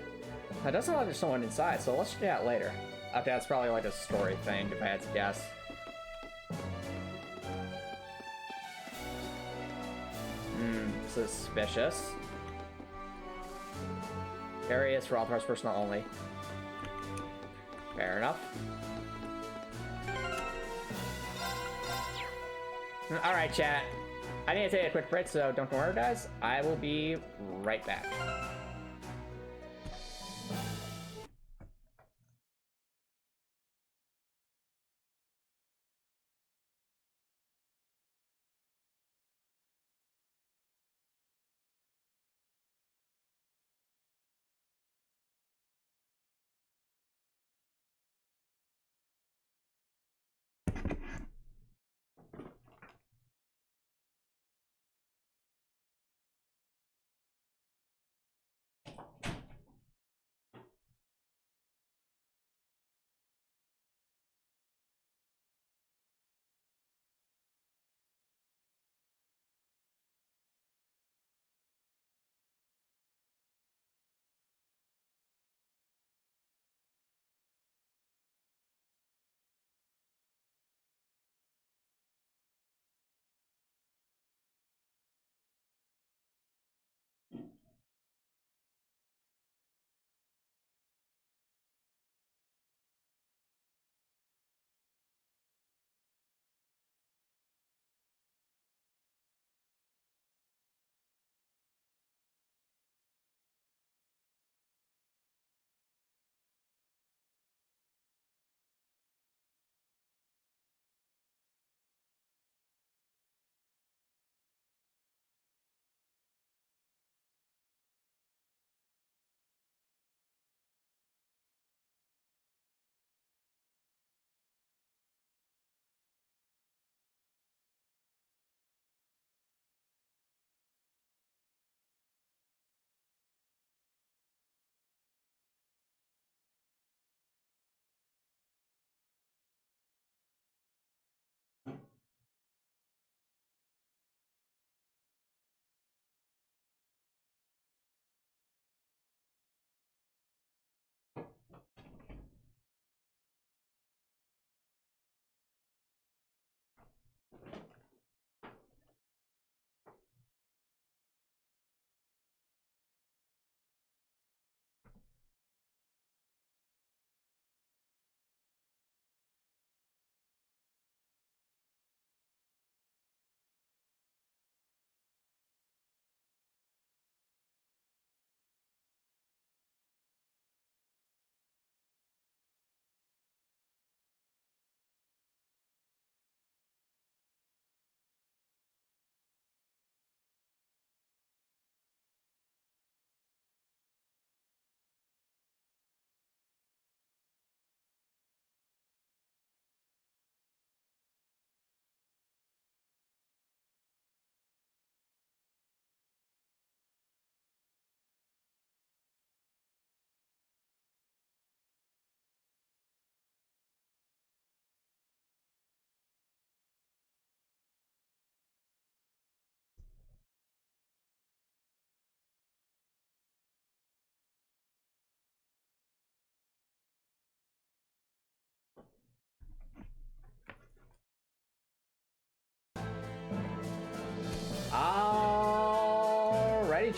It doesn't look like there's someone inside, so let's check it out later. Okay, that's probably like a story thing, if I had to guess. Suspicious. Areas for authorized personnel only. Fair enough. Alright, chat. I need to take a quick break, so don't worry, guys. I will be right back.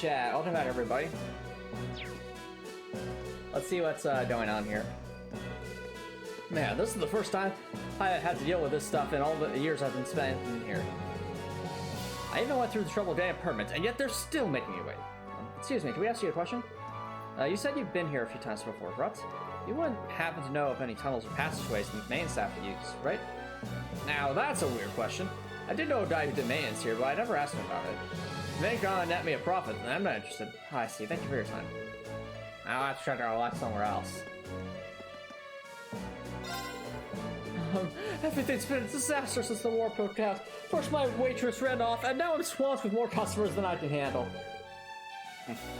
chat. Welcome back, everybody. Let's see what's going on here. Man, this is the first time I had to deal with this stuff in all the years I've been spent in here. I even went through the trouble of getting a permit, and yet they're still making me wait. Excuse me, can we ask you a question? You said you've been here a few times before, correct? You wouldn't happen to know of any tunnels or passageways the main staff use, right? Now, that's a weird question. I did know a guy who did maintenance here, but I never asked him about it. If they ain't gonna net me a profit, then I'm not interested. Oh, I see. Thank you for your time. I'll have to try to relax somewhere else. Everything's been a disaster since the war broke out. First my waitress ran off, and now I'm swamped with more customers than I can handle.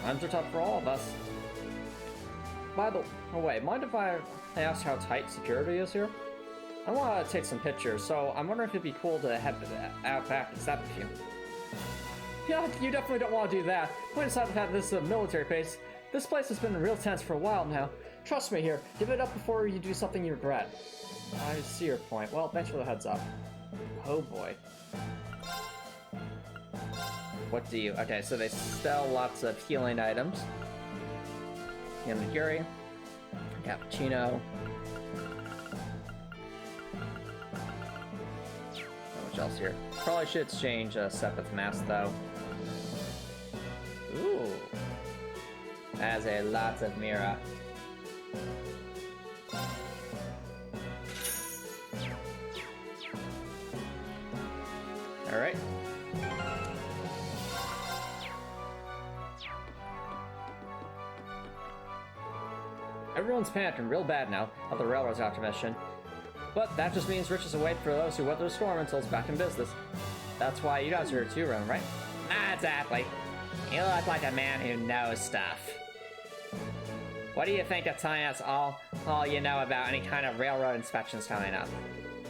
Times are tough for all of us. By the way, mind if I ask how tight security is here? I want to take some pictures, so I'm wondering if it'd be cool to head out back and snap a few. Yeah, you definitely don't want to do that. Point aside the fact this is a military base. This place has been real tense for a while now. Trust me here, give it up before you do something you regret. I see your point. Well, thanks for the heads up. Oh boy. What do you... Okay, so they sell lots of healing items. Yamagiri. Cappuccino. How much else here? Probably should exchange Sepith's mask, though. Ooh. Has a lot of Mira. Alright. Everyone's panicking real bad now of the railroad's after mission. But that just means riches await for those who weather the storm until it's back in business. That's why you guys are here too, Rean, right? Exactly. You look like a man who knows stuff. What do you think of telling us all you know about any kind of railroad inspections coming up?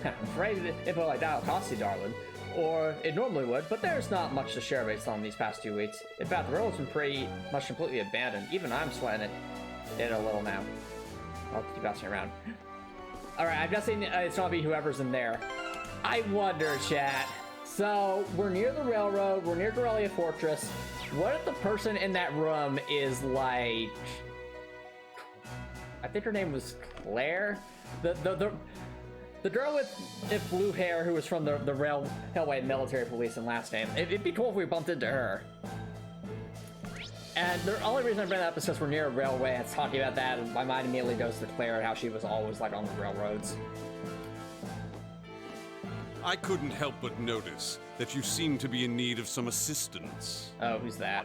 I'm afraid if it like that'll cost you, darling. Or it normally would, but there's not much to share based on these past 2 weeks. In fact, the railroad's been pretty much completely abandoned. Even I'm sweating it a little now. I'll keep bouncing around. Alright, I'm guessing it's gonna be whoever's in there. I wonder, chat. So, we're near the railroad, we're near Corellia Fortress. What if the person in that room is like... I think her name was Claire? The girl with blue hair who was from the Railway Military Police and last name. It'd be cool if we bumped into her. And the only reason I bring that up is because we're near a railway and it's talking about that, and my mind immediately goes to Claire and how she was always like on the railroads. I couldn't help but notice that you seem to be in need of some assistance. Oh, who's that?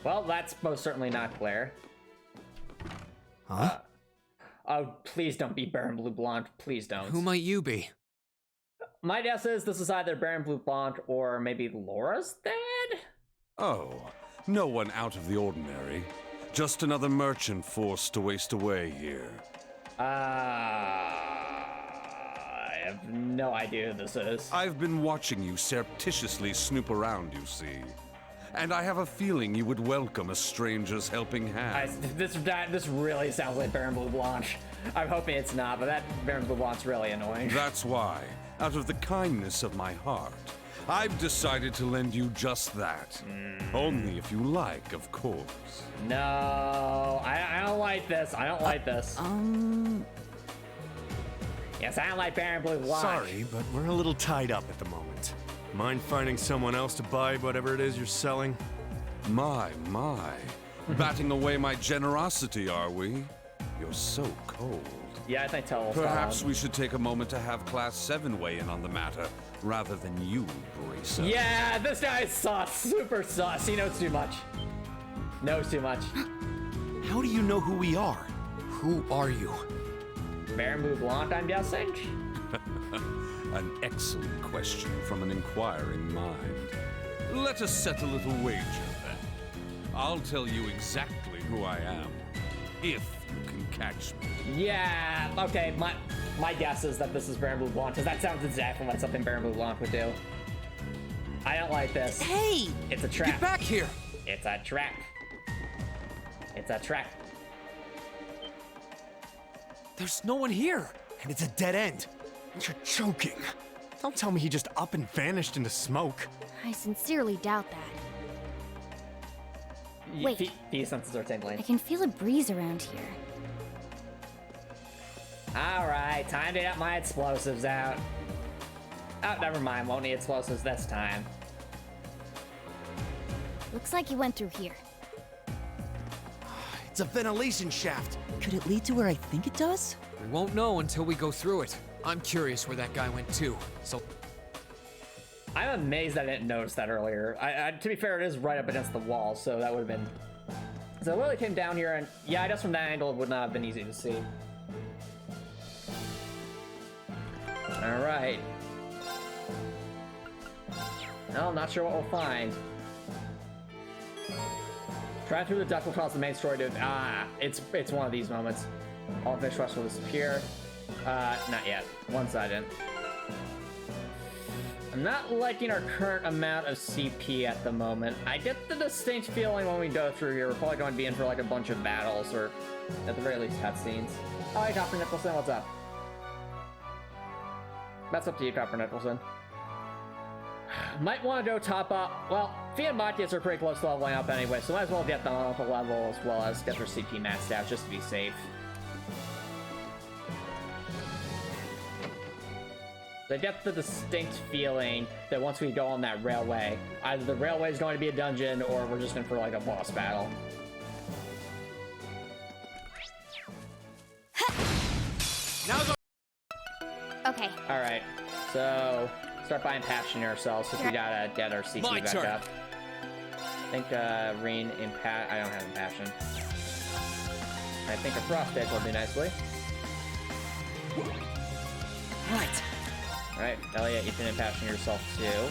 Well, that's most certainly not Claire. Huh? Oh, please don't be Baron Blue Blonde. Please don't. Who might you be? My guess is this is either Baron Blue Blonde or maybe Laura's dad? Oh, no one out of the ordinary. Just another merchant forced to waste away here. I have no idea who this is. I've been watching you surreptitiously snoop around, you see. And I have a feeling you would welcome a stranger's helping hand. This really sounds like Baron Blue Blanche. I'm hoping it's not, but that Baron Blue Blanche's really annoying. That's why, out of the kindness of my heart, I've decided to lend you just that. Only if you like, of course. No, I don't like this. I don't like this. Yes, I don't like Baron Blue Blanche. Sorry, but we're a little tied up at the moment. Mind finding someone else to buy whatever it is you're selling? My. Batting away my generosity, are we? You're so cold. Yeah, I think Tell. Perhaps we should take a moment to have Class 7 weigh in on the matter, rather than you brace up. Yeah, this guy's sus. Super sus. He knows too much. Knows too much. How do you know who we are? Who are you? Baron Blue Blanche, I'm guessing? An excellent question from an inquiring mind. Let us set a little wager, then. I'll tell you exactly who I am, if you can catch me. Yeah, okay, my guess is that this is Baron Blue Blanche, because that sounds exactly like something Baron Blue Blanche would do. I don't like this. Hey! It's a trap. Get back here! It's a trap. It's a trap. There's no one here! And it's a dead end. You're joking. Don't tell me he just up and vanished into smoke. I sincerely doubt that. Wait. Fie senses are tingling. I can feel a breeze around here. Alright, time to get my explosives out. Oh, never mind, won't need explosives this time. Looks like you went through here. It's a ventilation shaft. Could it lead to where I think it does? We won't know until we go through it. I'm curious where that guy went too, so... I'm amazed I didn't notice that earlier. To be fair, it is right up against the wall, so that would have been... So Lily came down here, and yeah, I guess from that angle it would not have been easy to see. Alright. No, I'm not sure what we'll find. Drive through the duct will cause the main story to... it's one of these moments. All fish rush will disappear. Not yet. One-sided. I'm not liking our current amount of CP at the moment. I get the distinct feeling when we go through here, we're probably going to be in for like a bunch of battles, or at the very least cutscenes. Oh, hey, Copper Nicholson, what's up? That's up to you, Copper Nicholson. Might want to go top up. Well, Fie and Machias are pretty close to leveling up anyway, so might as well get them up a level as well as get their CP maxed out just to be safe. I get the distinct feeling that once we go on that railway, either the railway is going to be a dungeon or we're just in for like a boss battle. Okay. Alright, so start buying passion ourselves since we gotta get our CP back up. I think Rean in I don't have impassion. I think a frost edge would be nicely. Right. Alright, Elliot, you can impassion yourself too.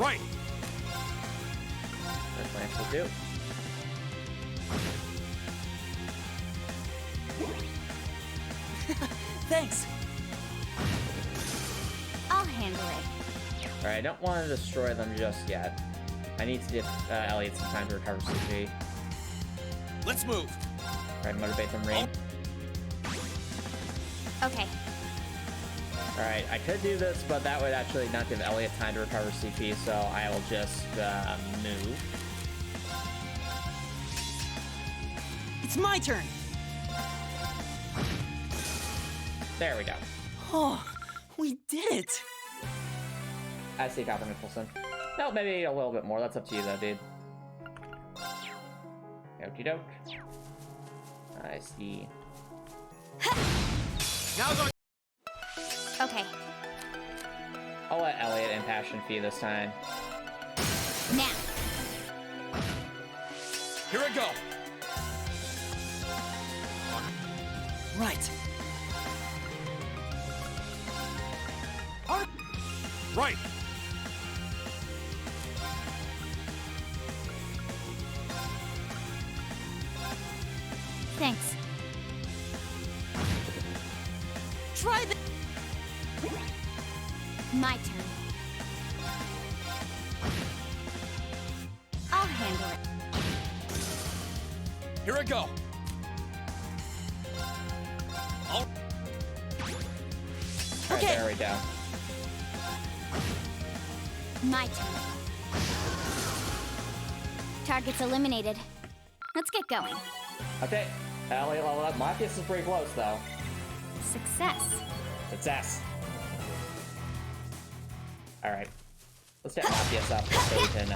Right. That's nice to do. Thanks. I'll handle it. Alright, I don't want to destroy them just yet. I need to give Elliot some time to recover CP. Let's move. Alright, motivate them, Rean. Okay. Alright, I could do this, but that would actually not give Elliot time to recover CP, so I will just move. It's my turn. There we go. Oh, we did it. I see Copper Nicholson. No, maybe a little bit more. That's up to you, though, dude. Okie doke. I see. Okay. I'll let Elliot impassion Fie this time. Now. Here we go. Right. Right. Thanks. Try the... My turn. I'll handle it. Here I go. Alright, Okay. there we go. My turn. Target's eliminated. Let's get going. Okay, Elliot leveled up. Machias is pretty close, though. Success. Success. Alright. Let's get Machias up so we can,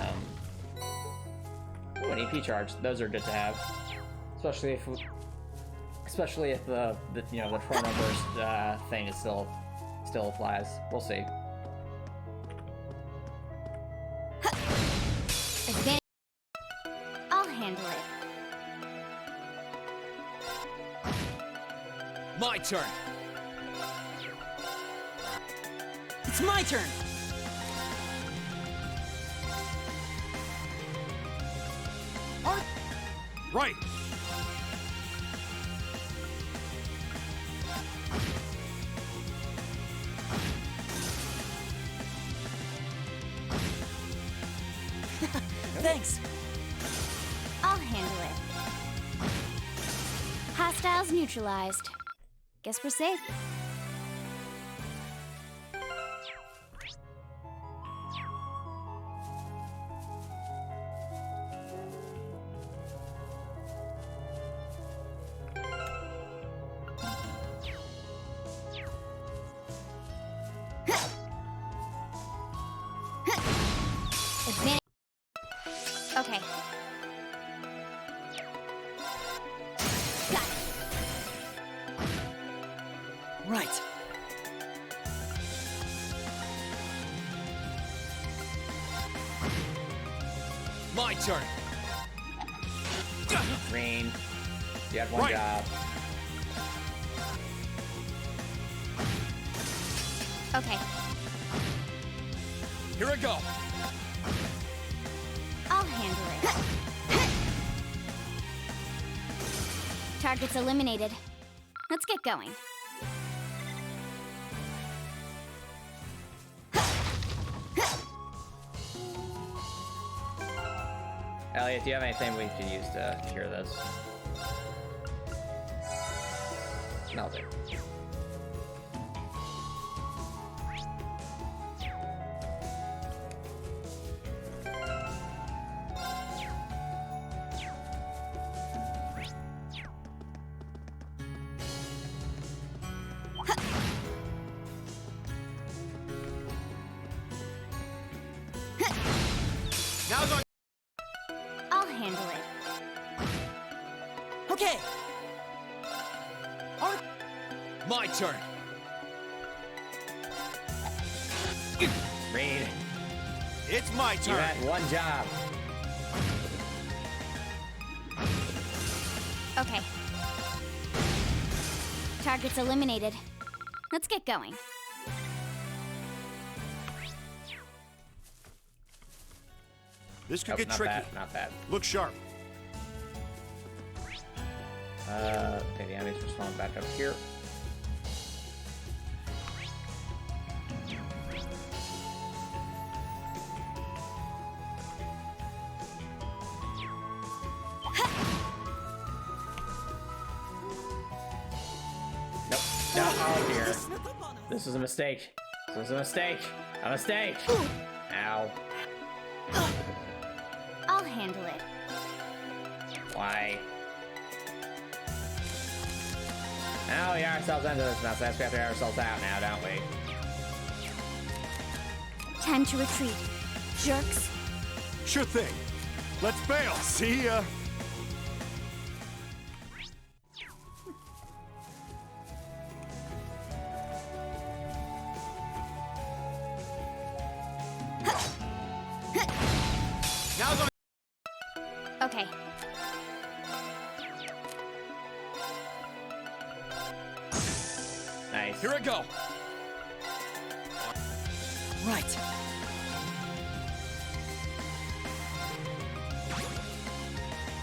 Ooh, an EP charge. Those are good to have. Especially if the you know, the Chrono Burst thing is still applies. We'll see. Advantage. I'll handle it. My turn. It's my turn. Right. Thanks. I'll handle it. Hostiles neutralized. Guess we're safe. Okay. Got it. Right. My turn. Rean, you had one job. Okay. Here I go. I'll handle it. Target's eliminated. Let's get going. Elliot, do you have anything we can use to cure this? No, dude. Now's our I'll handle it. Okay. My turn. Rean, It's my you turn. had one job. Okay. Target's eliminated. Let's get going. This could Nope, get not tricky. bad, not bad. Look sharp. Okay, the enemies respawn back up here. Nope. No, oh dear. This is a mistake. This is a mistake. A mistake. Ow. I'll handle it. Why? Now we got ourselves into this mess. I guess we have to get ourselves out now, don't we? Time to retreat. Jerks. Sure thing. Let's bail. See ya. Now's our Okay. Nice. Here I go. Right.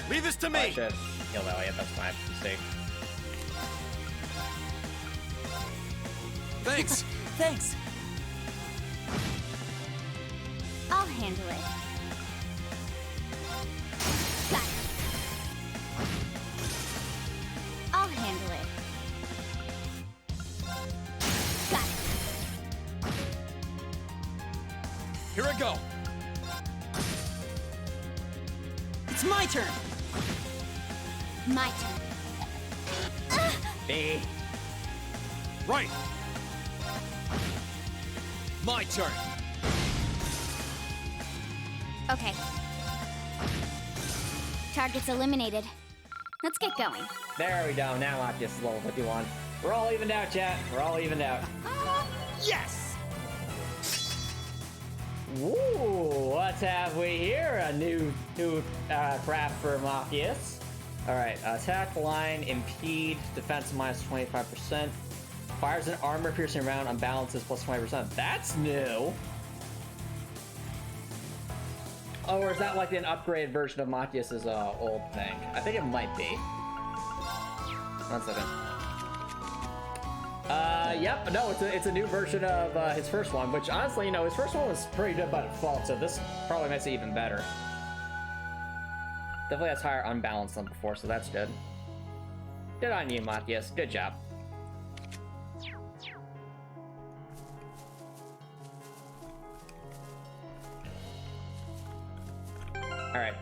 Leave this to I me. should heal Elliot. That's my mistake. Thanks. Thanks. I'll handle it. Got it. I'll handle it. Got it. Here I go. It's my turn. My turn. B. Right. My turn. Okay. Target's eliminated. Let's get going. There we go. Now Machias is level 51. We're all evened out, chat. We're all evened out. Yes. Woo! What have we here? A new craft for Machias. All right. Attack line, impede, defense minus 25%. Fires an armor-piercing round, unbalances plus 20%. That's new. Oh, or is that like an upgraded version of Machias' old thing? I think it might be. 1 second. Yep. No, it's a new version of his first one, which honestly, you know, his first one was pretty good by default, so this probably makes it even better. Definitely has higher unbalance than before, so that's good. Good on you, Machias. Good job. Alright.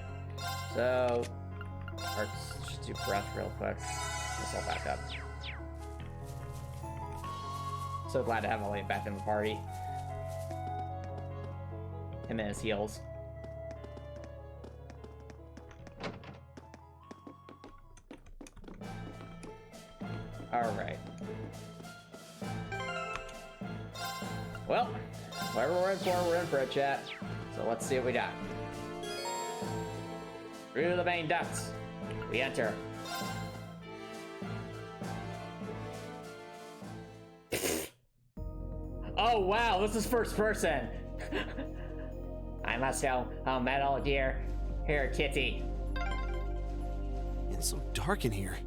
So, let's just do breath real quick. This all back up. So glad to have Elliot back in the party. Him and his heals. Alright. Well, whatever we're in for it, chat. So let's see what we got. Through the main ducts, we enter. Oh wow, this is first person. I must go home, metal dear. Here, kitty. It's so dark in here.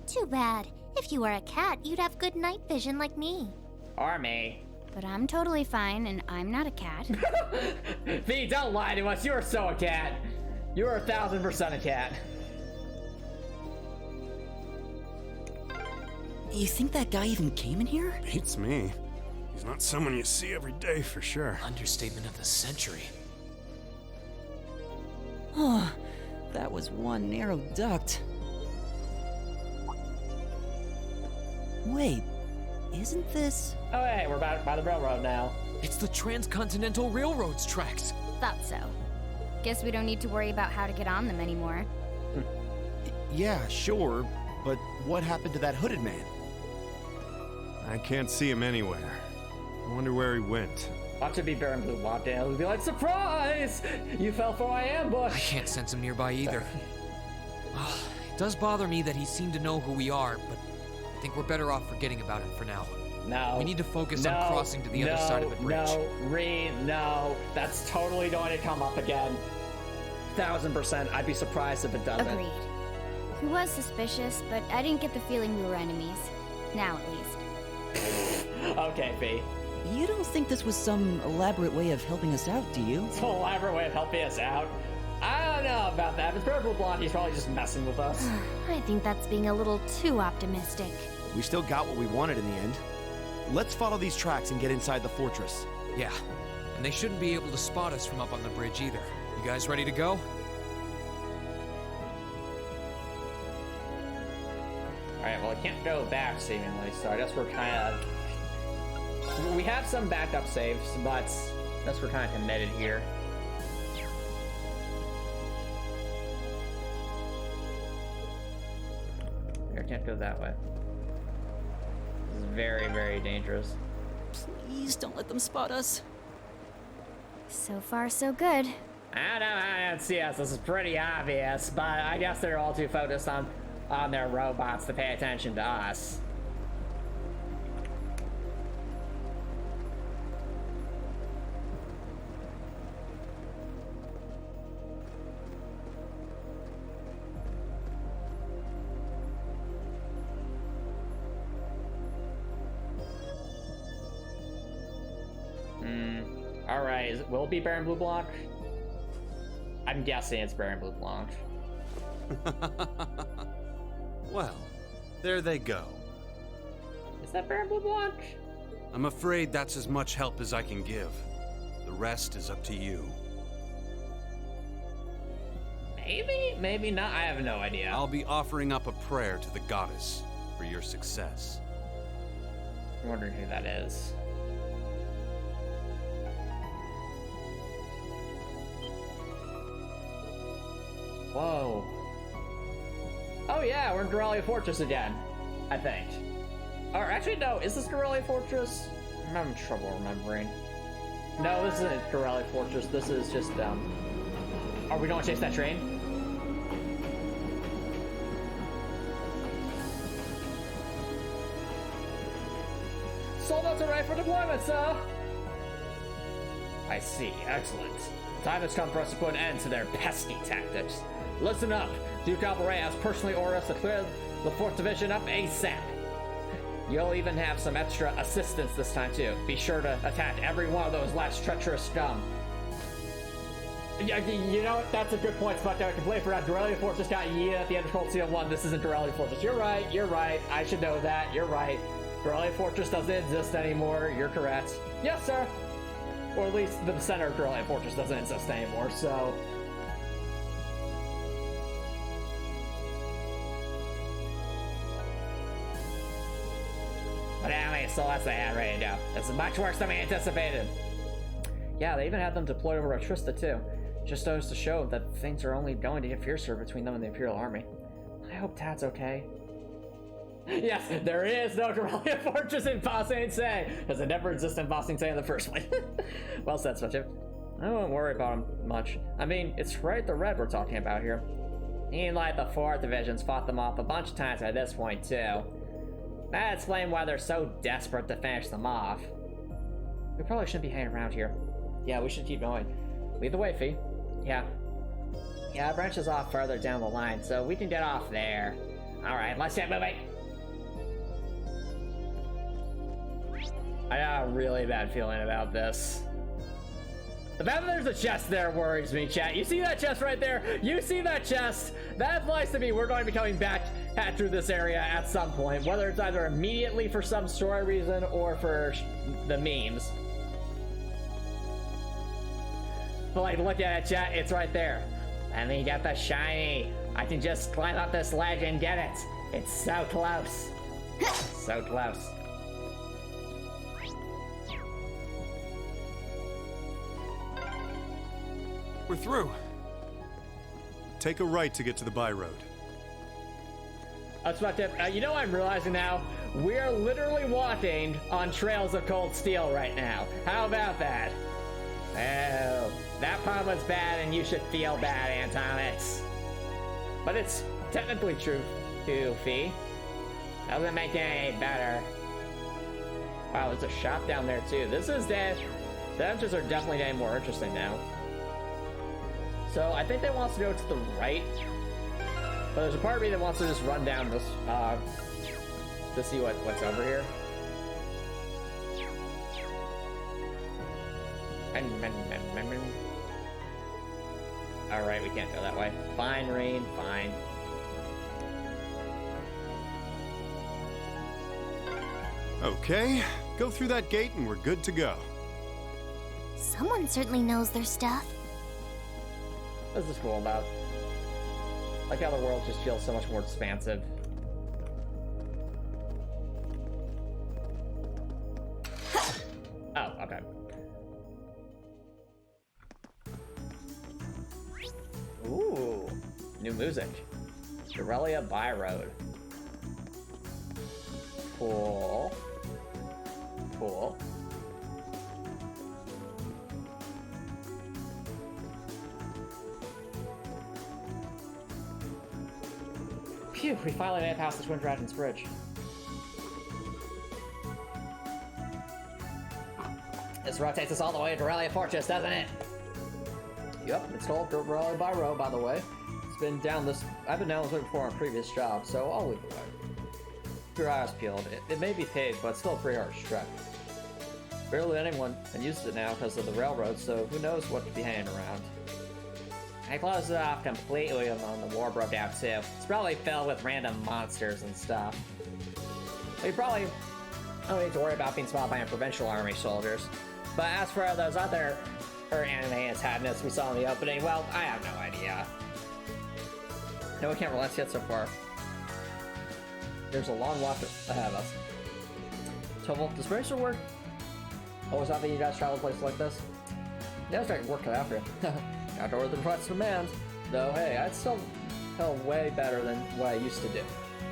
Too bad. If you were a cat, you'd have good night vision like me. Or me. But I'm totally fine, and I'm not a cat. Fie, don't lie to us. You are so a cat. You are 1000% a cat. You think that guy even came in here? Beats me. He's not someone you see every day for sure. Understatement of the century. Oh, that was one narrow duct. Wait, isn't this... Oh hey, we're by the railroad now. It's the Transcontinental Railroad's tracks. Thought so. Guess we don't need to worry about how to get on them anymore. Yeah, sure, but what happened to that hooded man? I can't see him anywhere. I wonder where he went. Watch it be Baron Blue walk down and be like, surprise! You fell for my ambush! I can't sense him nearby either. It does bother me that he seemed to know who we are, but I think we're better off forgetting about him for now. No. We need to focus on crossing to the other side of the bridge. No, Rean, no. That's totally going to come up again. 1000%. I'd be surprised if it doesn't. Agreed. He was suspicious, but I didn't get the feeling we were enemies. Now, at least. Okay, Fie. You don't think this was some elaborate way of helping us out, do you? It's an elaborate way of helping us out. I don't know about that. If it's Purple Blonde, he's probably just messing with us. I think that's being a little too optimistic. We still got what we wanted in the end. Let's follow these tracks and get inside the fortress. Yeah, and they shouldn't be able to spot us from up on the bridge either. You guys ready to go? Alright, well, I can't go back, seemingly, so I guess we're kind of... We have some backup saves, but I guess we're kind of committed here. I can't go that way. This is very, very dangerous. Please don't let them spot us. So far, so good. I don't see us. This is pretty obvious, but I guess they're all too focused on their robots to pay attention to us. Alright, will it be Baron Blue Blanc? I'm guessing it's Baron Blue Blanc. Well, there they go. Is that Baron Blue Blanc? I'm afraid that's as much help as I can give. The rest is up to you. Maybe? Maybe not. I have no idea. I'll be offering up a prayer to the goddess for your success. I'm wondering who that is. Whoa. Oh yeah, we're in Dorelia Fortress again, I think. Or actually, no, is this Dorelia Fortress? I'm having trouble remembering. No, this isn't Dorelia Fortress. This is just, Are we going to chase that train? Soldates are ready for deployment, sir! I see, excellent. Time has come for us to put an end to their pesky tactics. Listen up, Duke Alvaray has personally ordered us to clear the 4th Division up ASAP. You'll even have some extra assistance this time too. Be sure to attack every one of those last treacherous scum. You know what? That's a good point, Spot. I completely forgot. Dorelia Fortress got yeeted at the end of Cold Steel 1. This isn't Dorelia Fortress. You're right. You're right. I should know that. You're right. Dorelia Fortress doesn't exist anymore. You're correct. Yes, sir. Or at least the center of Dorelia Fortress doesn't exist anymore, so... But anyway, so that's the ad ready to go. This is much worse than we anticipated. Yeah, they even had them deployed over Atrista too. Just goes to show that things are only going to get fiercer between them and the Imperial Army. I hope Tad's okay. Yes, there is no Corellia Fortress in Ba Sing Se, because it never existed in Ba Sing Se in the first place. Well said, Switchip. I won't worry about him much. I mean, it's right the red we're talking about here. Even like the 4th Division's fought them off a bunch of times at this point, too. That explains why they're so desperate to finish them off. We probably shouldn't be hanging around here. Yeah, we should keep going. Lead the way, Fie. Yeah. Yeah, it branches off further down the line, so we can get off there. Alright, let's get moving! I got a really bad feeling about this. The fact that there's a chest there worries me, chat. You see that chest right there? You see that chest? That implies to me we're going to be coming back through this area at some point, whether it's either immediately for some story reason or for the memes. But like, look at it, chat. It's right there. And then you got the shiny. I can just climb up this ledge and get it. It's so close. So close. We're through. Take a right to get to the by road. That's my tip. You know what I'm realizing now? We're literally walking on trails of cold steel right now. How about that? Oh, that pun was bad and you should feel bad, Antomicx. But it's technically true too, Fie. Doesn't make it any better. Wow, there's a shop down there too. This is dead. The entries are definitely getting more interesting now. So I think they want us to go to the right, but there's a part of me that wants to just run down this to see what's over here. All right, we can't go that way. Fine, Rean, fine. Okay, go through that gate and we're good to go. Someone certainly knows their stuff. What's this cool about? Like how the world just feels so much more expansive. Oh, okay. Ooh, new music. Corellia by road. Cool. Cool. Phew, we finally made it past the Twin Dragons Bridge. This road takes us all the way to Corellia Fortress, doesn't it? Yep, it's called Corellia by road, by the way. It's been down this... I've been down this way before on a previous job, so I'll leave the way. Keep your eyes peeled. It may be paved, but it's still a pretty hard trek. Barely anyone uses it now because of the railroad, so who knows what could be hanging around. I closed it off completely when the war broke out too. It's probably filled with random monsters and stuff. We probably don't need to worry about being spotted by provincial army soldiers. But as for those other anime antagonists we saw in the opening, well, I have no idea. No, we can't relent yet so far. There's a long walk ahead of us. Toval, does Bracer work? Oh, is that that you guys travel places like this? Yeah, it's like work cut out for you. Got to order the request demands. Though, hey, I'd still feel way better than what I used to do.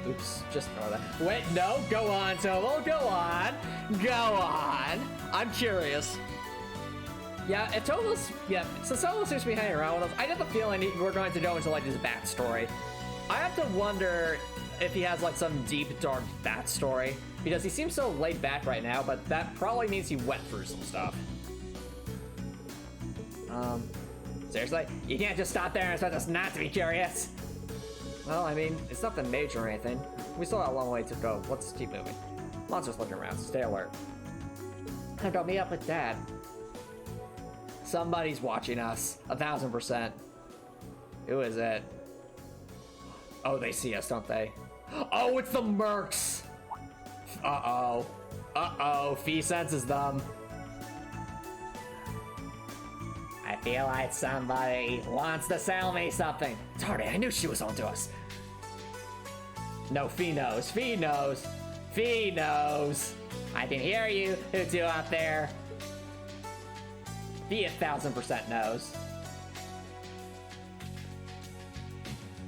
Oops, just ignore that. Wait, no, go on, Toval, go on. Go on. I'm curious. Yeah, if Toval's, so Toval seems to be hanging around with us. I get the feeling we're going to go into like his backstory. I have to wonder if he has like some deep, dark backstory. Because he seems so laid back right now, but that probably means he went through some stuff. Seriously? You can't just stop there and expect us not to be curious? Well, I mean, it's nothing major or anything. We still have a long way to go. Let's keep moving. Monsters looking around, so stay alert. Got me up with Dad. Somebody's watching us. 1000%. Who is it? Oh, they see us, don't they? Oh, it's the Mercs! Uh-oh. Uh-oh, Fie senses them. I feel like somebody wants to sell me something. Darn it, I knew she was onto us. No, Fie knows. Fie knows. Fie knows. I can hear you, Hutu out there. Fie 1000% knows.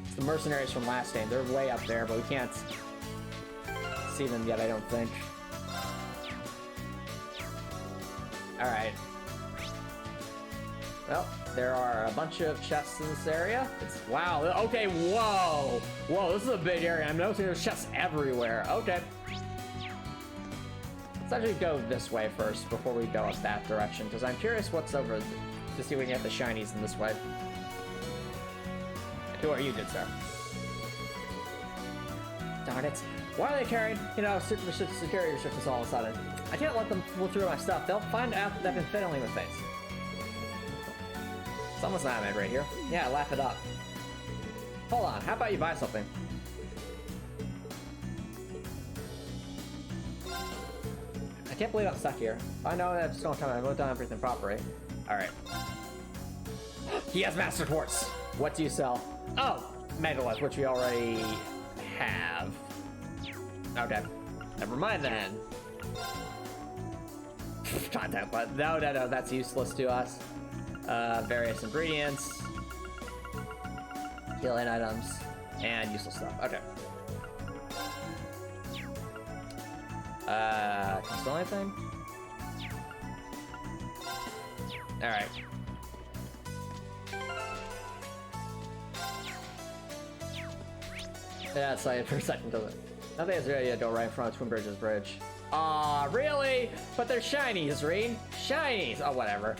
It's the mercenaries from last game. They're way up there, but we can't seen them yet, I don't think. Alright. Well, there are a bunch of chests in this area. Wow, okay, whoa! Whoa, this is a big area. I'm noticing there's chests everywhere. Okay. Let's actually go this way first before we go up that direction, because I'm curious what's over to see if we can get the shinies in this way. Who are you, good sir? Darn it. Why are they carrying, security restrictions all of a sudden? I can't let them pull through my stuff. They'll find out that I've been fiddling with things. Someone's not mad right here. Yeah, laugh it up. Hold on, how about you buy something? I can't believe I'm stuck here. I know that it's gonna come. I wrote down everything properly. Alright. He has Master Quartz. What do you sell? Oh! Megalith, which we already have. Okay. Never mind then. Contact button. No, that's useless to us. Various ingredients. Healing items. And useless stuff. Okay. Can I sell anything? Alright. Yeah, it's like for a second, doesn't it? Nothing is ready to go right in front of Twin Bridges Bridge. Aw, really? But they're shinies, Rean. Shinies! Oh, whatever.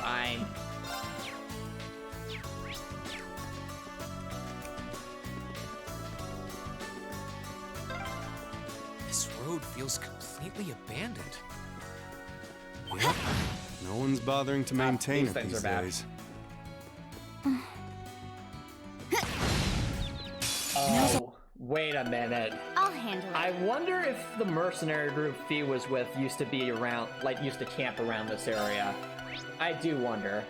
Fine. This road feels completely abandoned. Yep. No one's bothering to maintain these it things these are bad. days. Oh, wait a minute. I'll handle it. I wonder if the mercenary group Fie was with used to be around, used to camp around this area. I do wonder.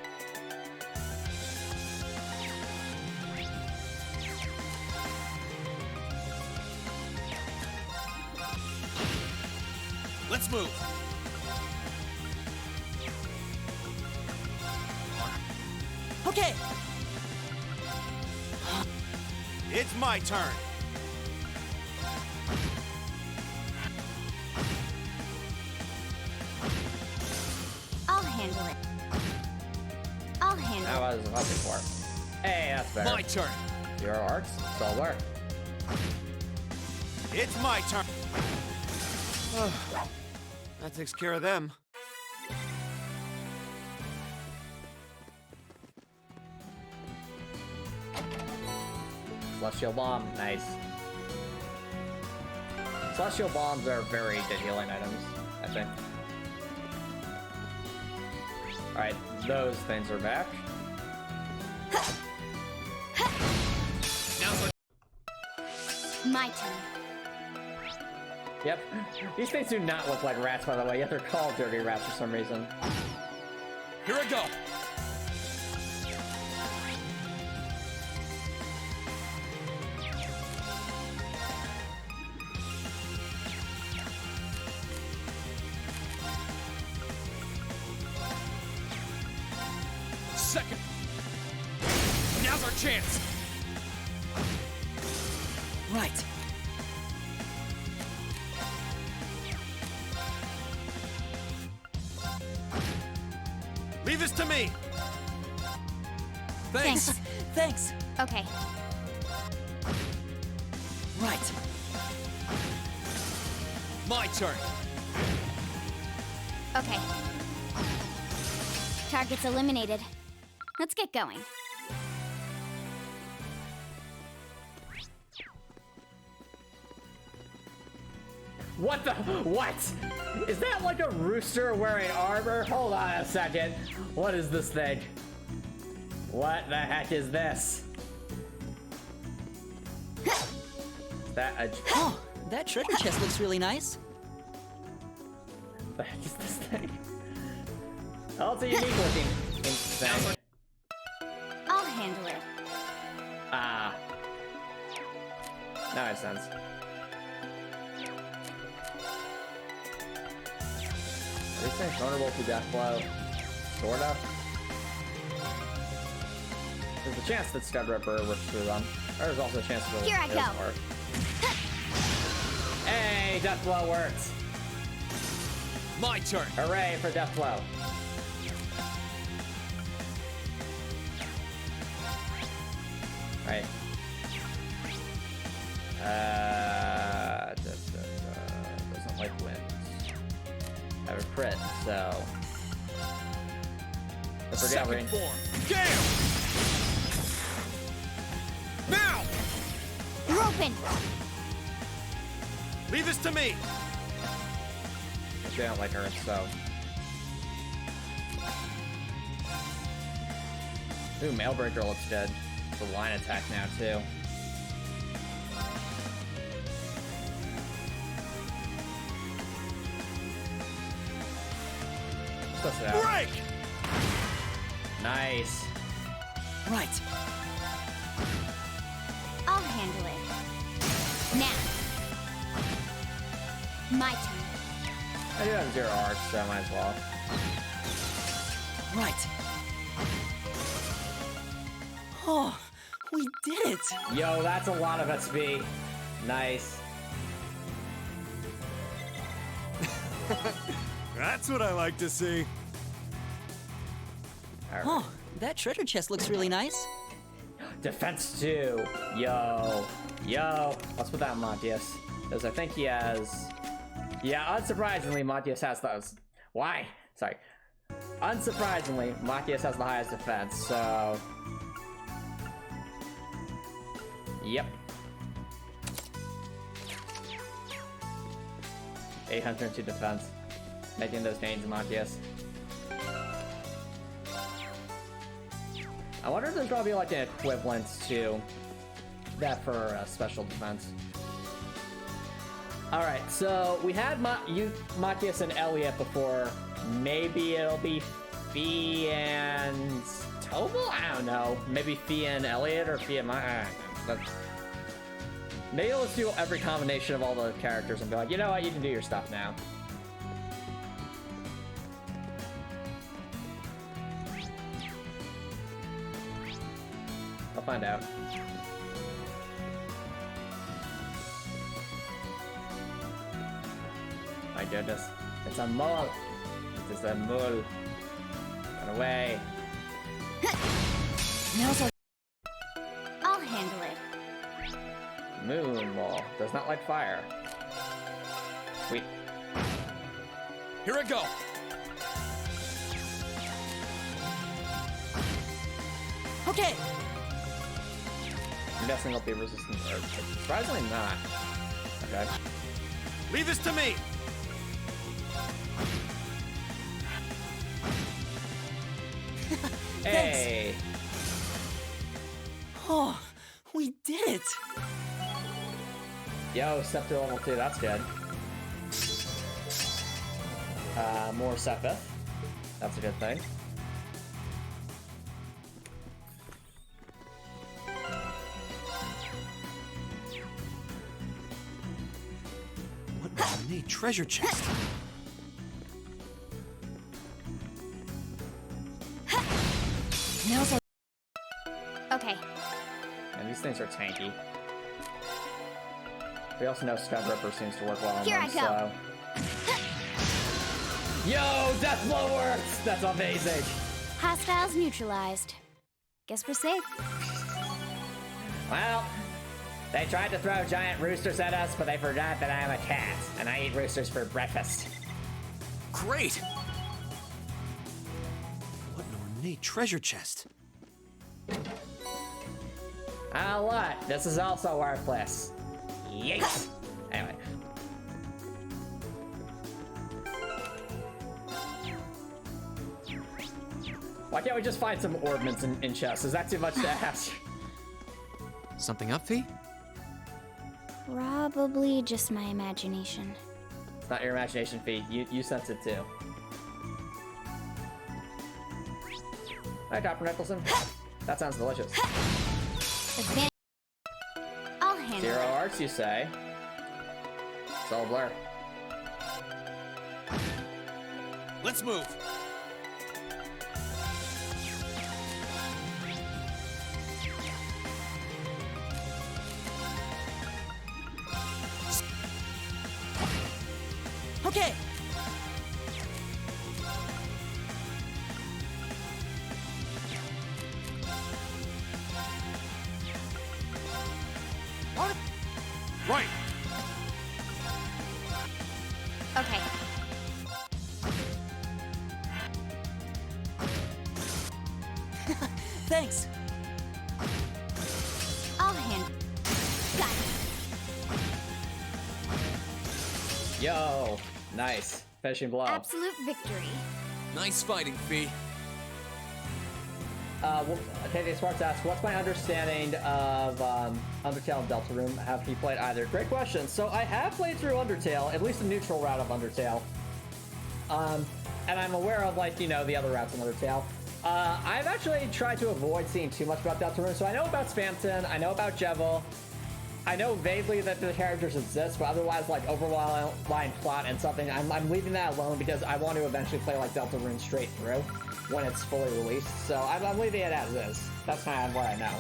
Let's move. Okay. It's my turn. I'll handle it. I'll handle That it. was up before. Hey, that's better. My turn. Your arts, so work. It's my turn. That takes care of them. Celestial Bomb, nice. Celestial Bombs are very good healing items, I think. Alright, those things are back. My turn. Yep. These things do not look like rats, by the way, yet they're called dirty rats for some reason. Here I go. Second. Now's our chance. Right. Leave this to me. Thanks. Thanks. Okay. Right. My turn. Okay. Target's eliminated. Let's get going. What the? What? Is that like a rooster wearing armor? Hold on a second. What is this thing? What the heck is this? Is that a... Oh, that treasure chest looks really nice. What the heck is this thing? Oh, it's a unique looking thing. I'll handle it. Ah. That makes sense. Are these things vulnerable to death blow? Sorta. There's a chance that Scud Ripper works through them. Or there's also a chance that Here I it doesn't go. work. Hey, Death Blow works! My turn. Hooray for Death Blow. Right. Doesn't like winds. I have a crit, so. Second form. Gale! Now! You're open. Leave this to me! Actually, I don't like her, so. Ooh, Mailbreaker looks good. It's a line attack now, too. Let's it out. Break! Nice. Right. I'll handle it. Now. My turn. I do have 0 arcs, so I might as well. Right. Oh, we did it! Yo, that's a lot of SP. Nice. That's what I like to see. All right. Oh, that treasure chest looks really nice. Defense 2. Yo. Yo. Let's put that on Machias. Because I think he has... Yeah, unsurprisingly, Machias has those. Why? Sorry. Unsurprisingly, Machias has the highest defense, so... Yep. 802 defense. Making those gains in Machias. I wonder if there's gonna be like an equivalent to that for special defense. Alright, so we had Machias and Elliot before. Maybe it'll be Fie and Tobal? I don't know. Maybe Fie and Elliot or Fie and maybe let's do every combination of all the characters and be like, you know what, you can do your stuff now. I'll find out. My goodness. It's a mole. It is a mole. Run away. Now's our... I'll handle it. Moon mole. Does not like fire. Sweet. Here I go. Okay! I'm guessing it'll be resistant to earth. Surprisingly not. Okay. Leave this to me! Hey! Oh, we did it! Yo, Scepter level 2, that's good. More Sepith. That's a good thing. What an ornate treasure chest! Now's our... Okay. And these things are tanky. We also know Scud Ripper seems to work well on Here them, I go. so... Yo, Death Blow works! That's amazing! Hostiles neutralized. Guess we're safe. Well, they tried to throw giant roosters at us, but they forgot that I'm a cat, and I eat roosters for breakfast. Great. What an ornate treasure chest! Oh, what? This is also worthless. Yes! Anyway. Why can't we just find some ornaments in chests? Is that too much to ask? Something up, Fie? Probably just my imagination. It's not your imagination, Fie. You sense it too. Hi, Dr. Nicholson. That sounds delicious. Advan- I'll handle 0 it. arts, you say? It's all blur. Let's move. Thanks. I'll handle. Got it. Yo, nice. Finishing blow. Absolute victory. Nice fighting, Fie. Okay, Sparks asks, what's my understanding of Undertale and Deltarune? Have you played either? Great question. So I have played through Undertale, at least the neutral route of Undertale. And I'm aware of, like, you know, the other routes in Undertale. I've actually tried to avoid seeing too much about Deltarune. So I know about Spamton, I know about Jevil. I know vaguely that the characters exist, but otherwise, like, overlying plot and something, I'm leaving that alone because I want to eventually play, like, Deltarune straight through when it's fully released. So I'm leaving it as is. That's kind of what I know.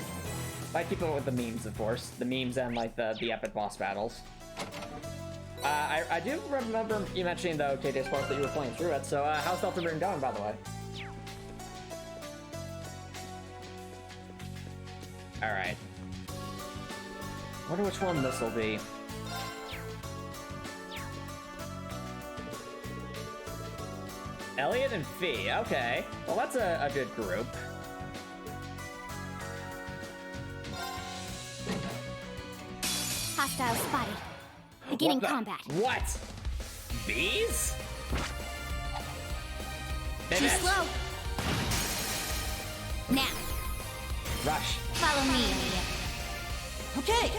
I keep it with the memes, of course. The memes and, like, the epic boss battles. I do remember you mentioning, though, KJ Sports, that you were playing through it. So how's Deltarune going, by the way? Alright. Wonder which one this will be. Elliot and Fie, okay. Well, that's a good group. Hostile spotted. Beginning combat. What? Bees? Too slow. Now. Rush. Follow me, Elliot. Okay.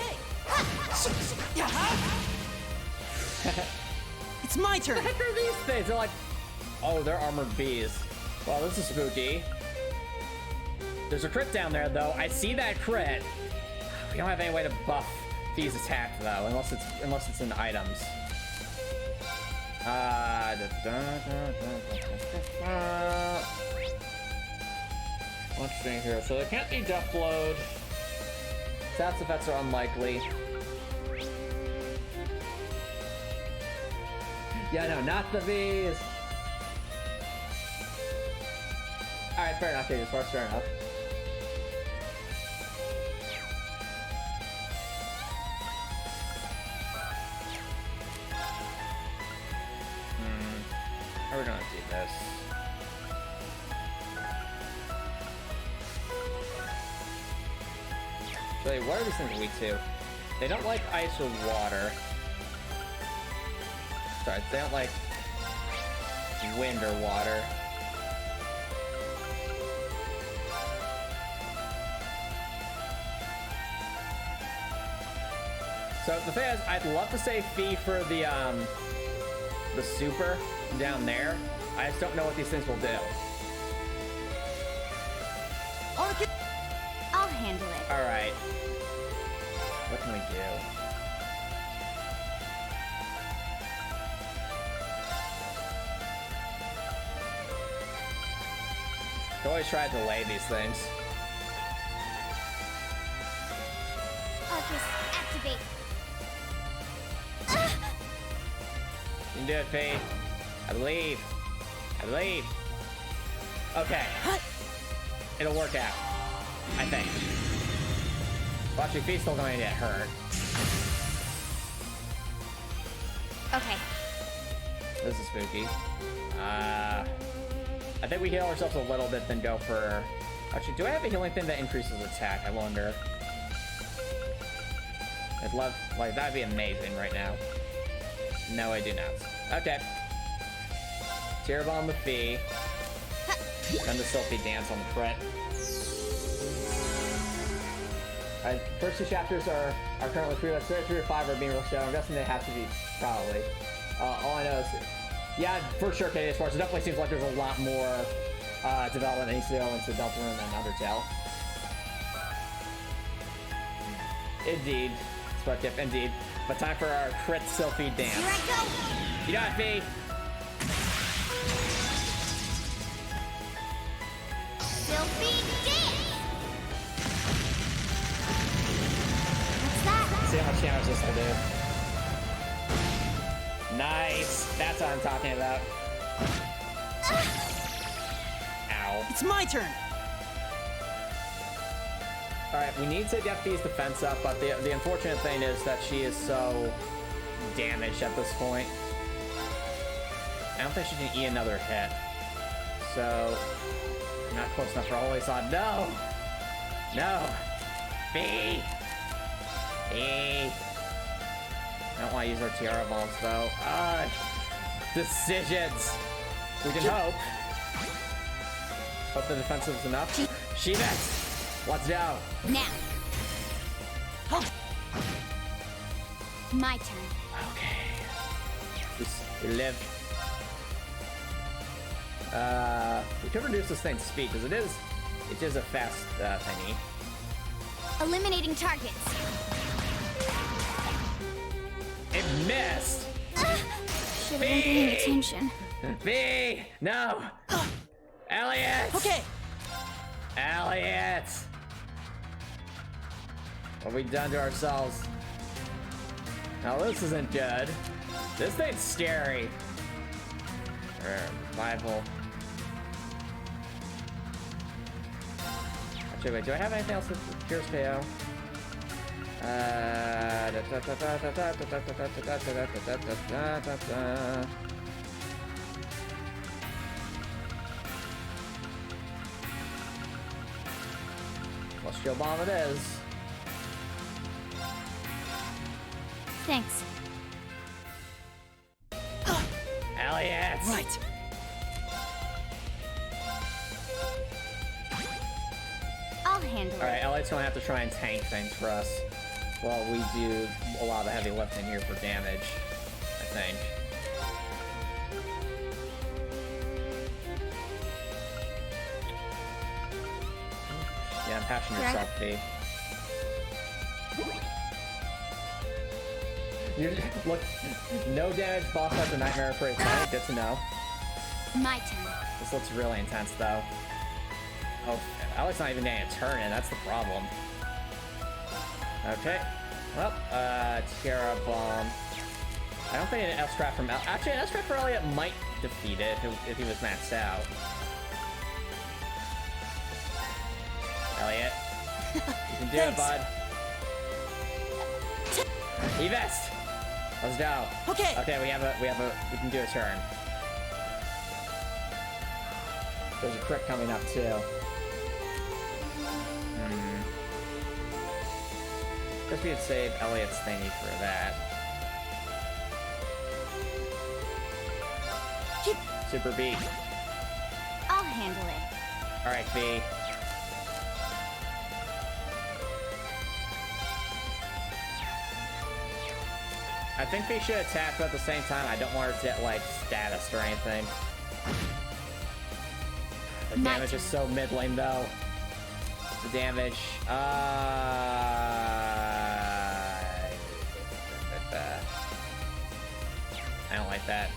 It's my turn. What the heck are these things? They're like, oh, they're armored bees. Well, this is spooky. There's a crit down there, though. I see that crit. We don't have any way to buff Fie's attack, though, unless it's in items. Let's see here. So there can't be death load. Stats effects are unlikely. Yeah, no, not the bees. All right, fair enough. Okay, as far as fair enough. How are we gonna do this? Really, what are these things weak to? They don't like ice or water. Sorry, they don't like wind or water. So the thing is, I'd love to say Fie for the super down there. I just don't know what these things will do. I'll handle it. All right. What can we do? I always try to delay these things. I'll just activate. You can do it, Fie. I believe. I believe. Okay. It'll work out. I think. Watch your Fie's still going to get hurt. Okay. This is spooky. I think we heal ourselves a little bit, then go for... Actually, do I have a healing thing that increases attack? I wonder. I'd love... Like, that'd be amazing right now. No, I do not. Okay. Tear Bomb with Fie. Then the Silphy Dance on the crit. Alright, first two chapters are currently 3 or 5 are being rushed out. I'm guessing they have to be, probably. All I know is... Yeah, for sure, KD Sports. It definitely seems like there's a lot more development that needs to go into Deltarune and Undertale. Indeed. Sparktip, indeed. But time for our crit Silphy Dance. Here I go! You got it, Fie! Silphy Dance! What's that? See how much damage this will do. Nice! That's what I'm talking about. Ow. It's my turn. Alright, we need to get Fie's defense up, but the unfortunate thing is that she is so damaged at this point. I don't think she can eat another hit. So, not close enough for Holy Sod. No! No. Fie. Fie. I don't want to use our tiara bombs though. Decisions. We can hope. Hope the defensive is enough. She missed. Let's go. Now. My turn. Okay. We live. We could reduce this thing's speed because it is a fast thingy. Eliminating targets. It missed. Should have been paying attention. Fie! No! Elliot! Okay. Elliot! What have we done to ourselves? Now this isn't good. This thing's scary. Revival. Actually, wait, do I have anything else with Cures KO? Celestial Bomb it is. Thanks. Elliot! Right. I'll handle it. Alright, Elliot's gonna have to try and tank things for us while we do a lot of heavy lifting here for damage, I think. Yeah, I'm patching yourself, Fie. Look, no damage, boss has a nightmare for his fight. Good to know. My turn. This looks really intense, though. Oh, Alex not even getting a turn in. That's the problem. Okay. Well, Tiara Bomb. I don't think an S-Trap from actually, an S-Trap for Elliot might defeat it if he was maxed out. Elliot, you can do it, bud. E-Vest. Let's go. Okay. Okay, we can do a turn. There's a crit coming up too. Guess we could save Elliot's thingy for that. Super beat. I'll handle it. Alright, Fie. I think Fie should attack, but at the same time, I don't want her to get, like, status or anything. The damage is so middling, though. The damage, I don't like that.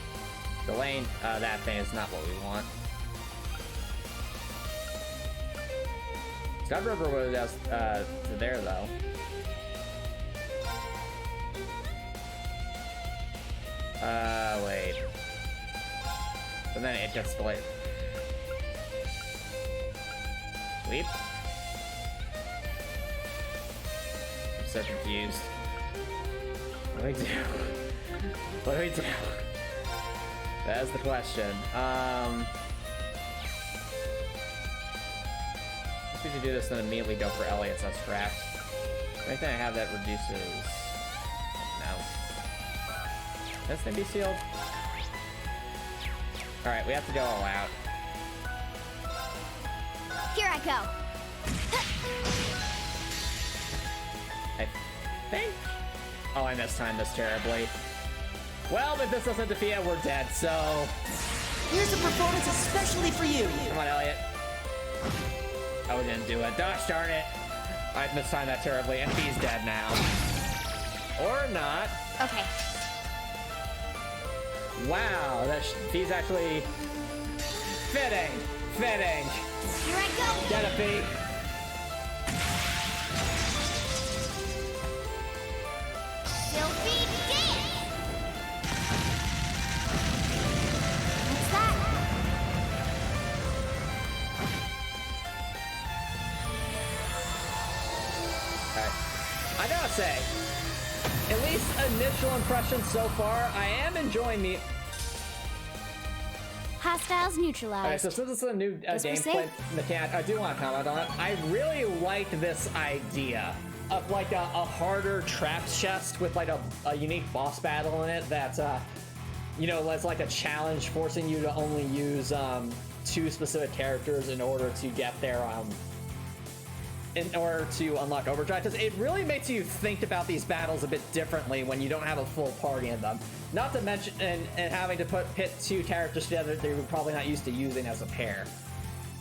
Delaying that thing is not what we want. Scud Rubber was there, though. Wait. But then it gets delayed. Sweep. I'm so confused. What do we do? What do we do? That is the question. If we should do this, then immediately go for Elliot's S-Trap. Anything I have that reduces... No. This thing be sealed? Alright, we have to go all out. Here I go. I think... Oh, I mistimed this terribly. Well, if this doesn't defeat it, we're dead, so... Here's a performance especially for you. Come on, Elliot. Oh, we didn't do it. Gosh darn it. I mistimed that terribly, and Fie's dead now. Or not. Okay. Wow, Fie's actually... Fitting. Fitting. Here I go. Get it, Fie. Sylphie dance. What's that? Alright. I gotta say, at least initial impressions so far, I am enjoying the... Ha! hostiles neutralized. Alright, so since it's a new Guess we're gameplay safe. mechanic, I do want to comment on it. I really liked this idea of like a harder trap chest with like a unique boss battle in it that, you know, it's like a challenge forcing you to only use 2 specific characters in order to get their in order to unlock overdrive, because it really makes you think about these battles a bit differently when you don't have a full party in them. Not to mention, and having to pit 2 characters together that you're probably not used to using as a pair.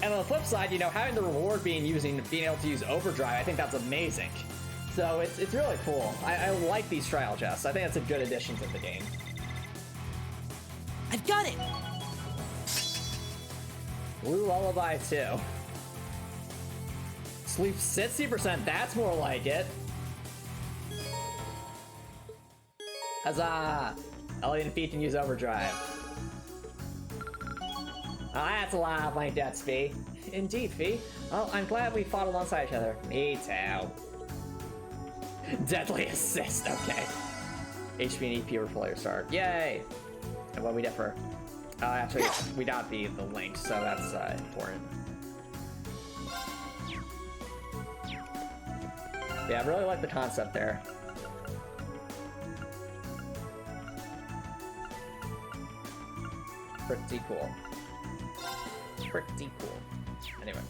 And on the flip side, you know, having the reward being able to use overdrive, I think that's amazing. So it's really cool. I like these trial chests. I think that's a good addition to the game. I've got it! Blue Lullaby 2. Sleep 60%, that's more like it. Huzzah! Elliot and Fie can use overdrive. Oh, that's a lot of my debts, Fie. Indeed, Fie. Oh, I'm glad we fought alongside each other. Me too. Deadly assist, okay. HP and EP were player start. Yay! And what we differ? Actually, we got the link, so that's important. Yeah, I really like the concept there. Pretty cool. Pretty cool. Anyway.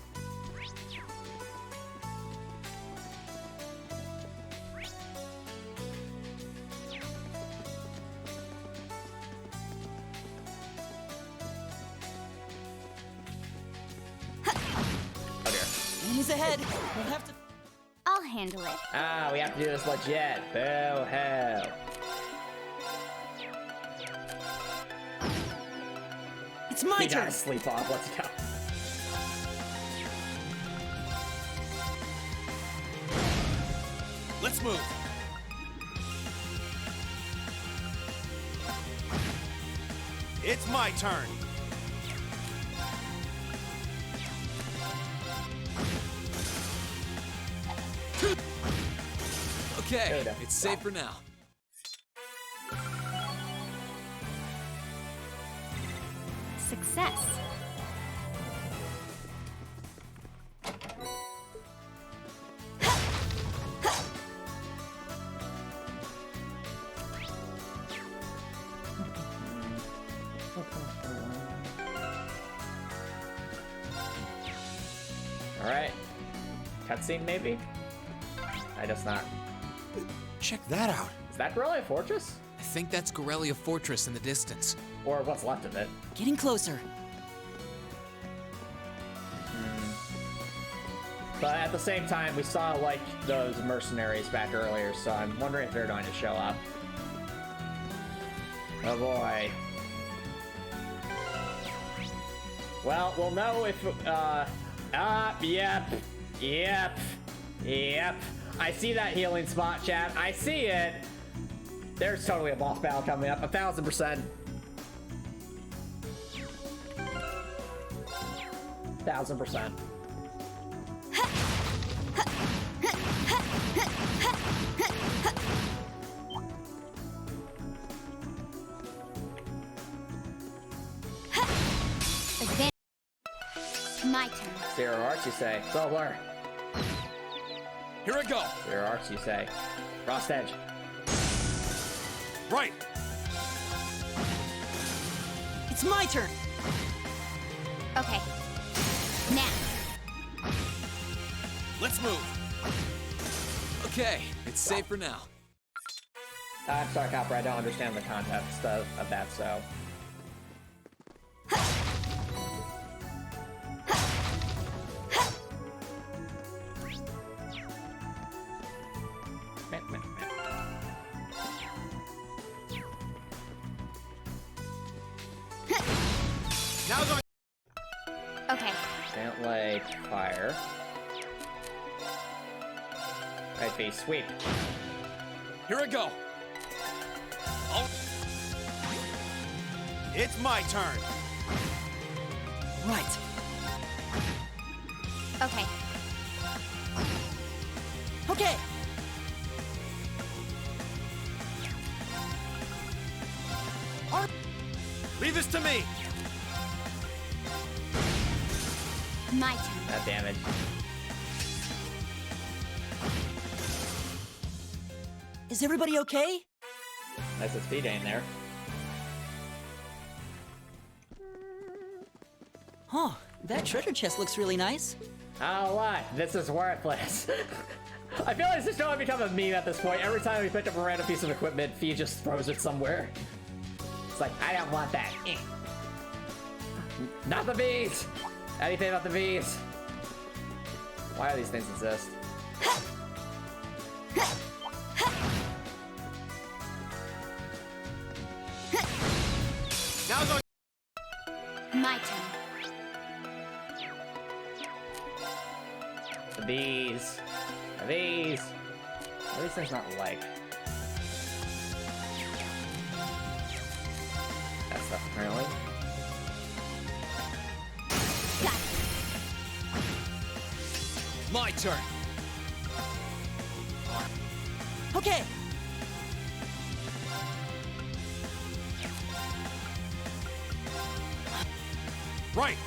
Oh dear. Enemies ahead. We'll have to. I'll handle it. Ah, we have to do this legit. Boo hoo. It's my We turn. gotta sleep off. Let's go. Let's move. It's my turn. Okay, Good. it's safe for now. Success. Alright. Cutscene, maybe? I guess not. Check that out. Is that really a fortress? I think that's Gorelia Fortress in the distance. Or what's left of it? Getting closer. But at the same time, we saw, like, those mercenaries back earlier, so I'm wondering if they're going to show up. Oh boy. Well, we'll know if, yep. I see that healing spot, chat. I see it. There's totally a boss battle coming up, 1000%. 1000%. Advan- My turn. Zero arcs, you say. Solar. Here I go. Zero arcs, you say. Frost Edge. Right. It's my turn. Okay. Now. Let's move. Okay, it's safe for now. I'm sorry, Copper, I don't understand the context of that, so. Now going. Okay. Can't like fire. Right face sweep. Here I go. It's my turn. Right. Okay. Okay. Leave this to me. My turn. That damage. Is everybody okay? Nice speed gain there. Huh, that treasure chest looks really nice. Oh, what? This is worthless. I feel like this is going to become a meme at this point. Every time we pick up a random piece of equipment, Fie just throws it somewhere. It's like, I don't want that. Not the bees! Anything about the bees? Why do these things exist? Now go. My turn. The bees. The bees. What are these things not like? That stuff, apparently. Got it. My turn. Okay. Right!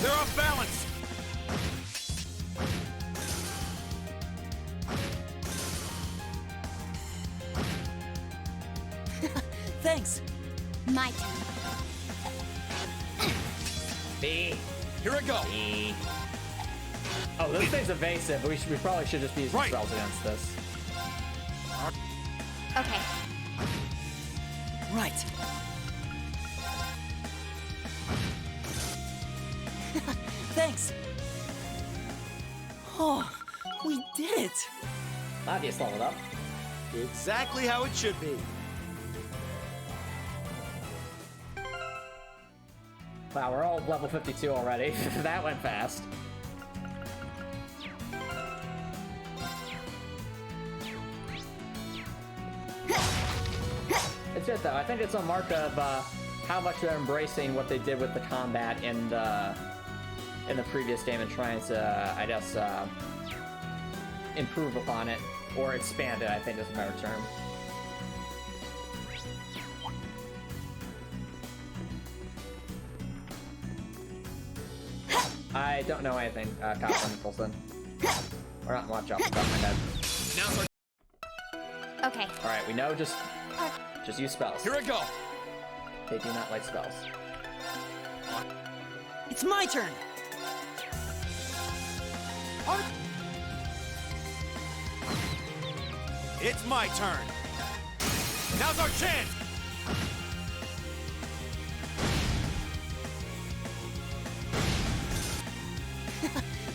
They're off balance! Thanks. My turn. Bee. Here I go. Bee. Oh, this thing's evasive. We probably should just be using Right. spells against this. Okay. Right. Thanks. Oh, we did it. Obvious leveled up. Exactly how it should be. Wow, we're all level 52 already. That went fast. It's good though. I think it's a mark of how much they're embracing what they did with the combat in the previous game and trying to, I guess, improve upon it or expand it. I think is a better term. I don't know anything, Kyle Nicholson. Or not much off the top of my head. Now's our... Okay. Alright, we know just use spells. Here I go. They do not like spells. It's my turn. It's my turn. Now's our chance.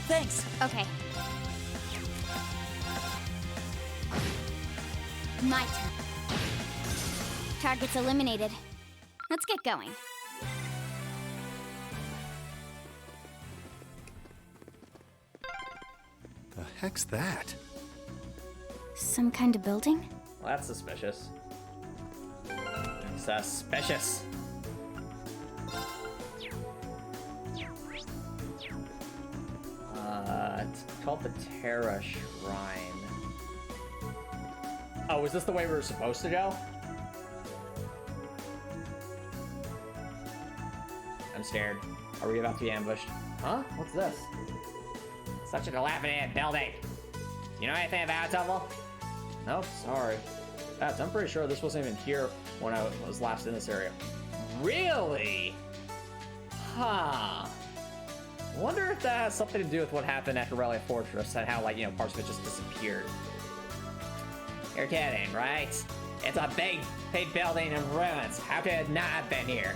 Thanks. Okay. My turn. Target's eliminated. Let's get going. The heck's that? Some kind of building? Well, that's suspicious. Suspicious. It's called the Terra Shrine. Oh, is this the way we were supposed to go? I'm scared. Are we about to be ambushed? Huh? What's this? Such a dilapidated building. You know anything about it, Double? Nope, sorry. Bats, I'm pretty sure this wasn't even here when I was last in this area. Really? Huh. Wonder if that has something to do with what happened at Corellia Fortress and how, like, you know, parts of it just disappeared. You're kidding, right? It's a big building in ruins. How could it not have been here?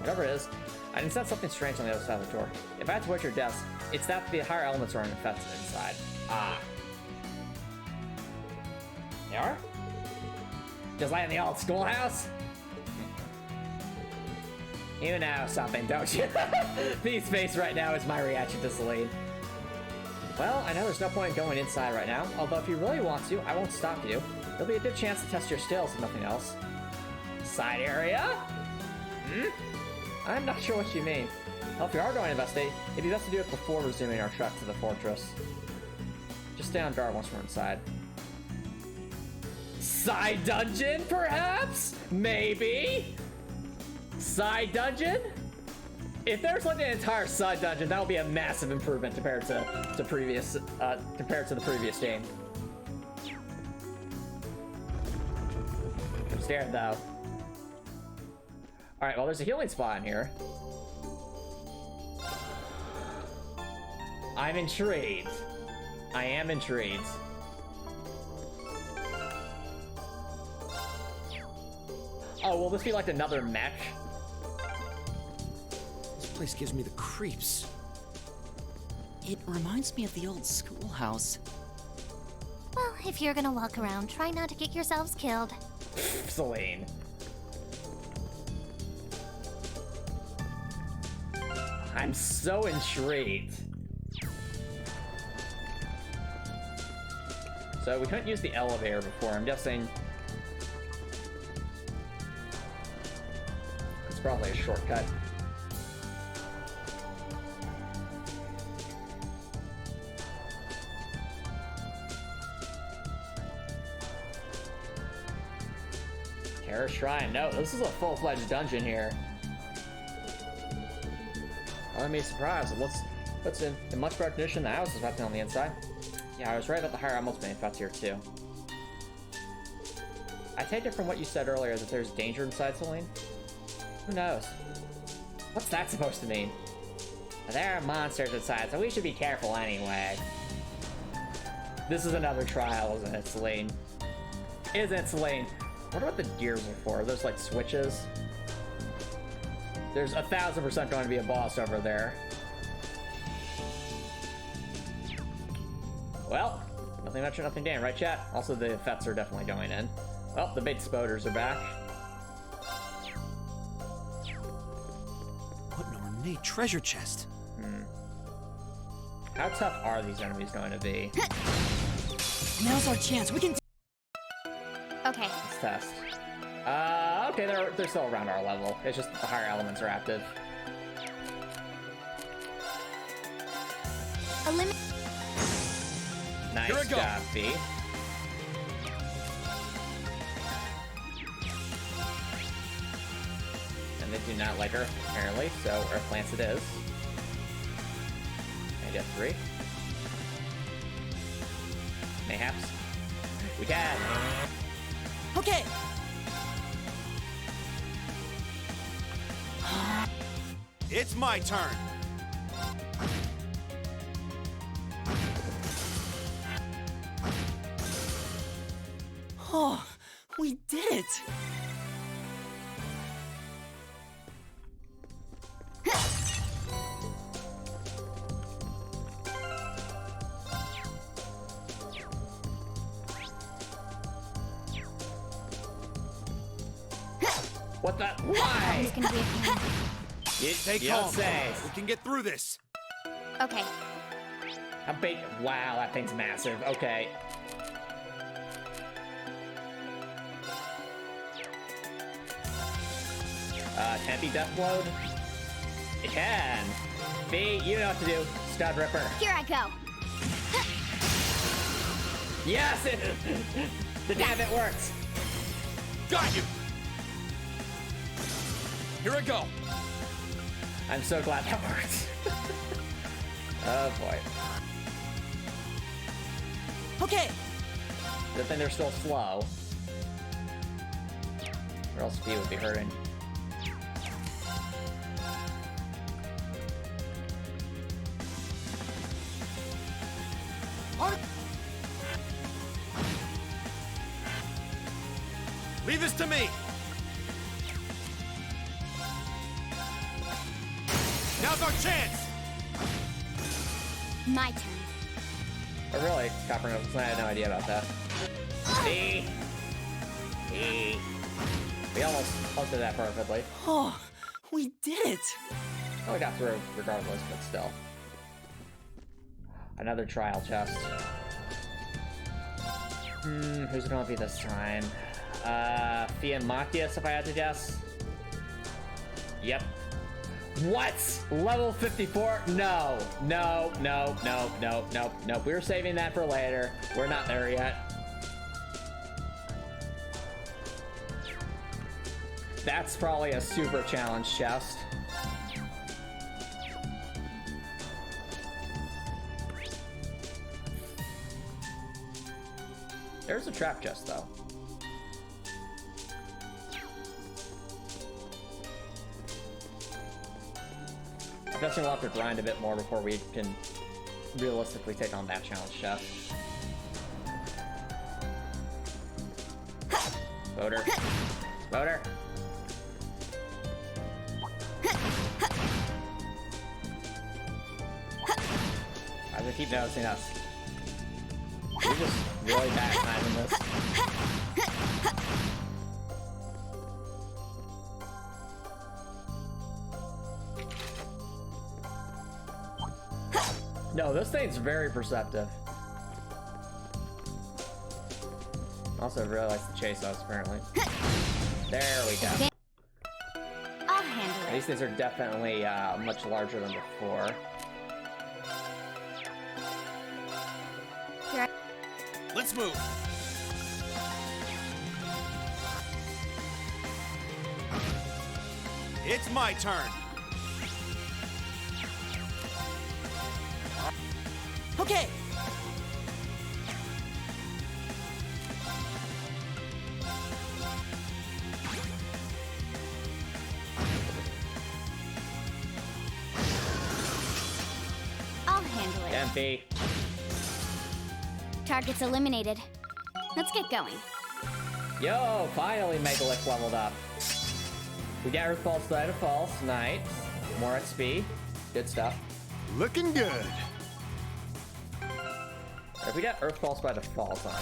Whatever it is, I can sense something strange on the other side of the door. If I had to wager your guess, it's that the higher elements are infested inside. Ah. They are? Just like in the old schoolhouse? You know something, don't you? Fee's face right now is my reaction to Celine. Well, I know there's no point in going inside right now, although if you really want to, I won't stop you. There'll be a good chance to test your skills, if nothing else. Side area? Hmm? I'm not sure what you mean. Well, if you are going to investigate, it'd be best to do it before resuming our trek to the fortress. Just stay on guard once we're inside. Side dungeon, perhaps? Maybe? Side dungeon? If there's like an entire side dungeon, that would be a massive improvement compared to the previous game. I'm scared though. All right, well, there's a healing spot in here. I'm intrigued. I am intrigued. Oh, will this be like another mech? This place gives me the creeps. It reminds me of the old schoolhouse. Well, if you're gonna walk around, try not to get yourselves killed. Celine. I'm so intrigued. So we couldn't use the elevator before. I'm guessing it's probably a shortcut. Terror Shrine. No, this is a full-fledged dungeon here. Let me surprise. It looks in much better condition than the house is wrapped on the inside. Yeah, I was right about the higher almost being here too. I take it from what you said earlier that there's danger inside Celine. Who knows? What's that supposed to mean? There are monsters inside, so we should be careful anyway. This is another trial, isn't it, Celine? Isn't it, Celine? I wonder what the gears are for. Are those like switches? There's 1000% going to be a boss over there. Well, nothing much or nothing gained, right, chat? Also, the effects are definitely going in. Well, the big spoders are back. What an ornate treasure chest. How tough are these enemies going to be? Now's our chance. We can. Okay. Let's test. Okay, they're still around our level. It's just the higher elements are active. Nice job, Fie. And they do not like her, apparently, so Earth Lance it is. I get 3. Mayhaps. We can! Okay. It's my turn. Oh, we did it. What the? Why? It's gonna be a pain. You don't say. We can get through this. Okay. How big? Wow, that thing's massive. Okay. Can it be death blowed? It can. Fie, you know what to do. Stud Ripper. Here I go. Yes! The damn it worked. Got you! Here I go! I'm so glad that worked. Oh boy. Okay. Good thing they're still slow. Or else Fie would be hurting. Leave this to me. Now's our chance. My turn. Oh really? Copper Notes, I had no idea about that. Fie! Fie! We almost did that perfectly. Oh, we did it. Oh, we got through regardless, but still. Another trial chest. Who's it gonna be this time? Fie and Machias, if I had to guess. Yep. What? Level 54? No. No, no, no, no, no, no. We were saving that for later. We're not there yet. That's probably a super challenge chest. There's a trap chest, though. I'm guessing we'll have to grind a bit more before we can realistically take on that challenge chest. Boater. Boater. Why do they keep noticing us? We're just really bad at timing this. No, this thing's very perceptive. Also really likes to chase us, apparently. There we go. I'll handle it. These things are definitely much larger than before. Let's move. It's my turn. Okay. I'll handle it. Empty. Target's eliminated. Let's get going. Yo, finally Megalith leveled up. We got Earth Pulse, Side of False, nice. More XP, good stuff. Looking good. If we got Earth Pulse by default on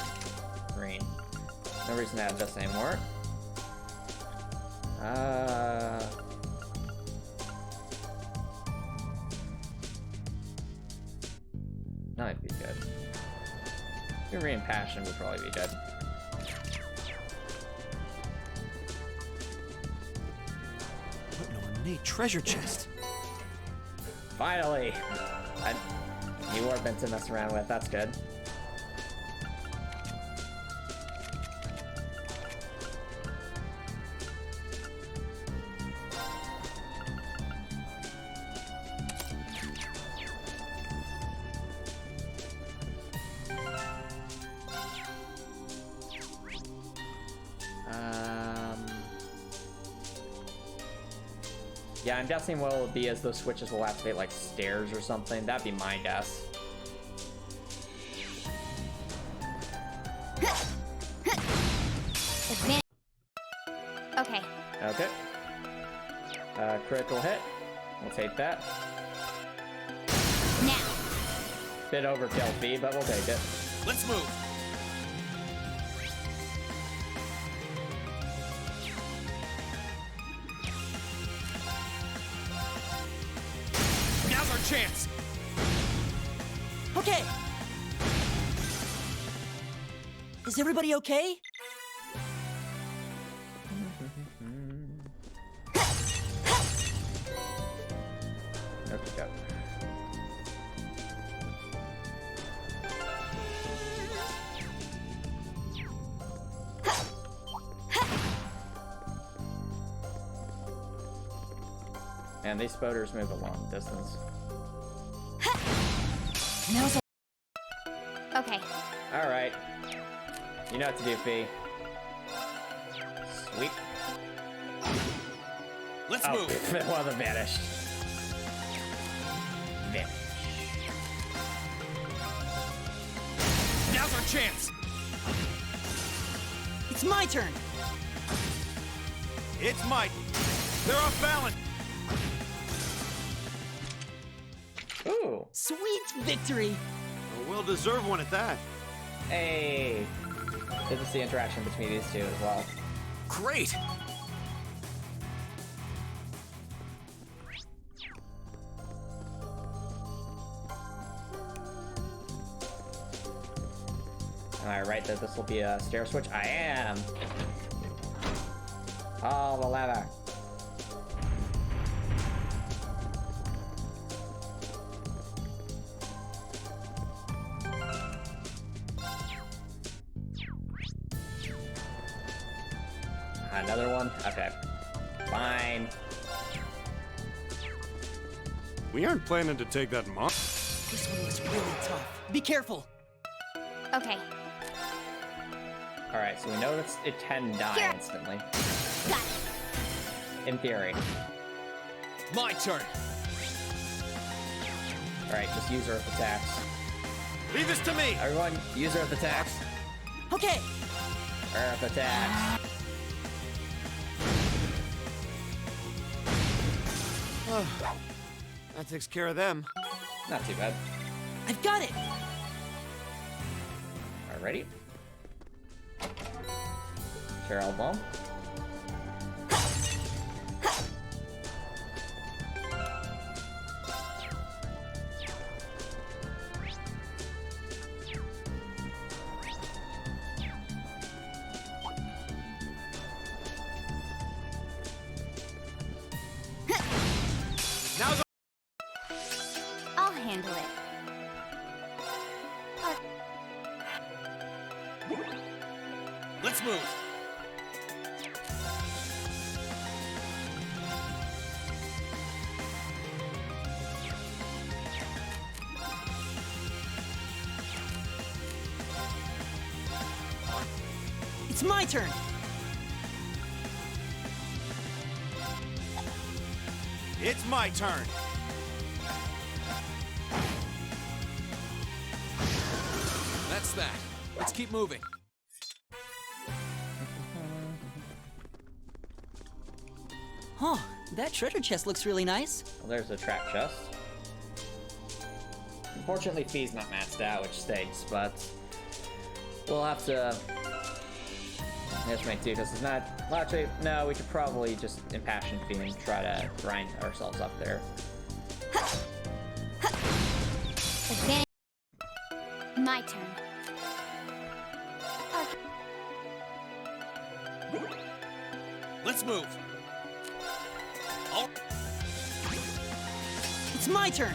Rean, no reason to have this anymore. Might be good. Rean Passion would probably be good. What an ornate treasure chest. Finally! New Warbin to mess around with, that's good. Yeah, I'm guessing what it'll be is those switches will activate like stairs or something. That'd be my guess. Okay. Okay. Critical hit. We'll take that. Now. Bit overkill, Fie, but we'll take it. Let's move. Now's our chance. Okay. Is everybody okay? Okay, go. And these spotters move a long distance. Now's Okay. Alright. You know what to do, Fie. Sweet. Let's Oh, move. one of them vanished. Vanish. Now's our chance. It's my turn. It's my... They're off balance. Ooh. Sweet victory. A well-deserved one at that. Hey. Good to see interaction between these two as well. Great. Am I right that this will be a stair switch? I am! Oh, the lever. Another one? Okay. Fine. We aren't planning to take that mon. This one was really tough. Be careful. Okay. Alright, so we know that it can die Here. instantly. Got it. In theory. My turn. Alright, just use Earth attacks. Leave this to me! Everyone, use Earth attacks. Okay. Earth attacks. That takes care of them. Not too bad. I've got it. Alrighty. Cheryl bomb. Now's I'll handle it. Let's move. It's my turn. It's my turn. That's that. Let's keep moving. Huh, that treasure chest looks really nice. Well, there's a trap chest. Unfortunately, Fie's not maxed out, which stinks, but we'll have to just make do because it's not. Well, actually, no, we could probably just impassion Fie and try to grind ourselves up there. Advantage. My turn. Let's move. Oh, It's my turn.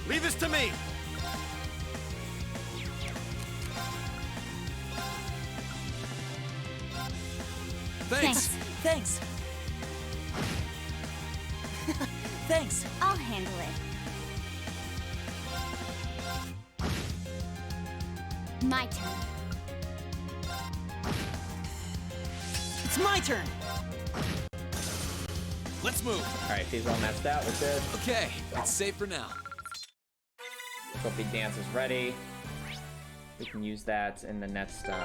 Leave this to me. thanks. Thanks. Thanks. I'll handle it. My turn. It's my turn. Let's move. Alright, Fie's all maxed out. We're good. Okay, it's safe for now. Sophie Dance is ready. We can use that in the next, get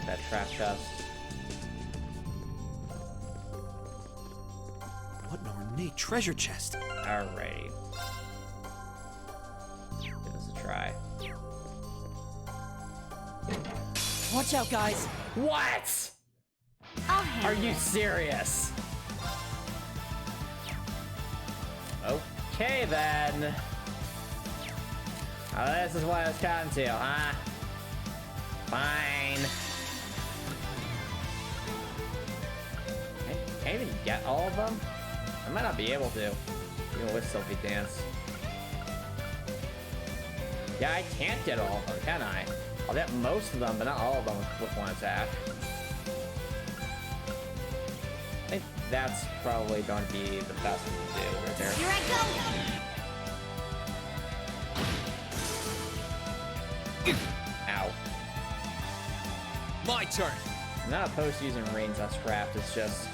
that trap chest. What an ornate treasure chest. Alrighty. Give this a try. Watch out, guys. What? I'll handle Are you it. serious? Okay then. Oh, this is what I was cotton to, huh? Fine. Can I even get all of them? I might not be able to, even with Sophie Dance. Yeah, I can't get all of them, can I? I'll get most of them, but not all of them with one attack. I think that's probably going to be the best we can do right there. Here I go. Ow. My turn. I'm not opposed to using Rean's as trapped, it's just...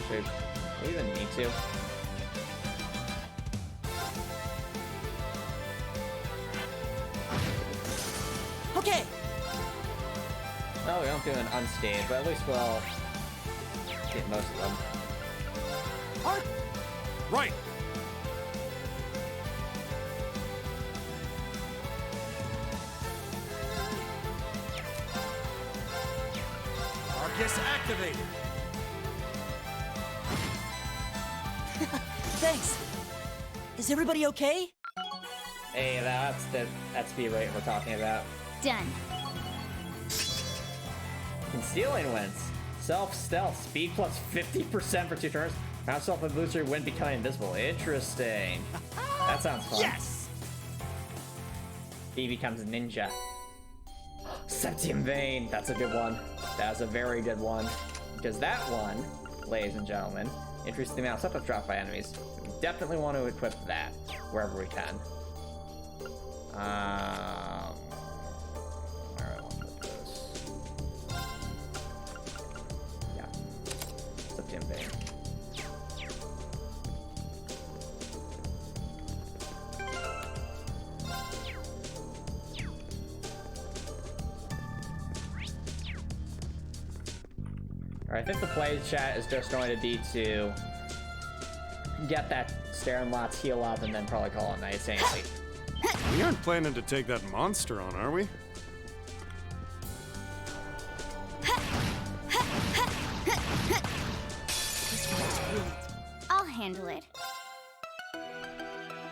Should we even need to? Okay. No, we don't do an unscathed, but at least we'll get most of them. Art. Right. Arcus activated. Thanks. Is everybody okay? Hey, that's the XP rate we're talking about. Done. Concealing wins. Self-stealth, speed plus 50% for 2 turns. Round self and booster when becoming invisible. Interesting. That sounds fun. Yes. He becomes a ninja. Septium Vein. That's a good one. That's a very good one. Because that one, ladies and gentlemen, Increase the amount of stuff that's dropped by enemies. We definitely want to equip that wherever we can. Where do I want to put this? Yeah. It's up to him, babe. Alright, I think the play chat is just going to be to get that Staring Lots heal up and then probably call it night. We aren't planning to take that monster on, are we? I'll handle it.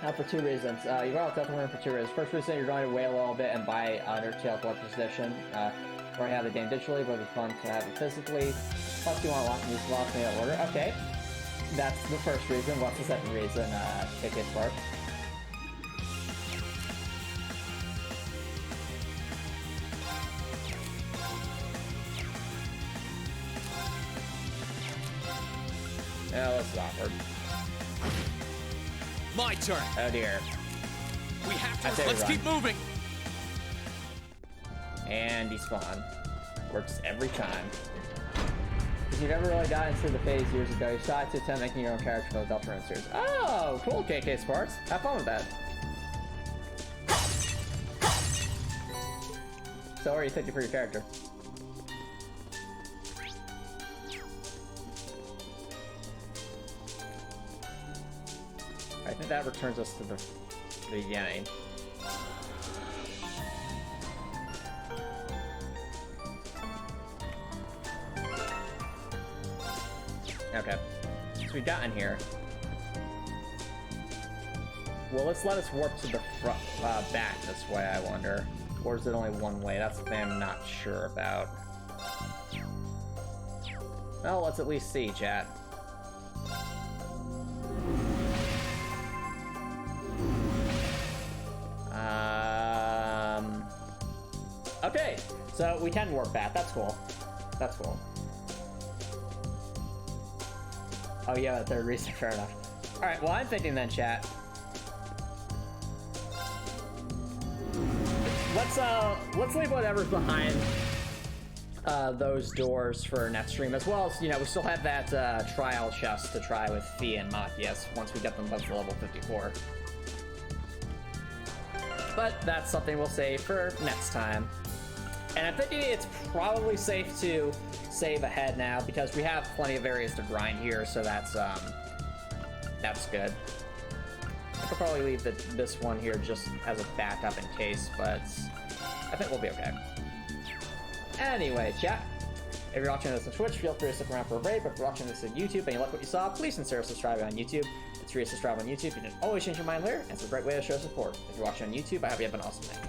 Now for two reasons. You've got definitely room for two reasons. First reason, you're going to wait a little bit and buy Undertale Collector's Edition. You already have the game digitally, but it'd be fun to have it physically. Plus, you want to lock these slots in order. Okay, that's the first reason. What's the second reason? KK Spark. Yeah, this is awkward. My turn. Oh dear. We have to. Let's keep moving. And despawn. Works every time. Because you never really got into the phase years ago. You decided to attempt making your own character for the Delta Run series. Oh, cool, KK Sparks. Have fun with that. So, what are you thinking for your character? I think that returns us to the beginning. Okay, so we've gotten here. Well, let's let us warp to the front, back this way, I wonder. Or is it only one way? That's the thing I'm not sure about. Well, let's at least see, chat. Okay, so we can warp back. That's cool. That's cool. Oh yeah, that third reason, fair enough. Alright, well I'm thinking then, chat. Let's leave whatever's behind those doors for next stream, as well as, you know, we still have that trial chest to try with Fie and Machias once we get them both to level 54. But that's something we'll save for next time. And I'm thinking it's probably safe to save ahead now because we have plenty of areas to grind here, so that's good. I could probably leave this one here just as a backup in case, but I think we'll be okay. Anyway, chat, if you're watching this on Twitch, feel free to stick around for a break, but if you're watching this on YouTube and you like what you saw, please consider subscribing on YouTube. It's free to subscribe on YouTube. You can always change your mind later, and it's a great way to show support. If you're watching on YouTube, I hope you have an awesome day.